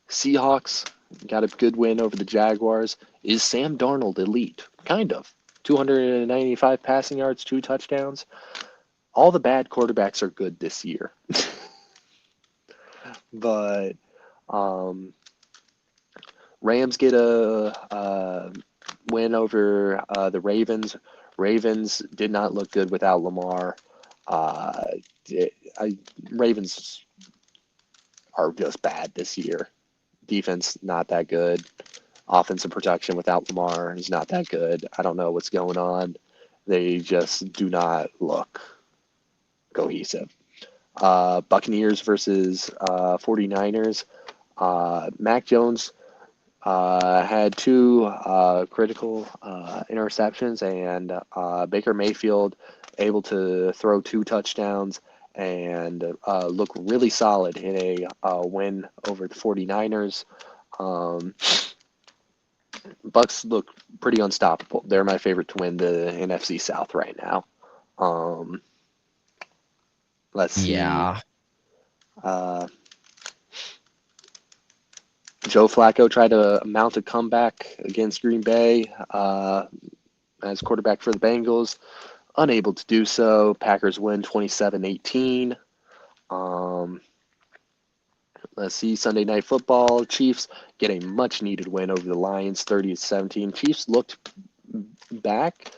Seahawks got a good win over the Jaguars. Is Sam Darnold elite? Kind of. 295 passing yards, 2 touchdowns. All the bad quarterbacks are good this year. But um, Rams get a win over the Ravens. Ravens did not look good without Lamar. Uh, Ravens are just bad this year. Defense not that good. Offensive production without Lamar is not that good. I don't know what's going on. They just do not look cohesive. Buccaneers versus 49ers. Mac Jones had two critical interceptions, and Baker Mayfield able to throw 2 touchdowns and look really solid in a win over the 49ers. Um, Bucks look pretty unstoppable. They're my favorite to win the NFC South right now. Um, let's see. Yeah, Uh, Joe Flacco tried to mount a comeback against Green Bay as quarterback for the Bengals. Unable to do so. Packers win 27-18. Um, let's see. Sunday Night Football. Chiefs get a much needed win over the Lions 30-17. Chiefs looked back.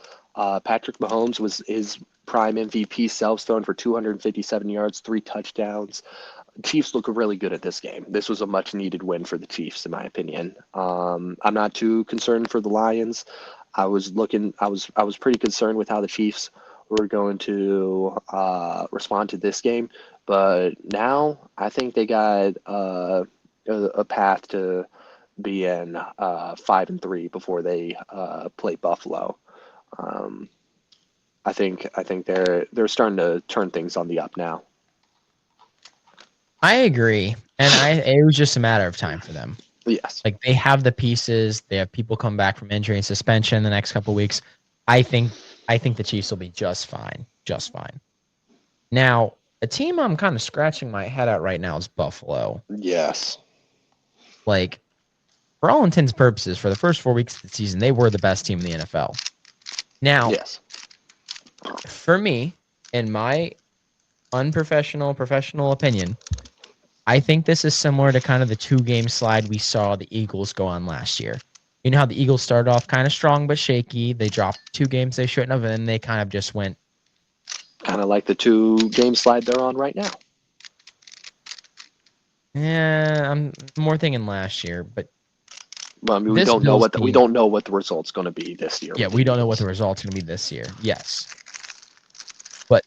Patrick Mahomes was his prime MVP self, throwing for 257 yards, 3 touchdowns. Chiefs look really good at this game. This was a much needed win for the Chiefs, in my opinion. I'm not too concerned for the Lions. I was pretty concerned with how the Chiefs were going to respond to this game, but now I think they got a path to be in 5-3 before they play Buffalo. Um, I think they're starting to turn things on the up now. I agree, and it was just a matter of time for them. Yes. Like they have the pieces. They have people come back from injury and suspension the next couple weeks. I think the Chiefs will be just fine. Just fine. Now, a team I'm kind of scratching my head at right now is Buffalo. Yes. Like, for all intents and purposes, for the first 4 weeks of the season, they were the best team in the NFL. Now, Yes. for me, in my professional opinion, I think this is similar to kind of the 2-game slide we saw the Eagles go on last year. You know how the Eagles started off kind of strong but shaky. They dropped 2 games they shouldn't have, and then they kind of just went. Kind of like the 2-game slide they're on right now. Yeah, I'm more thinking last year, but Well, I mean, this Bills we team, don't know what the result's going to be this year yeah, with we the don't know what the Eagles. result's going to be this year. Yes, but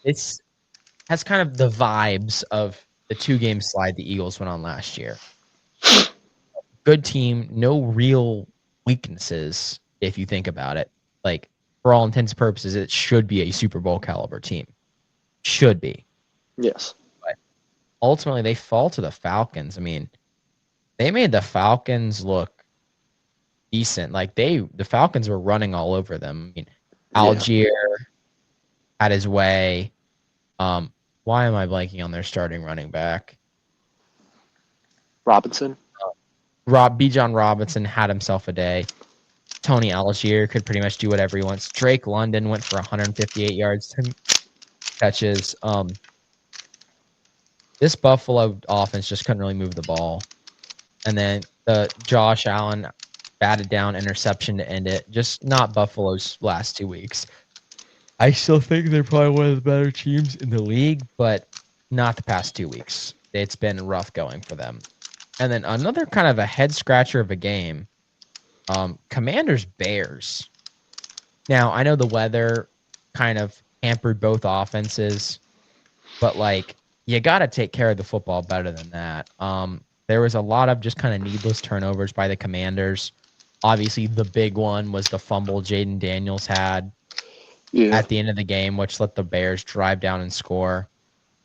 this has kind of the vibes of the 2-game slide the Eagles went on last year. Good team, no real weaknesses if you think about it. Like for all intents and purposes, it should be a Super Bowl caliber team. Should be. Yes. But ultimately they fall to the Falcons. I mean, they made the Falcons look decent. Like the Falcons were running all over them. I mean, Yeah. Algier had his way. Why am I blanking on their starting running back? Robinson. Bijan Robinson had himself a day. Tony Algier could pretty much do whatever he wants. Drake London went for 158 yards, 10 catches. This Buffalo offense just couldn't really move the ball. And then the Josh Allen batted down interception to end it. Just not Buffalo's last 2 weeks. I still think they're probably one of the better teams in the league, but not the past 2 weeks. It's been rough going for them. And then another kind of a head scratcher of a game. Commanders Bears. Now I know the weather kind of hampered both offenses, but like you got to take care of the football better than that. There was a lot of just kind of needless turnovers by the Commanders. Obviously, the big one was the fumble Jaden Daniels had Yeah. at the end of the game, which let the Bears drive down and score.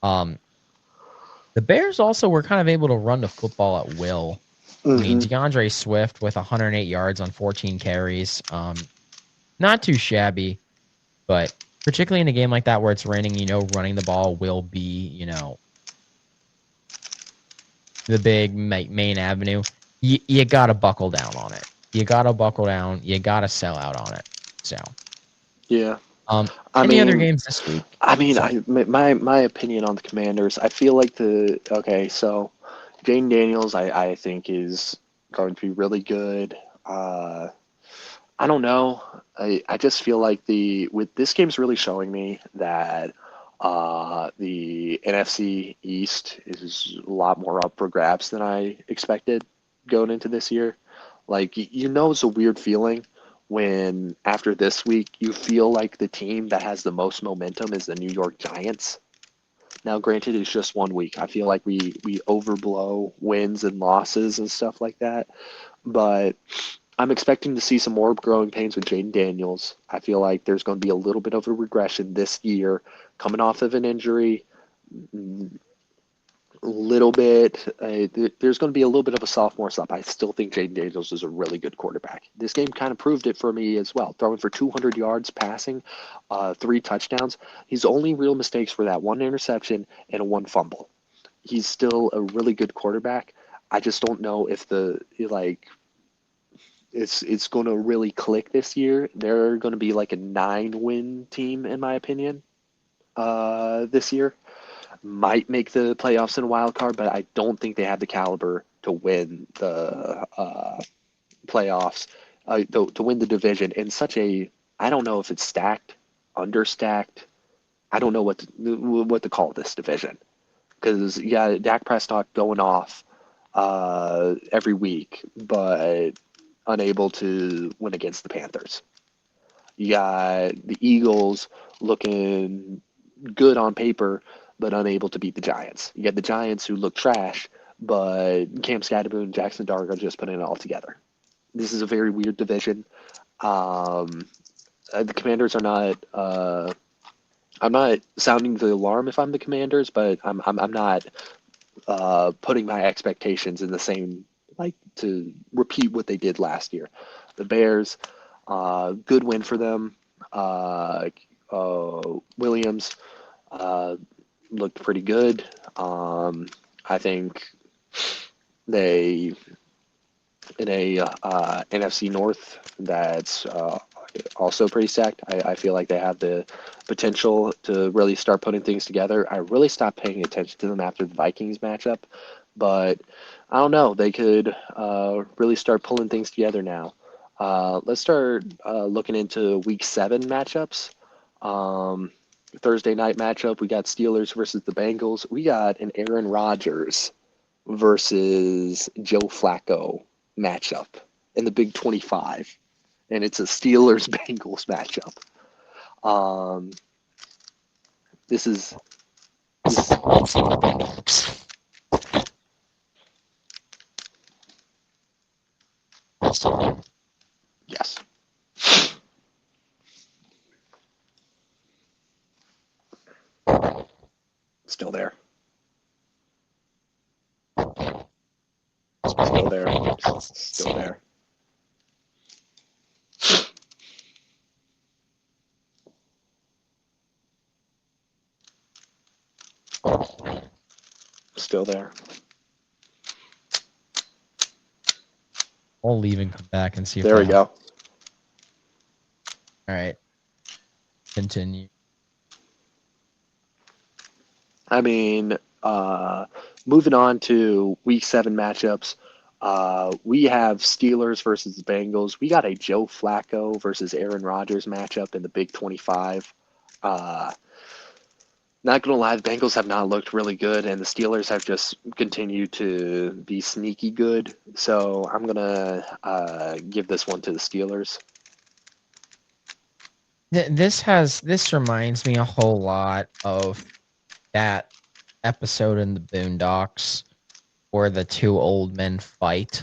Um, the Bears also were kind of able to run the football at will. I mean, Hmm. DeAndre Swift with 108 yards on 14 carries. Not too shabby, but particularly in a game like that where it's raining, running the ball will be, the big main avenue. You got to buckle down on it. You got to buckle down. You got to sell out on it. So, Yeah. um, I any other mean, games this week? I mean, Sorry. my opinion on the Commanders. I feel like so Jane Daniels, I think is going to be really good. Uh, I don't know. I just feel like the with this game's really showing me that the NFC East is a lot more up for grabs than I expected going into this year. Like it's a weird feeling when after this week you feel like the team that has the most momentum is the New York Giants. Now, granted, it's just 1 week. I feel like we overblow wins and losses and stuff like that, but I'm expecting to see some more growing pains with Jaden Daniels. I feel like there's going to be a little bit of a regression this year, coming off of an injury, a little bit. There's going to be a little bit of a sophomore slump. I still think Jaden Daniels is a really good quarterback. This game kind of proved it for me as well. Throwing for 200 yards, passing, 3 touchdowns. His only real mistakes were that one interception and a one fumble. He's still a really good quarterback. I just don't know if it's going to really click this year. They're going to be like a 9-win team, in my opinion, this year. Might make the playoffs in a wild card, but I don't think they have the caliber to win the playoffs, to win the division in such a. I don't know if it's stacked, understacked. I don't know what to call this division because yeah, Dak Prescott going off every week, but unable to win against the Panthers. You got the Eagles looking good on paper, but unable to beat the Giants. You got the Giants who look trash, but Cam Scatterboon and Jackson Dart are just putting it all together. This is a very weird division. Um, the Commanders are not. I'm not sounding the alarm if I'm the Commanders, but I'm not putting my expectations in the same like to repeat what they did last year. The Bears, good win for them. Williams uh, looked pretty good. I think they in a NFC North that's also pretty stacked. I feel like they have the potential to really start putting things together. I really stopped paying attention to them after the Vikings matchup, but I don't know. They could really start pulling things together now. Let's start looking into Week 7 matchups. Um, Thursday night matchup, we got Steelers versus the Bengals. We got an Aaron Rodgers versus Joe Flacco matchup in the Big 25, and it's a Steelers Bengals matchup. Um, this is this. Yes, still there, still there, still there, still there. I'll leave and come back and see if There that we helps. go. All right, continue. I mean, moving on to Week 7 matchups. We have Steelers versus Bengals. We got a Joe Flacco versus Aaron Rodgers matchup in the Big 25. Uh, Not gonna lie, the Bengals have not looked really good, and the Steelers have just continued to be sneaky good. So I'm gonna give this one to the Steelers. This reminds me a whole lot of that episode in the Boondocks where the two old men fight,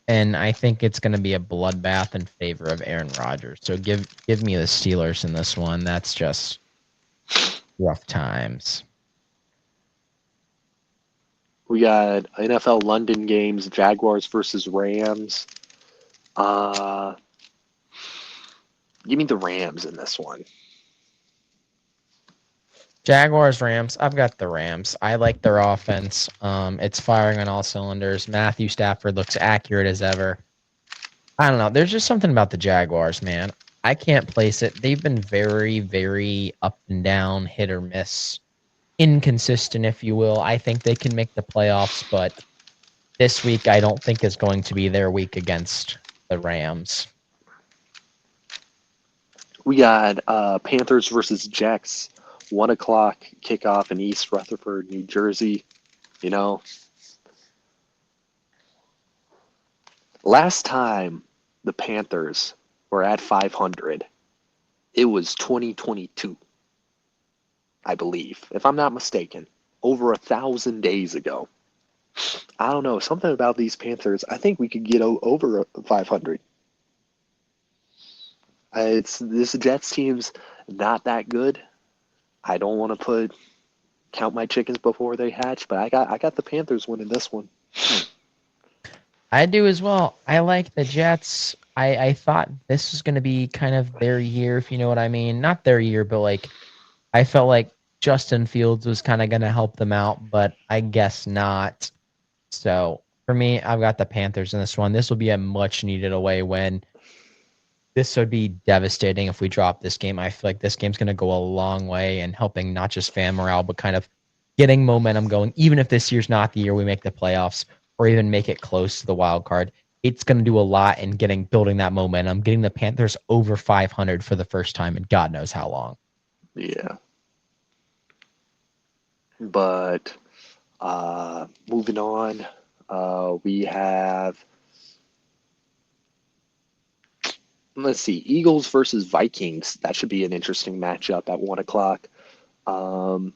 and I think it's going to be a bloodbath in favor of Aaron Rodgers. So give me the Steelers in this one. That's just rough times. We got NFL London games, Jaguars versus Rams. Uh, Give me the Rams in this one. Jaguars, Rams. I've got the Rams. I like their offense. It's firing on all cylinders. Matthew Stafford looks accurate as ever. I don't know. There's just something about the Jaguars, man. I can't place it. They've been very, very up and down, hit or miss, inconsistent, if you will. I think they can make the playoffs, but this week I don't think is going to be their week against the Rams. We got Panthers versus Jets, 1 o'clock kickoff in East Rutherford, New Jersey. You know, last time the Panthers were at 500, it was 2022, I believe, if I'm not mistaken, over 1,000 days ago. I don't know, something about these Panthers. I think we could get over 500. It's this Jets team's not that good. I don't want to count my chickens before they hatch, but I got the Panthers winning this one. I do as well. I like the Jets. I thought this was going to be kind of their year, if you know what I mean. Not their year, but like I felt like Justin Fields was kind of going to help them out, but I guess not. So for me, I've got the Panthers in this one. This will be a much needed away win. This would be devastating if we drop this game. I feel like this game's going to go a long way in helping not just fan morale, but kind of getting momentum going. Even if this year's not the year we make the playoffs or even make it close to the wild card, it's going to do a lot in building that momentum, getting the Panthers over 500 for the first time in God knows how long. Yeah, but moving on, we have, let's see, Eagles versus Vikings. That should be an interesting matchup at 1 o'clock. Um,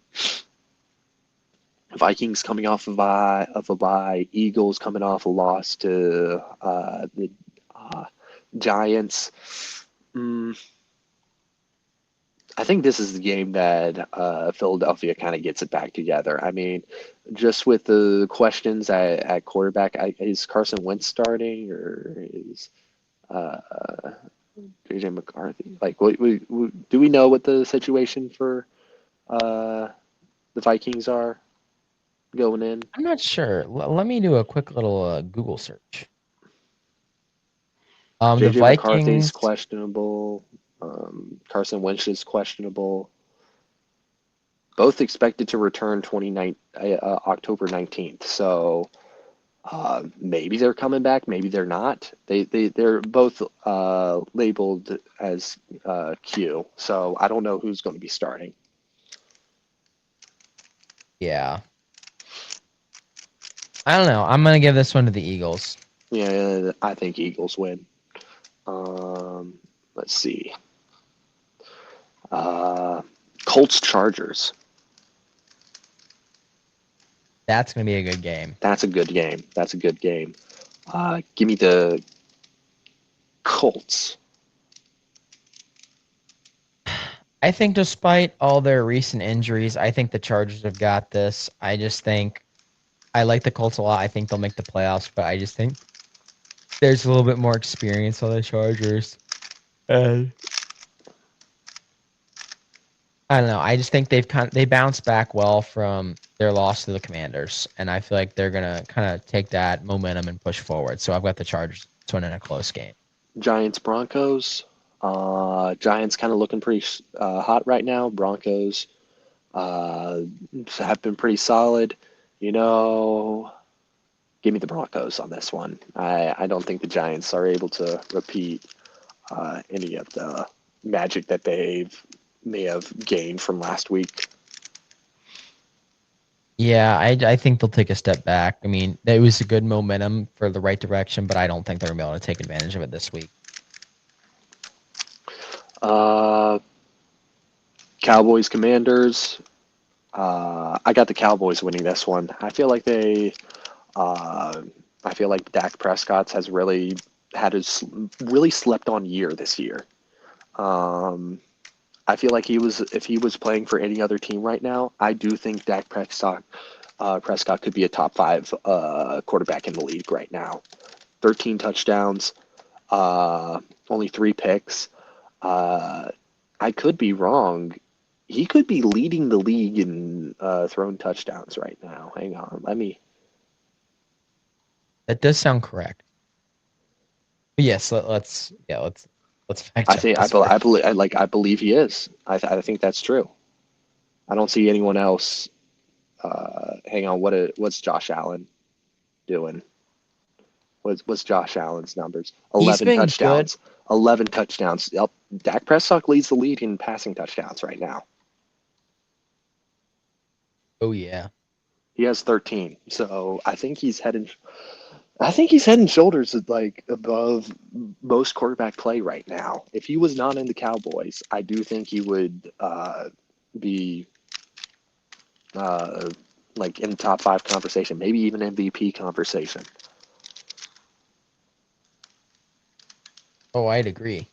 Vikings coming off of a bye. Eagles coming off a loss to the uh, Giants. Mm, I think this is the game that Philadelphia kind of gets it back together. I mean, just with the questions at quarterback, is Carson Wentz starting or is uh, JJ McCarthy? Like, do we know what the situation for uh, the Vikings are going in? I'm not sure. Let me do a quick little Google search. The JJ McCarthy's Vikings. questionable. Carson Wentz is questionable. Both expected to return October 19th. So maybe they're coming back, maybe they're not. They're both labeled as Q. So I don't know who's going to be starting. Yeah. I don't know. I'm going to give this one to the Eagles. Yeah, I think Eagles win. Let's see. Uh, Colts Chargers. That's going to be a good game. That's a good game. That's a good game. Give me the Colts. I think despite all their recent injuries, I think the Chargers have got this. I just think I like the Colts a lot. I think they'll make the playoffs, but I just think there's a little bit more experience on the Chargers. And I don't know. I just think they bounced back well from their loss to the Commanders, and I feel like they're gonna kind of take that momentum and push forward. So I've got the Chargers to win in a close game. Giants Broncos. Giants kind of looking pretty hot right now. Broncos uh, have been pretty solid. You know, give me the Broncos on this one. I don't think the Giants are able to repeat any of the magic that they've may have gained from last week. Yeah, I think they'll take a step back. I mean, it was a good momentum for the right direction, but I don't think they're gonna be able to take advantage of it this week. Uh, Cowboys Commanders. I got the Cowboys winning this one. Uh, I feel like Dak Prescott has really had his really slept on year this year. Um, I feel like if he was playing for any other team right now, I do think Prescott could be a top five quarterback in the league right now. 13 touchdowns, only 3 picks. Uh, I could be wrong. He could be leading the league in thrown touchdowns right now. Hang on, let me. That does sound correct. But yes, let's fact I check think this first. I believe he is. I think that's true. I don't see anyone else. Hang on, what's Josh Allen doing? What's Josh Allen's numbers? He's 11 been good. touchdowns. 11 touchdowns. Yep. Dak Prescott leads the lead in passing touchdowns right now. Oh yeah. He has 13. So I think he's head and shoulders like above most quarterback play right now. If he was not in the Cowboys, I do think he would be uh, like in top five conversation, maybe even MVP conversation. Oh, I'd agree.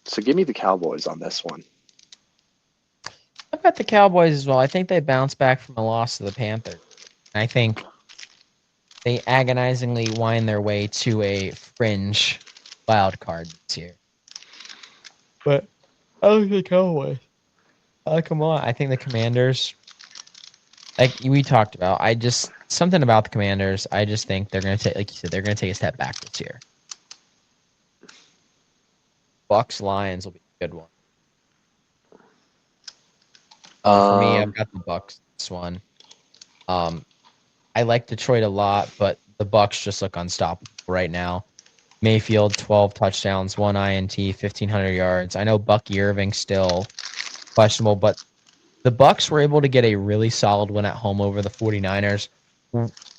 So give me the Cowboys on this one. I've got the Cowboys as well. I think they bounced back from a loss to the Panthers. I think they agonizingly wind their way to a fringe wild card this year. But I like the Cowboys. I like them a lot. I think the Commanders, like we talked about, I just something about the Commanders. I just think they're gonna take, like you said, they're gonna take a step back this year. Bucks Lions will be a good one. For me, I've Um, got the Bucks this one. Um, I like Detroit a lot, but the Bucks just look unstoppable right now. Mayfield, 12 touchdowns, one INT, 1,500 yards. I know Bucky Irving still questionable, but the Bucks were able to get a really solid win at home over the 49ers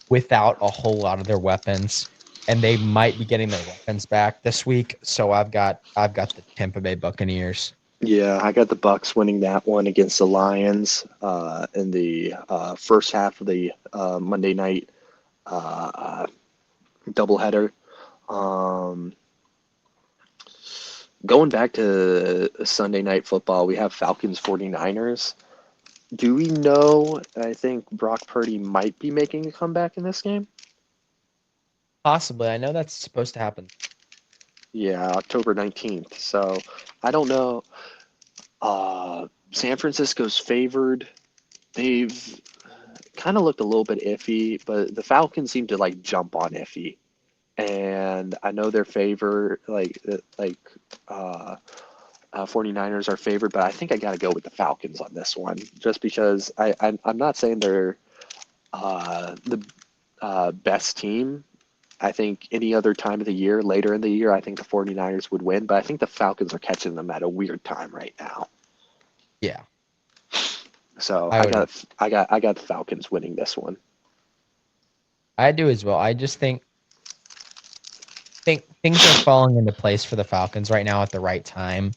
without a whole lot of their weapons, and they might be getting their weapons back this week. So I've got the Tampa Bay Buccaneers. yeah, I got the Bucks winning that one against the Lions in the first half of the Monday night uh, doubleheader. Um, Going back to Sunday night football, we have Falcons 49ers. Do we know? I think Brock Purdy might be making a comeback in this game. Possibly. I know that's supposed to happen. Yeah, October 19th. So I don't know. San Francisco's favored. They've kind of looked a little bit iffy, but the Falcons seem to like jump on iffy. And I know they're favored, uh, 49ers are favored, but I think I got to go with the Falcons on this one, just because I'm not saying they're the best team. I think any other time of the year, later in the year, I think the 49ers would win, but I think the Falcons are catching them at a weird time right now. Yeah, So I would agree. I got the Falcons winning this one. I do as well. I just think things are falling into place for the Falcons right now at the right time.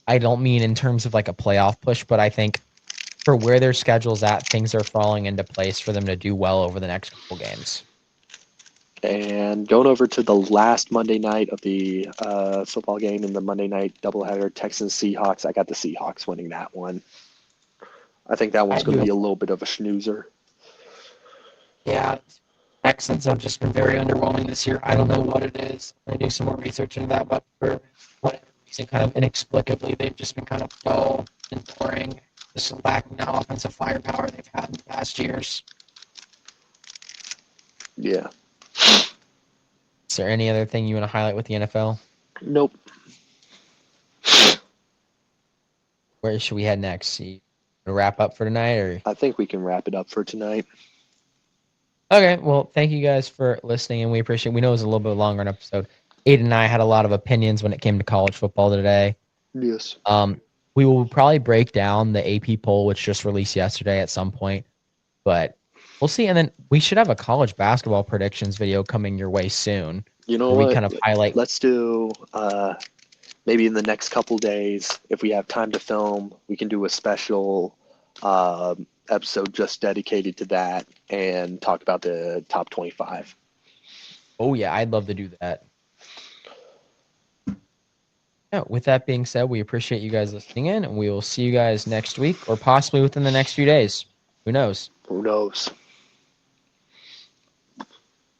I don't mean in terms of like a playoff push, but I think for where their schedule's at, things are falling into place for them to do well over the next couple games. And going over to the last Monday night of the football game in the Monday night doubleheader, Texans Seahawks. I got the Seahawks winning that one. I think that I one's going to do. be a little bit of a snoozer. Yeah, Texans have just been very underwhelming this year. I don't know what it is. I do some more research into that, but for whatever reason, kind of inexplicably, they've just been kind of dull and boring, just lacking that offensive firepower they've had in the past years. Yeah. Is there any other thing you want to highlight with the NFL? Nope. Where should we head next? You wanna wrap up for tonight, or I think we can wrap it up for tonight. okay? Well, thank you guys for listening, and we appreciate. We know it was a little bit longer an episode. Aiden and I had a lot of opinions when it came to college football today. Yes. Um, we will probably break down the AP poll, which just released yesterday at some point, but we'll see. And then we should have a college basketball predictions video coming your way soon, You know where we what? kind of highlight. Let's do maybe in the next couple days, if we have time to film, we can do a special episode just dedicated to that and talk about the top 25. Oh yeah, I'd love to do that. Yeah, with that being said, we appreciate you guys listening in, and we will see you guys next week or possibly within the next few days. Who knows? Who knows?